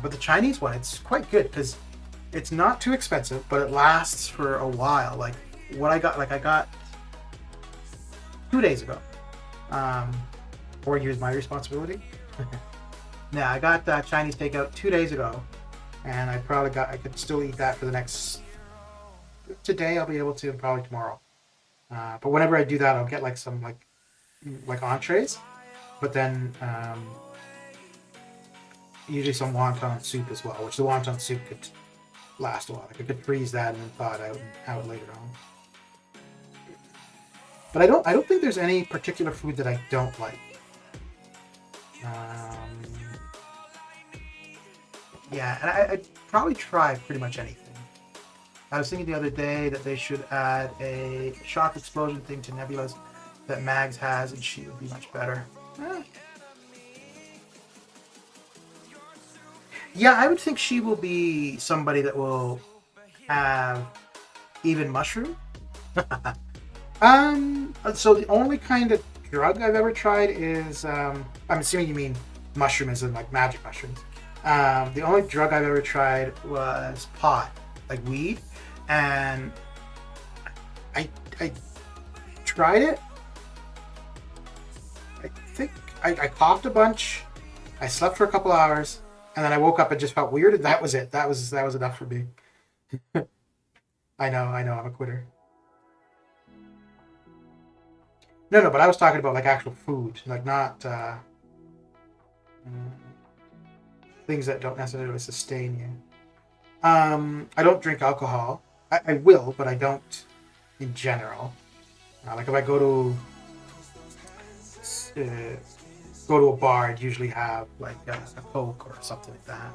But the Chinese one, it's quite good because it's not too expensive, but it lasts for a while. Like what I got 2 days ago. Or use my responsibility. Yeah, I got Chinese takeout 2 days ago, and I could still eat that for the next. Today I'll be able to, and probably tomorrow. But whenever I do that, I'll get like some like entrees, but then usually some wonton soup as well, which the wonton soup could last a while. Like I could freeze that and then thaw it out and have it later on. But I don't think there's any particular food that I don't like. Yeah, and I'd probably try pretty much anything. I was thinking the other day that they should add a shock explosion thing to Nebula's that Mags has, and she would be much better. Yeah, I would think she will be somebody that will have even mushroom. So the only kind of drug I've ever tried is, I'm assuming you mean mushroom as in like magic mushrooms. The only drug I've ever tried was pot, like weed, and I tried it. I think I coughed a bunch. I slept for a couple hours, and then I woke up and just felt weird. And that was it. That was enough for me. I know, I'm a quitter. No, but I was talking about like actual food, like not things that don't necessarily sustain you. I don't drink alcohol. I will, but I don't in general. Like if I go to a bar, I'd usually have like a Coke or something like that.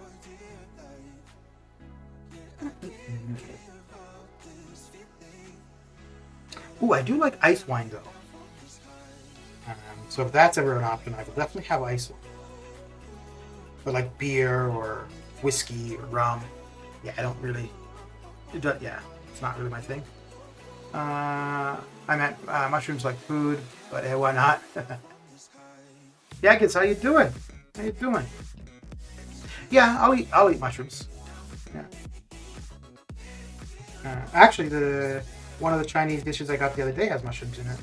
Ooh, I do like ice wine though. So if that's ever an option, I will definitely have ice wine. But like beer or whiskey or rum, yeah, I don't really. Yeah, it's not really my thing. I meant mushrooms like food, but why not? Yakins, how you doing? How you doing? Yeah, I'll eat mushrooms. Yeah. Actually, one of the Chinese dishes I got the other day has mushrooms in it.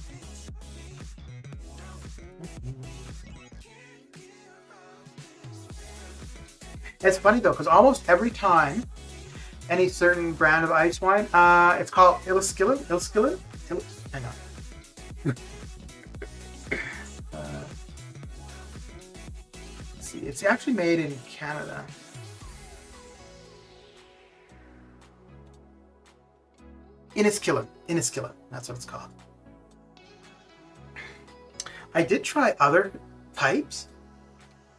It's funny though, because almost every time any certain brand of ice wine, it's called Ilskillen. I know. Let's see, it's actually made in Canada. Inniskillen, that's what it's called. I did try other types,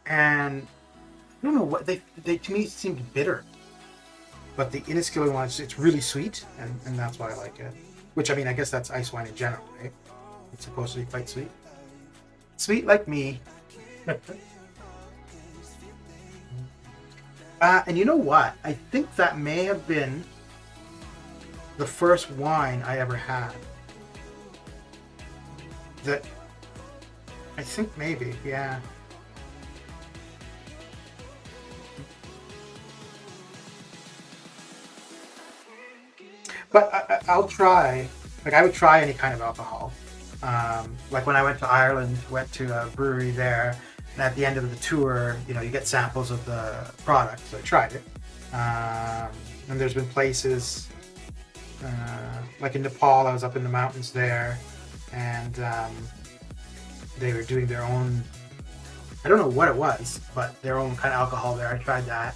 and I don't know what they to me seemed bitter. But the Inniskillen one, it's really sweet, and that's why I like it. Which, I mean, I guess that's ice wine in general, right? It's supposed to be quite sweet. Sweet like me. And you know what? I think that may have been the first wine I ever had. That, I think maybe, yeah. But I'll try, like I would try any kind of alcohol. Like when I went to Ireland, went to a brewery there, and at the end of the tour, you know, you get samples of the product, so I tried it. And there's been places, like in Nepal, I was up in the mountains there, and they were doing their own, I don't know what it was, but their own kind of alcohol there. I tried that.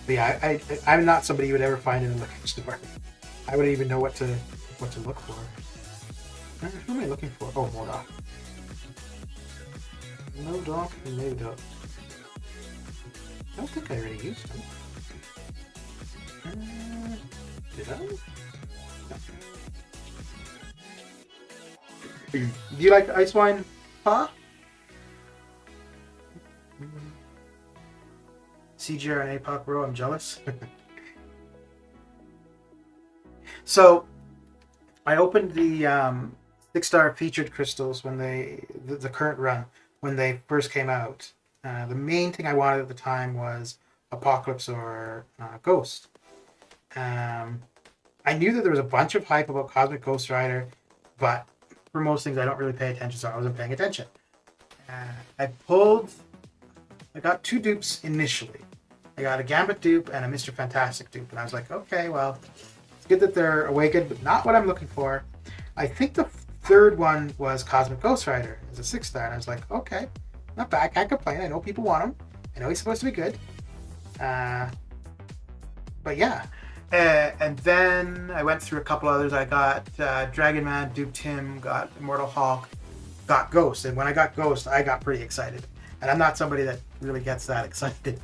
But yeah, I'm not somebody you would ever find in a liquor store. I wouldn't even know what to look for. Who am I looking for? Oh, more doc. No doc and no doc. I don't think I already used them. Did I? No. Do you like ice wine, huh? CGR and APOC bro, I'm jealous. So I opened the 6-star featured crystals when the current run, when they first came out. The main thing I wanted at the time was Apocalypse or Ghost. I knew that there was a bunch of hype about Cosmic Ghost Rider, but for most things I don't really pay attention, so I wasn't paying attention. I got 2 dupes initially. I got a Gambit dupe and a Mr. Fantastic dupe, and I was like, okay, well, it's good that they're awakened, but not what I'm looking for. I think the third one was Cosmic Ghost Rider as a 6-star, and I was like, okay, not bad, can't complain. I know people want him. I know he's supposed to be good. But yeah. And then I went through a couple others. I got Dragon Man, duped him, got Immortal Hulk, got Ghost. And when I got Ghost, I got pretty excited. And I'm not somebody that really gets that excited.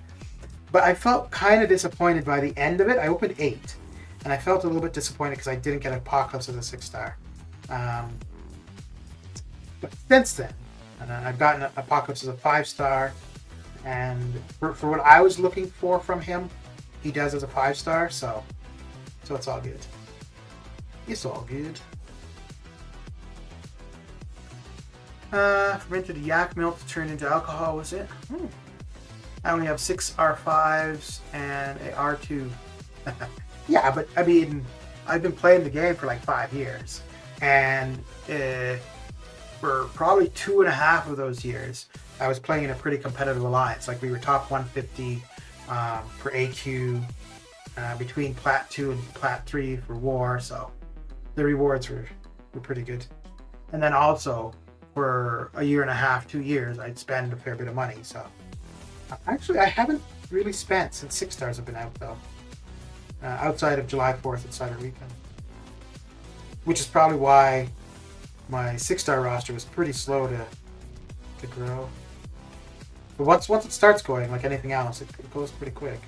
But I felt kind of disappointed by the end of it. I opened 8. And I felt a little bit disappointed because I didn't get Apocalypse as a 6-star. But since then, and I've gotten Apocalypse as a 5-star. And for what I was looking for from him, he does as a 5-star. So it's all good. It's all good. Fermented yak milk turned into alcohol, was it? I only have 6 R5s and a R2. Yeah, but I mean, I've been playing the game for like 5 years. And for probably 2.5 of those years, I was playing in a pretty competitive alliance. Like we were top 150 for AQ between Plat 2 and Plat 3 for war. So the rewards were pretty good. And then also for a 1.5, 2 years, I'd spend a fair bit of money. So actually, I haven't really spent since 6-stars have been out though. Outside of July 4th and Cyber Weekend. Which is probably why my 6-star roster was pretty slow to grow. But once it starts going, like anything else, it goes pretty quick.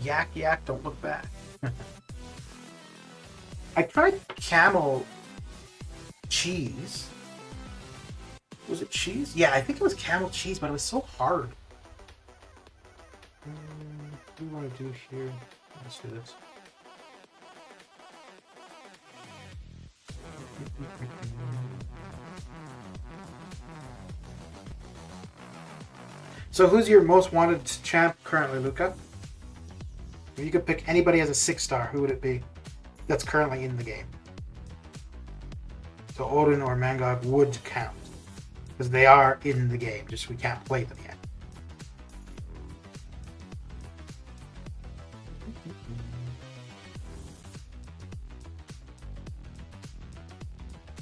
Yak, don't look back. I tried camel cheese, Was it cheese? Yeah, I think it was camel cheese, but it was so hard. What do we want to do here? Let's do this. So who's your most wanted champ currently, Luca? If you could pick anybody as a 6-star, who would it be that's currently in the game? So Odin or Mangog would count. Because they are in the game, just we can't play them yet.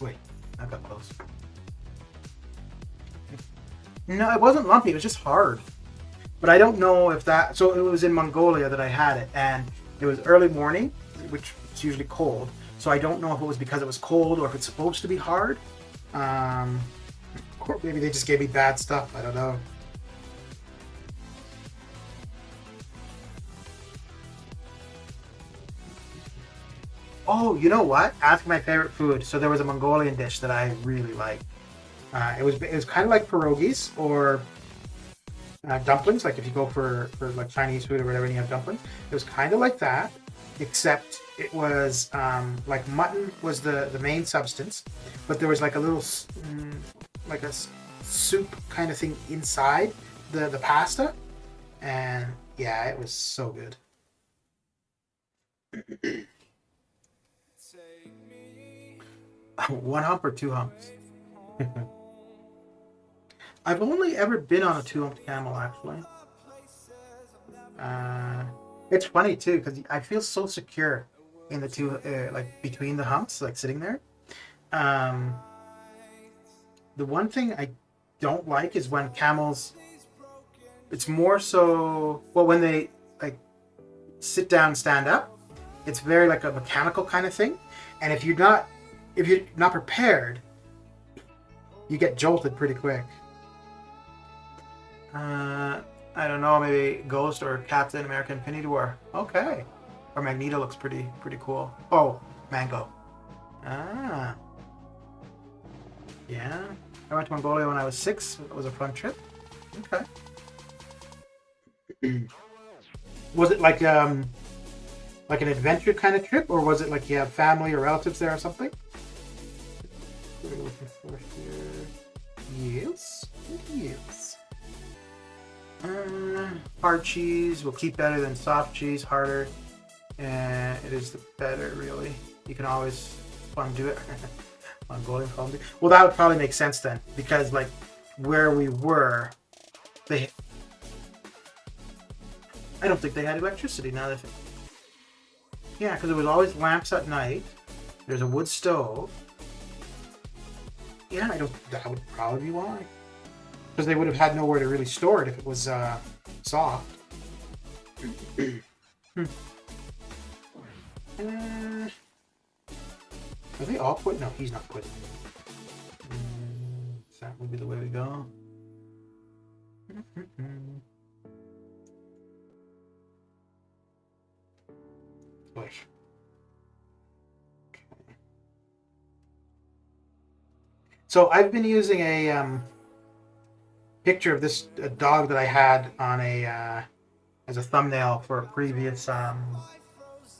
Wait, I got close. No, it wasn't lumpy, it was just hard. But I don't know if that... So it was in Mongolia that I had it, and it was early morning, which is usually cold. So I don't know if it was because it was cold or if it's supposed to be hard. Or maybe they just gave me bad stuff, I don't know. Oh, you know what? Ask my favorite food. So there was a Mongolian dish that I really liked. It was kind of like pierogies or dumplings. Like if you go for like Chinese food or whatever, and you have dumplings, it was kind of like that, except it was like mutton was the main substance, but there was like a little like a soup kind of thing inside the pasta, and yeah, it was so good. One hump or two humps? I've only ever been on a 2-humped camel, actually. It's funny too because I feel so secure in the two, like between the humps, like sitting there. The one thing I don't like is when camels. It's more so when they like sit down, stand up. It's very like a mechanical kind of thing, and if you're not prepared, you get jolted pretty quick. I don't know, maybe Ghost or Captain America Infinity War. Okay. Or Magneto looks pretty cool. Oh, Mango. Ah. Yeah. I went to Mongolia when I was 6. It was a fun trip. Okay. Was it like an adventure kind of trip, or was it like you have family or relatives there or something? What are we looking for here? Yes. Yes. Hard cheese will keep better than soft cheese. Harder, and it is the better. Really, you can always fondue it. Mongolian fondue. Well, that would probably make sense then, because like where we were, I don't think they had electricity now. That yeah, because there was always lamps at night. There's a wood stove. Yeah, that would probably be why. Because they would have had nowhere to really store it if it was soft. Are they all quit? No, he's not quitting. That would be the way we go. Push. Okay. So I've been using a picture of this dog that I had on as a thumbnail for a previous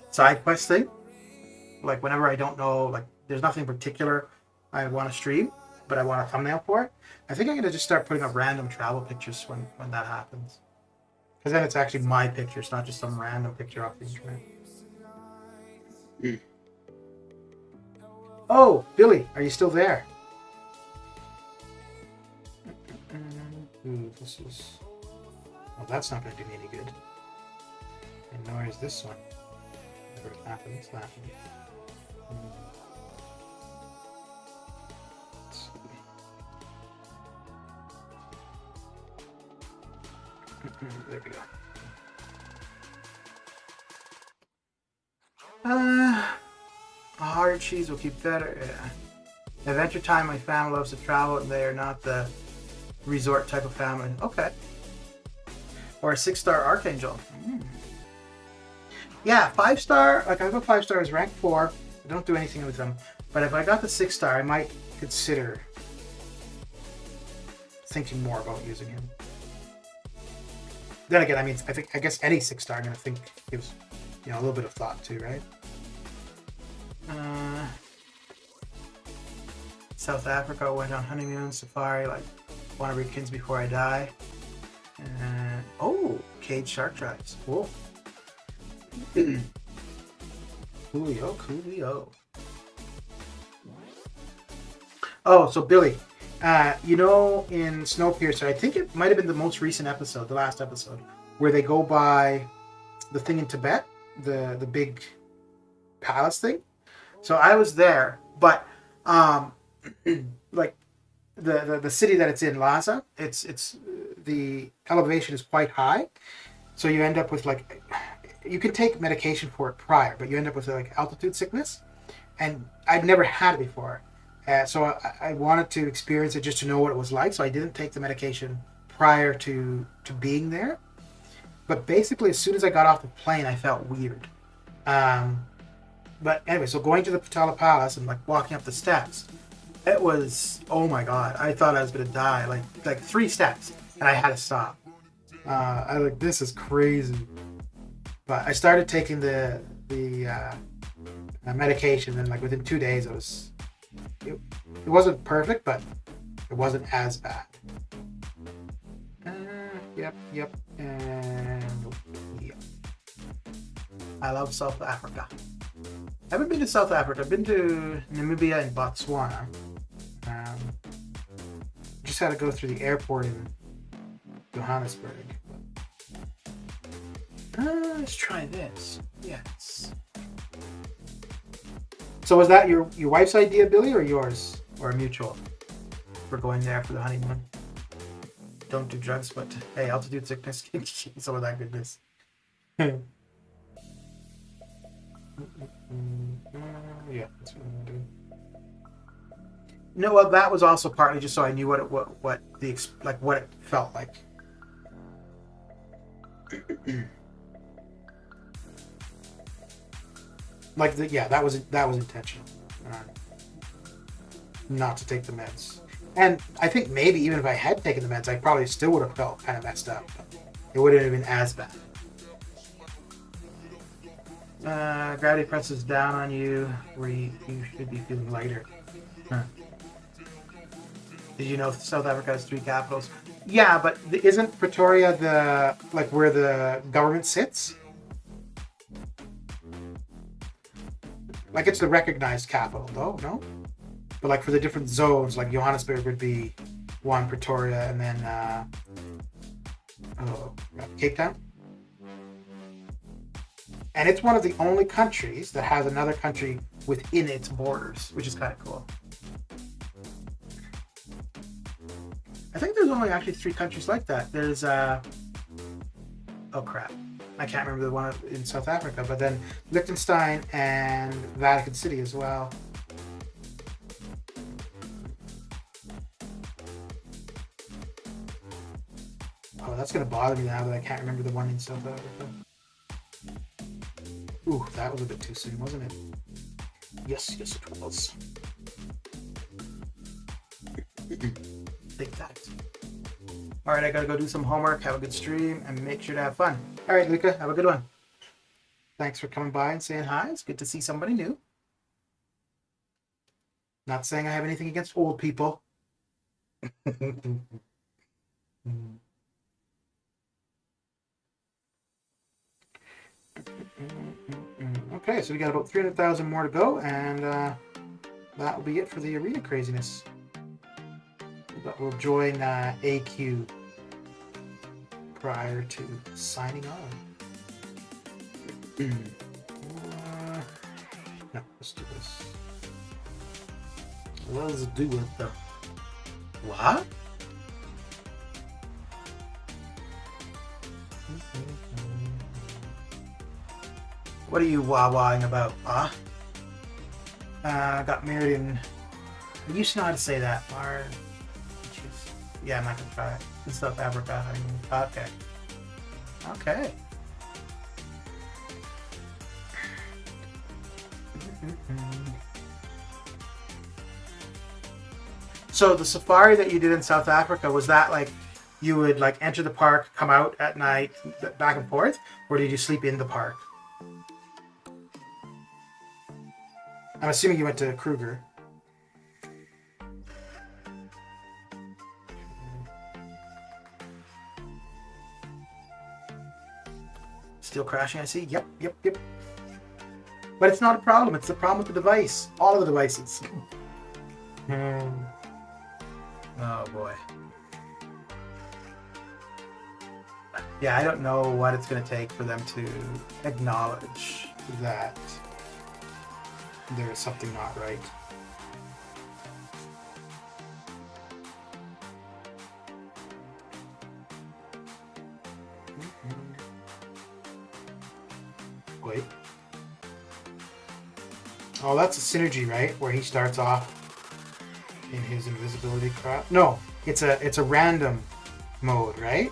side quest thing. Like whenever I don't know, like there's nothing particular I want to stream, but I want a thumbnail for it. I think I'm gonna just start putting up random travel pictures when that happens, because then it's actually my picture. It's not just some random picture off the internet. Oh, Billy, are you still there? Ooh, this is... Well, that's not going to do me any good. And nor is this one. Never happens, that one. Let's see. There we go. Hard cheese will keep better. Yeah. Adventure time, my family loves to travel, and they are not the resort type of family. Okay. Or a 6-star Archangel. Yeah, 5-star. Like I have a 5-star as rank 4. I don't do anything with them. But if I got the 6-star, I might consider thinking more about using him. Then again, I mean, I guess any 6-star I'm gonna think gives, you know, a little bit of thought too, right? South Africa, went on honeymoon safari, like want to read Kins Before I Die. And oh, cage shark tracks. Cool. Coolio. Oh, so Billy, you know, in Snowpiercer, I think it might have been the most recent episode, the last episode, where they go by the thing in Tibet, the big palace thing. So I was there, but like the city that it's in, Lhasa, it's the elevation is quite high, so you end up with like, you can take medication for it prior, but you end up with like altitude sickness, and I'd never had it before, so I wanted to experience it just to know what it was like. So I didn't take the medication prior to being there, but basically as soon as I got off the plane, I felt weird. But anyway, so going to the Patala Palace and like walking up the steps, it was, oh my god, I thought I was gonna die. Like 3 steps, and I had to stop. I was like, this is crazy. But I started taking the medication, and like within 2 days, it wasn't perfect, but it wasn't as bad. Yep, and yep. I love South Africa. I haven't been to South Africa. I've been to Namibia and Botswana. Just had to go through the airport in Johannesburg. Let's try this. Yes. So was that your wife's idea, Billy, or yours, or a mutual? For going there for the honeymoon. Don't do drugs, but hey, altitude sickness can some of that goodness. Yeah, that's what I'm gonna do. No, well, that was also partly just so I knew what it felt like. That was intentional. Not to take the meds, and I think maybe even if I had taken the meds, I probably still would have felt kind of messed up. It wouldn't have been as bad. Gravity presses down on you where you should be feeling lighter. Huh. Did you know South Africa has 3 capitals? Yeah, but isn't Pretoria where the government sits? Like it's the recognized capital, though, no? But like for the different zones, like Johannesburg would be one, Pretoria, and then Cape Town. And it's one of the only countries that has another country within its borders, which is kind of cool. I think there's only actually 3 countries like that. There's oh crap, I can't remember the one in South Africa, but then Liechtenstein and Vatican City as well. Oh, that's gonna bother me now that I can't remember the one in South Africa. Ooh, that was a bit too soon, wasn't it? Yes, it was. Take that. Alright, I gotta go do some homework, have a good stream, and make sure to have fun. Alright, Luca, have a good one. Thanks for coming by and saying hi. It's good to see somebody new. Not saying I have anything against old people. Okay, so we got about 300,000 more to go, and that will be it for the arena craziness. But we'll join AQ prior to signing on. No, let's do this. Let's do it though. What? What are you wah-wahing about, huh? Got married in... I used to know how to say that. Yeah, I'm not gonna try it. In South Africa. Okay. Okay. So the safari that you did in South Africa, was that like you would like enter the park, come out at night, back and forth, or did you sleep in the park? I'm assuming you went to Kruger. Still crashing, I see. Yep. But it's not a problem. It's the problem with the device. All of the devices. Oh boy. Yeah, I don't know what it's going to take for them to acknowledge that there is something not right. Wait. Oh, that's a synergy, right? Where he starts off in his invisibility crap. No, it's a random mode, right?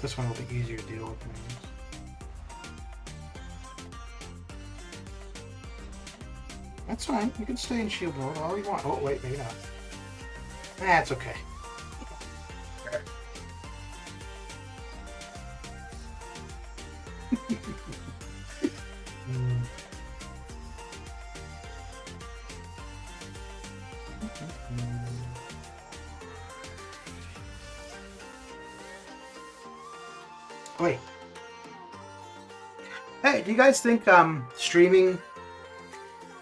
This one will be easier to deal with. Maybe. That's fine. You can stay in shield mode all you want. Oh wait, maybe not. That's okay. Wait. Hey, do you guys think streaming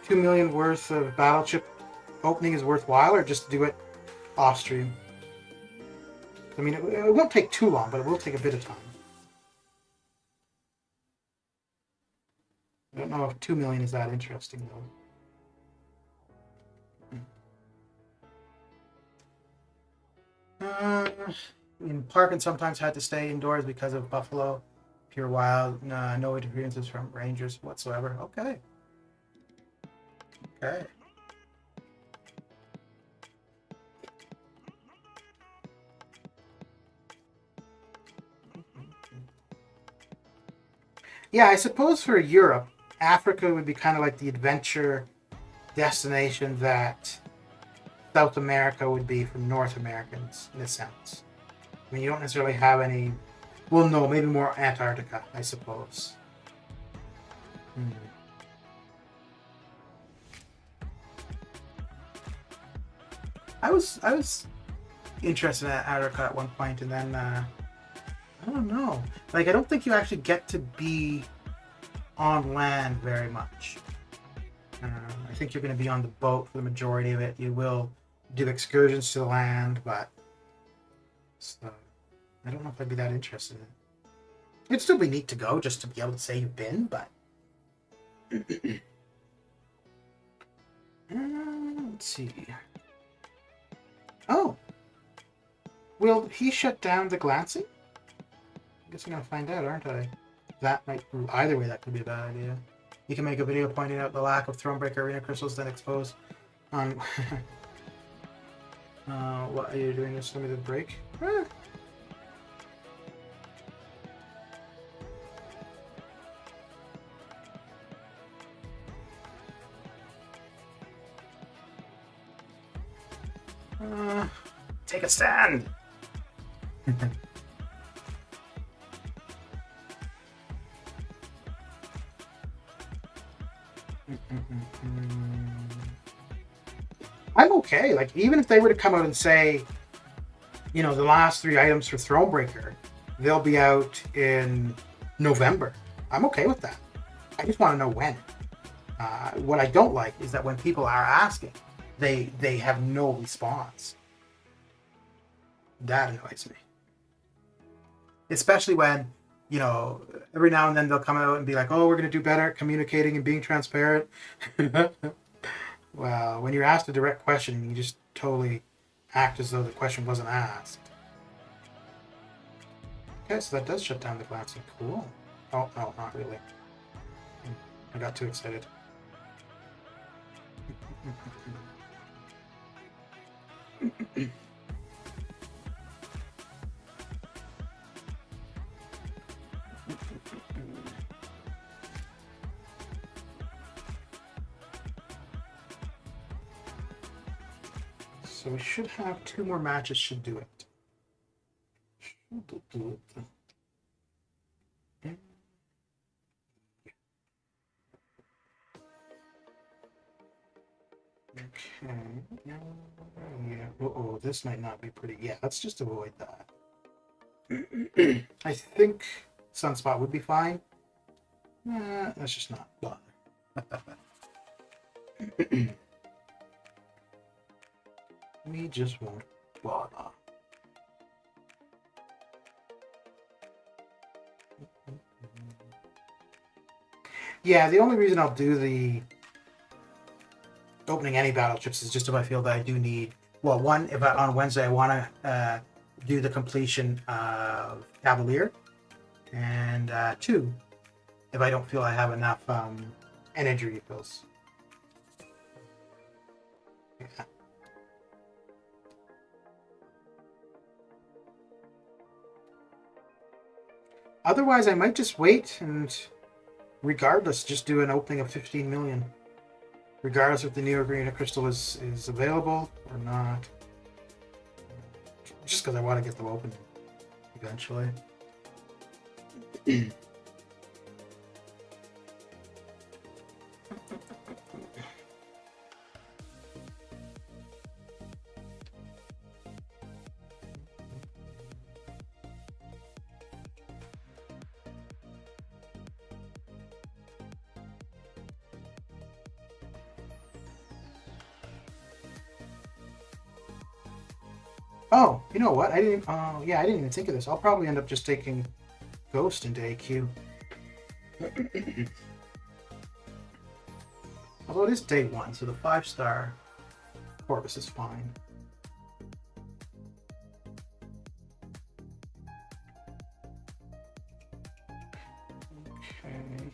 2 million worth of Battleship opening is worthwhile, or just do it off stream? I mean, it won't take too long, but it will take a bit of time. I don't know if 2 million is that interesting, though. Parkin sometimes had to stay indoors because of buffalo, pure wild, no interferences from rangers whatsoever. Okay. Okay. Yeah, I suppose for Europe, Africa would be kind of like the adventure destination that South America would be for North Americans, in a sense. I mean, you don't necessarily have any... Well, no, maybe more Antarctica, I suppose. I was interested in Antarctica at one point, and then I don't know. Like, I don't think you actually get to be on land very much. I think you're going to be on the boat for the majority of it. You will do excursions to the land, but so, I don't know if I'd be that interested in it. It'd still be neat to go, just to be able to say you've been, but... let's see. Oh! Will he shut down the glancing? I guess I'm going to find out, aren't I? That might... Either way, that could be a bad idea. You can make a video pointing out the lack of Thronebreaker Arena crystals, then expose on... what are you doing this limited break? Take a stand! I'm okay. Like, even if they were to come out and say, you know, the last 3 items for Thronebreaker, they'll be out in November. I'm okay with that. I just want to know when. What I don't like is that when people are asking, they have no response. That annoys me. Especially when, you know, every now and then they'll come out and be like, oh, we're going to do better at communicating and being transparent. Well, when you're asked a direct question, you just totally act as though the question wasn't asked. Okay, so that does shut down the glancing. Cool. Oh, no, not really. I got too excited. So we should have 2 more matches. Should do it. Should do it. Okay. Yeah. Oh, this might not be pretty. Yeah, let's just avoid that. I think Sunspot would be fine. Let's just not bother. We just won't bother. Yeah, the only reason I'll do the opening any battleships is just if I feel that I do need. Well, one, if on Wednesday I want to do the completion of Cavalier, and 2, if I don't feel I have enough energy refills. Yeah. Otherwise, I might just wait and, regardless, just do an opening of 15 million. Regardless if the Neo Green Crystal is available or not. Just because I want to get them open eventually. Oh, you know what? I didn't. Oh, yeah, I didn't even think of this. I'll probably end up just taking Ghost into AQ. Although it is day 1, so the 5-star Corvus is fine. Okay.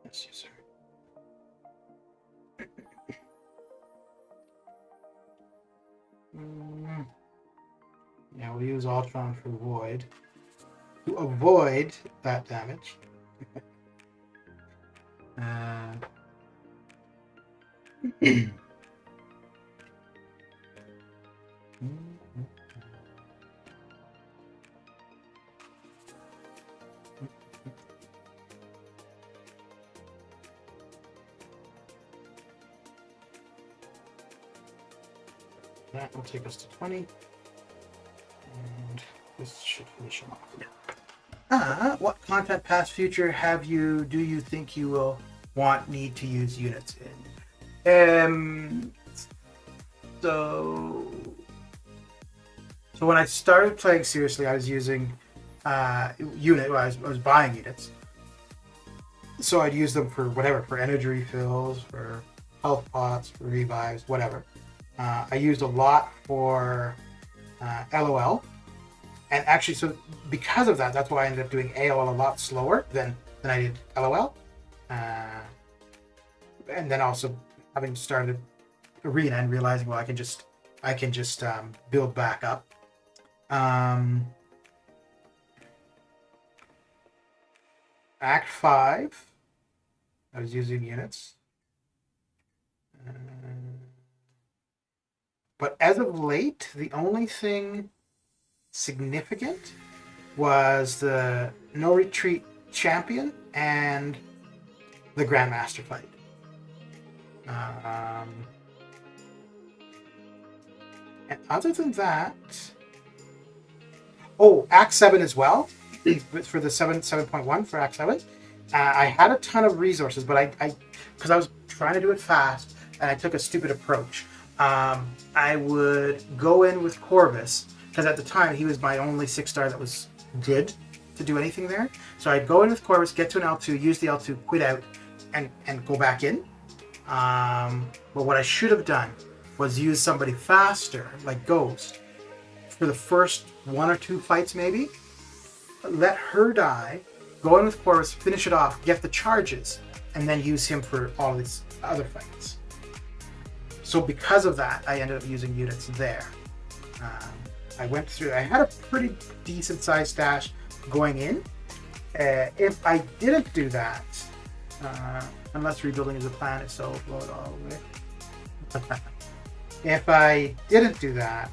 Yes, sir. Yeah, we'll use Ultron for Void to avoid that damage. That will take us to 20. And this should finish him off. What content past future do you think you will need to use units in? So when I started playing seriously, I was using I was buying units. So I'd use them for whatever, for energy refills, for health pots, for revives, whatever. I used a lot for LOL. And actually, so because of that, that's why I ended up doing AOL a lot slower than I did LOL. And then also having started Arena and realizing, well, I can just build back up. Act 5, I was using units. But as of late, the only thing significant was the No Retreat Champion and the Grandmaster fight. And other than that, Act 7 as well, for the 7.1 for Act 7. I had a ton of resources, but because I was trying to do it fast, and I took a stupid approach. I would go in with Corvus, because at the time he was my only 6-star that was good to do anything there. So I'd go in with Corvus, get to an L2, use the L2, quit out, and go back in. But what I should have done was use somebody faster, like Ghost, for the first 1 or 2 fights maybe. Let her die, go in with Corvus, finish it off, get the charges, and then use him for all these other fights. So because of that, I ended up using units there. I had a pretty decent sized stash, going in. If I didn't do that, unless rebuilding is a plan, if so, blow it all away. If I didn't do that,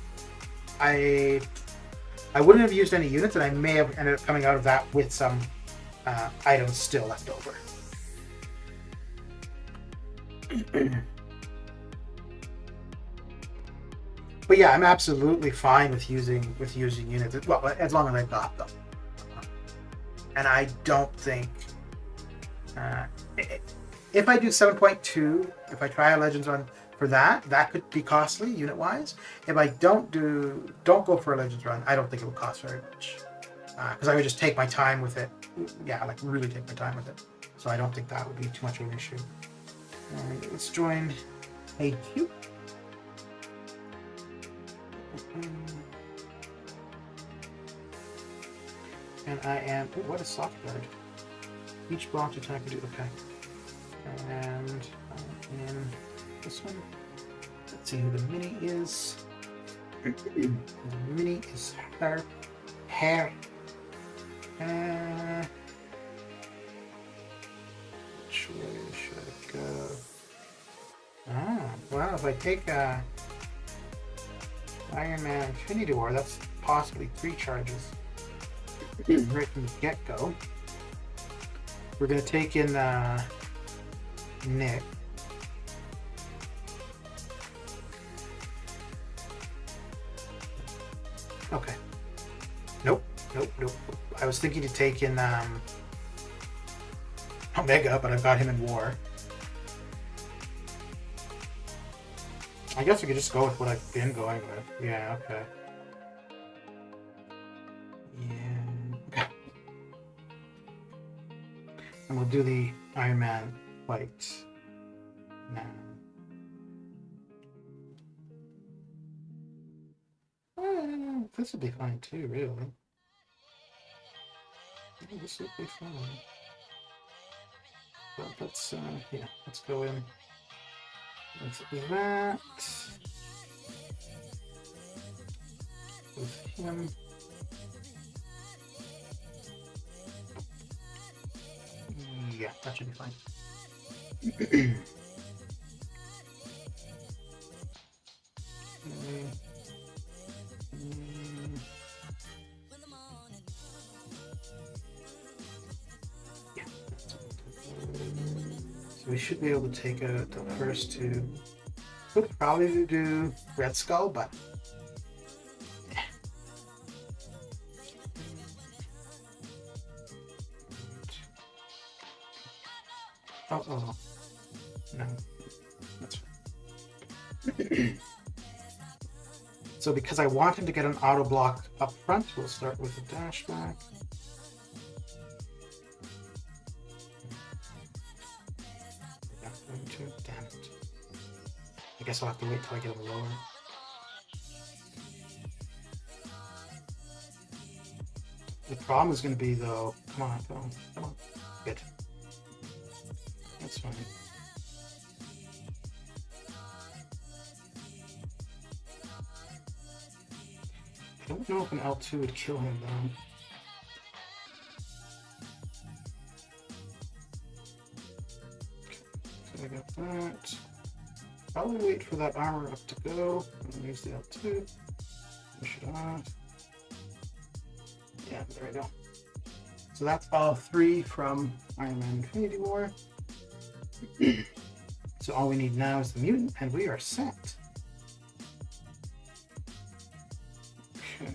I wouldn't have used any units, and I may have ended up coming out of that with some items still left over. But yeah, I'm absolutely fine with using units. Well, as long as I've got them. And I don't think if I do 7.2, if I try a Legends run for that could be costly unit wise. If I don't go for a Legends run, I don't think it would cost very much because I would just take my time with it. Yeah, like really take my time with it. So I don't think that would be too much of an issue. Alright, let's join AQ. And I am. Ooh, what a soft guard. Each blocked attack I do. Okay. And in this one. Let's see who the mini is. The mini is her. Hair. Which way should I go? Ah, well, if I take Iron Man Infinity War, that's possibly 3 charges. Right from the get-go. We're going to take in Nick. Okay. Nope. I was thinking to take in Omega, but I've got him in War. I guess we could just go with what I've been going with. Yeah, okay. Yeah, okay. And we'll do the Iron Man fight now. This would be fine too, really. Yeah, this would be fine. But let's, yeah, let's go in. Let's do that. With him. Yeah, that should be fine. Yeah. So we should be able to take out the first 2. Could probably do Red Skull, but oh no, that's fine. So because I want him to get an auto block up front, we'll start with the dash back. Damn it. I guess I'll have to wait till I get him lower. The problem is going to be though, come on, good. That's fine. I don't know if an L2 would kill him though. So I got that. Probably wait for that armor up to go. And use the L2. Push it off. Yeah, there we go. So that's all 3 from Iron Man Infinity War. So all we need now is the mutant, and we are set. Okay.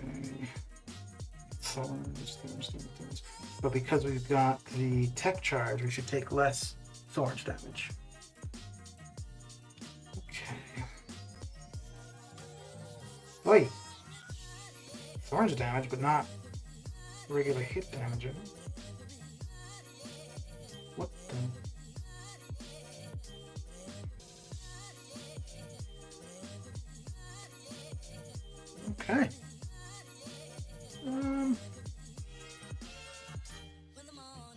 Thorns. But because we've got the tech charge, we should take less thorns damage. Okay. Wait. Thorns damage, but not regular hit damage. What the? Okay.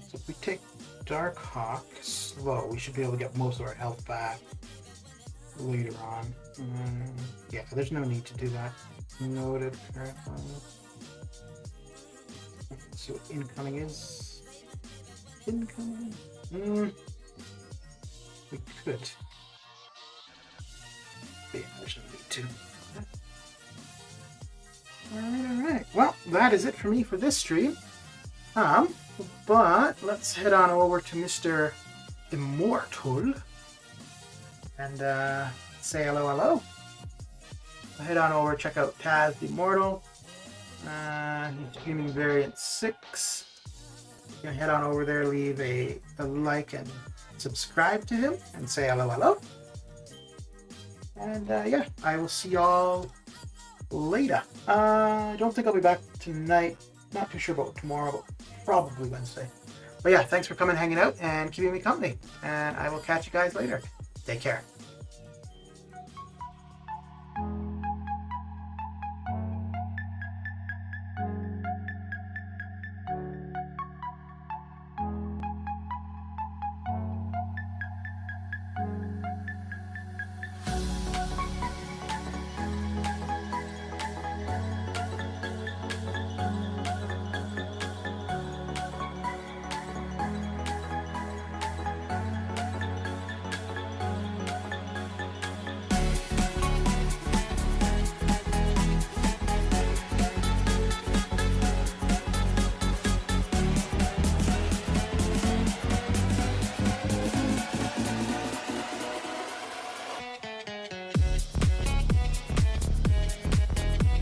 So if we take Dark Hawk slow, we should be able to get most of our health back later on. Yeah, there's no need to do that. Noted. see what incoming is. Incoming. We could. Yeah, I shouldn't need to. Alright. Well, that is it for me for this stream. But let's head on over to Mr. Immortal and say hello. I'll head on over, check out Taz the Immortal. He's streaming variant 6. You can head on over there, leave a like and subscribe to him and say hello. And yeah, I will see y'all later. I don't think I'll be back tonight. Not too sure about tomorrow, but probably Wednesday. But yeah, thanks for coming, hanging out, and keeping me company. And I will catch you guys later. Take care.